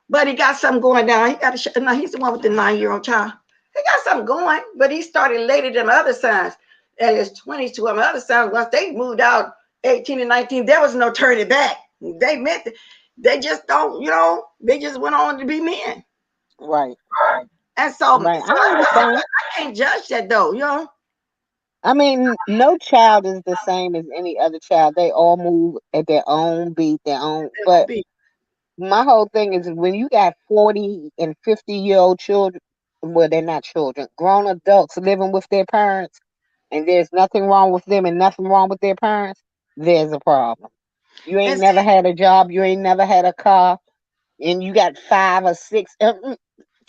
But he got something going down. He's the one with the 9-year-old child. He got something going, but he started later than my other sons. And his 20s to my other sons, once they moved out 18 and 19, there was no turning back. They meant they just don't, they just went on to be men. Right. And so, Right. I understand. I can't judge that though. I mean, no child is the same as any other child. They all move at their own beat, their own. But my whole thing is when you got 40 and 50-year-old children, well, they're not children, grown adults living with their parents, and there's nothing wrong with them and nothing wrong with their parents, there's a problem. You ain't never had a job, you ain't never had a car, and you got 5 or 6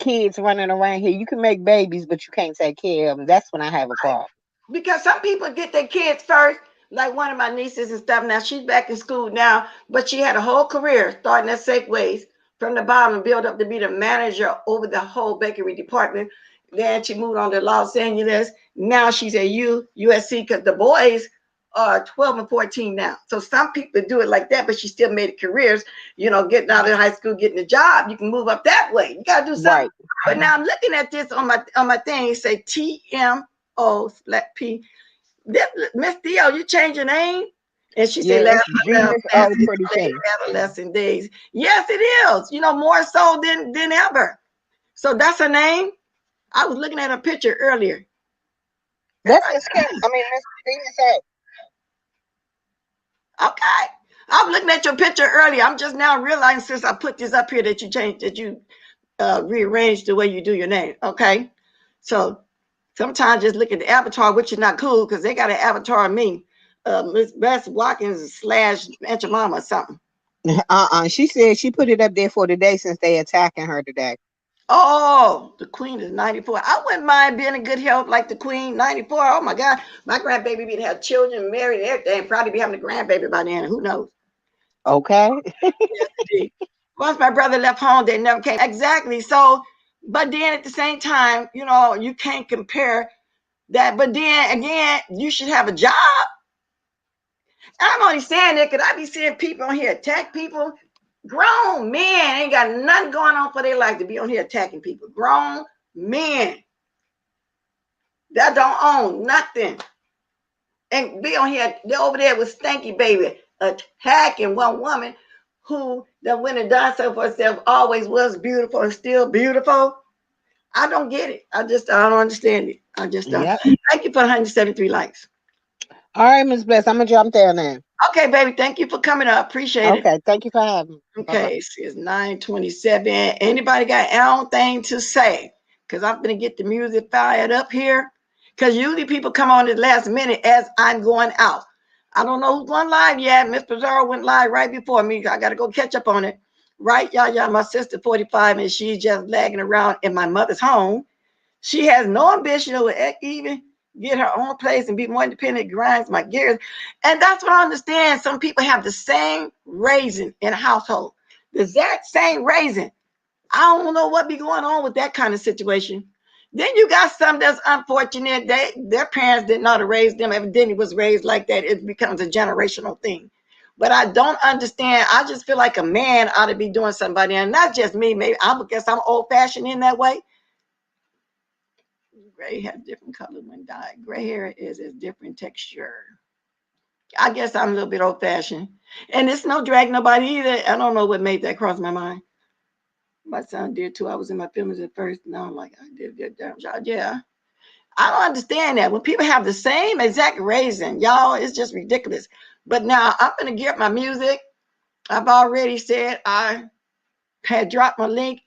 kids running around here. You can make babies, but you can't take care of them. That's when I have a problem. Because some people get their kids first, like one of my nieces and stuff. Now she's back in school now, but she had a whole career starting at Safeways from the bottom and built up to be the manager over the whole bakery department. Then she moved on to Los Angeles. Now she's at USC because the boys are 12 and 14 now. So some people do it like that, but she still made careers, getting out of high school, getting a job. You can move up that way. You got to do something. Right. But now I'm looking at this on my thing. It say TMO/P. Miss Theo, you change your name? And she said, adolescent days. Yes, it is. More so than ever. So that's her name. I was looking at her picture earlier. That's Miss Kim. I mean, Miss Venus. Okay. I was looking at your picture earlier. I'm just now realizing since I put this up here that you changed, that you rearranged the way you do your name. Okay. So sometimes just look at the avatar, which is not cool because they got an avatar of me. Miss Bess Watkins / Aunt your mama or something. She said she put it up there for today since they attacking her today. Oh, the queen is 94. I wouldn't mind being in good health like the queen, 94. Oh my God. My grandbaby would have children, married, and everything. Probably be having a grandbaby by then. Who knows? Okay. Yes, once my brother left home, they never came. Exactly. So, but then at the same time, you can't compare that. But then again, you should have a job. I'm only saying that because I be seeing people on here attack people. Grown men ain't got nothing going on for their life to be on here attacking people. Grown men that don't own nothing and be on here. They're over there with Stanky Baby attacking one woman who that went and done so for herself, always was beautiful and still beautiful. I don't get it. I don't understand it. I just don't. Yep. Thank you for 173 likes. All right, Ms. Bless, I'm gonna jump there now. Okay, baby. Thank you for coming up. Appreciate it. Okay, thank you for having me. Okay, it's 9:27. Anybody got anything to say? Because I'm gonna get the music fired up here. Because usually people come on the last minute as I'm going out. I don't know who's going live yet. Miss Pizarro went live right before me. I gotta go catch up on it. Right, y'all, my sister 45, and she's just lagging around in my mother's home. She has no ambition to even get her own place and be more independent, grinds my gears. And that's what I understand. Some people have the same raising in a household. The exact same raising. I don't know what be going on with that kind of situation. Then you got some that's unfortunate. Their parents didn't know how to raise them. Evidently was raised like that. It becomes a generational thing. But I don't understand. I just feel like a man ought to be doing something. And not just me. Maybe I guess I'm old-fashioned in that way. Gray has different color when dyed. Gray hair is a different texture. I guess I'm a little bit old-fashioned. And it's no drag nobody either. I don't know what made that cross my mind. My son did too. I was in my feelings at first. Now I'm like, I did a good damn job. Yeah. I don't understand that. When people have the same exact raising, y'all, it's just ridiculous. But now I'm going to get my music. I've already said I had dropped my link.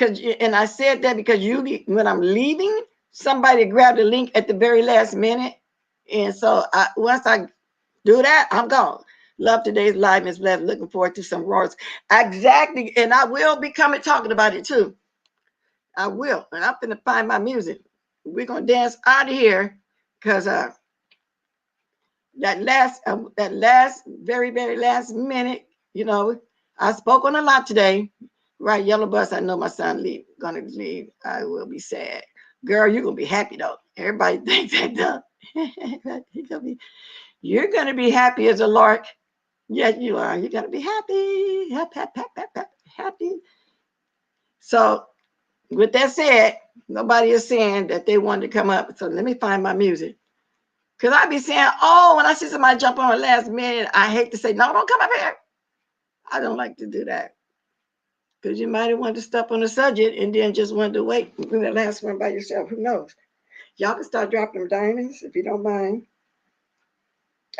And I said that because usually when I'm leaving, somebody grabbed the link at the very last minute. And so once I do that, I'm gone. Love today's live, Ms. Bless. Looking forward to some roars. Exactly. And I will be coming talking about it too. I will. And I'm going to find my music. We're going to dance out of here because that last, very, very last minute, I spoke on a lot today. Right, Yellow Bus, I know my son gonna leave. I will be sad. Girl, you're gonna be happy though. Everybody thinks that though. You're gonna be happy as a lark. Yes, you are. You're gonna be happy. Happy. So with that said, nobody is saying that they wanted to come up. So let me find my music. Because I be saying, oh, when I see somebody jump on the last minute, I hate to say, no, don't come up here. I don't like to do that. Because you might have wanted to step on the subject and then just wanted to wait for the last one by yourself. Who knows? Y'all can start dropping them diamonds if you don't mind.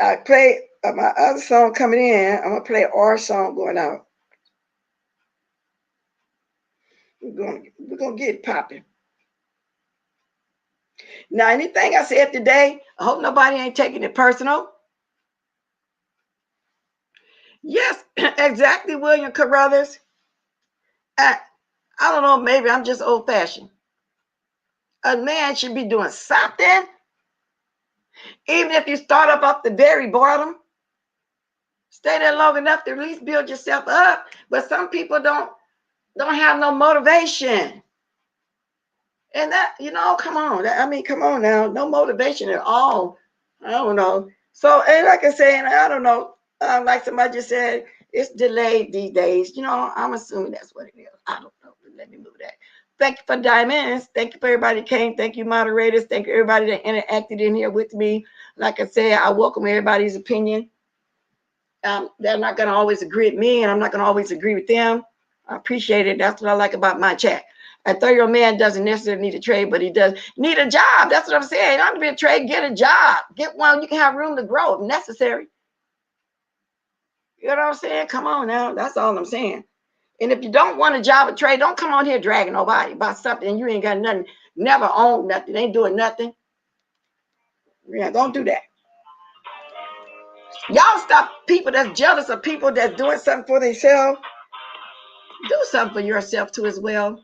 I play my other song coming in. I'm going to play our song going out. We're going to get popping. Now, anything I said today, I hope nobody ain't taking it personal. Yes, exactly, William Carruthers. I don't know, maybe I'm just old-fashioned. A man should be doing something. Even if you start up off the very bottom, stay there long enough to at least build yourself up. But some people don't have no motivation. And that, come on. Come on now. No motivation at all. I don't know. So, and like I said, I don't know. Like somebody just said, it's delayed these days. I'm assuming that's what it is. I don't know. Let me move that. Thank you for diamonds. Thank you for everybody that came. Thank you, moderators. Thank you, everybody that interacted in here with me. Like I said, I welcome everybody's opinion. They're not going to always agree with me, and I'm not going to always agree with them. I appreciate it. That's what I like about my chat. A 30-year-old man doesn't necessarily need a trade, but he does need a job. That's what I'm saying. Not to be a trade, get a job. Get one. You can have room to grow if necessary. You know what I'm saying? Come on now. That's all I'm saying. And if you don't want a job or trade, don't come on here dragging nobody about something you ain't got nothing, never owned nothing, ain't doing nothing. Yeah, don't do that. Y'all stop people that's jealous of people that's doing something for themselves. Do something for yourself too as well.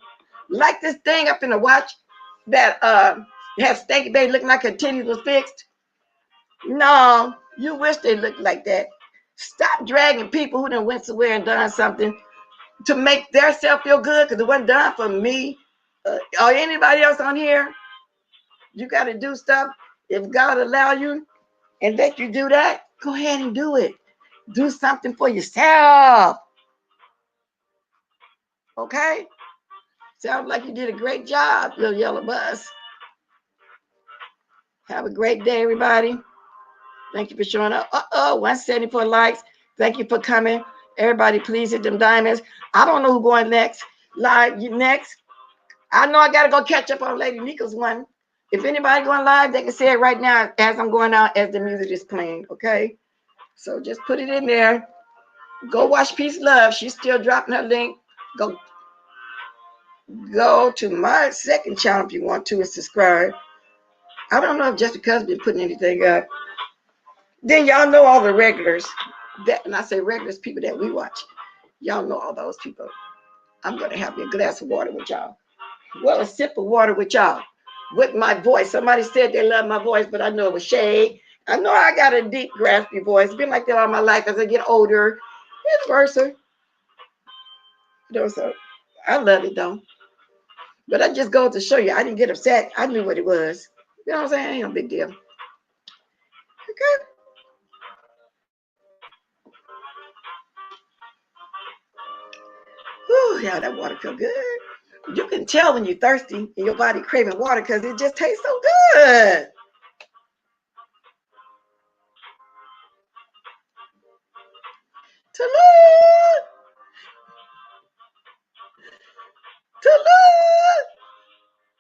Like this thing up in the watch that has Stanky Baby looking like her titties was fixed. No, you wish they looked like that. Stop dragging people who done went somewhere and done something to make their self feel good because it wasn't done for me or anybody else on here. You got to do stuff. If God allow you and let you do that, go ahead and do it. Do something for yourself. Okay? Sounds like you did a great job, little yellow bus. Have a great day, everybody. Thank you for showing up. 174 likes. Thank you for coming. Everybody, please hit them diamonds. I don't know who's going next. Live next. I know I got to go catch up on Lady Nico's one. If anybody going live, they can say it right now as I'm going out, as the music is playing, okay? So just put it in there. Go watch Peace Love. She's still dropping her link. Go to my second channel if you want to and subscribe. I don't know if Jessica's been putting anything up. Then y'all know all the regulars. And I say regulars, people that we watch. Y'all know all those people. I'm going to have a glass of water with y'all. Well, a sip of water with y'all. With my voice. Somebody said they love my voice, but I know it was shade. I know I got a deep, raspy voice. It's been like that all my life as I get older. Vice versa. So I love it though. But I just go to show you. I didn't get upset. I knew what it was. You know what I'm saying? Ain't no big deal. Okay. Whew, yeah, that water feel good. You can tell when you're thirsty and your body craving water because it just tastes so good. Toulouse.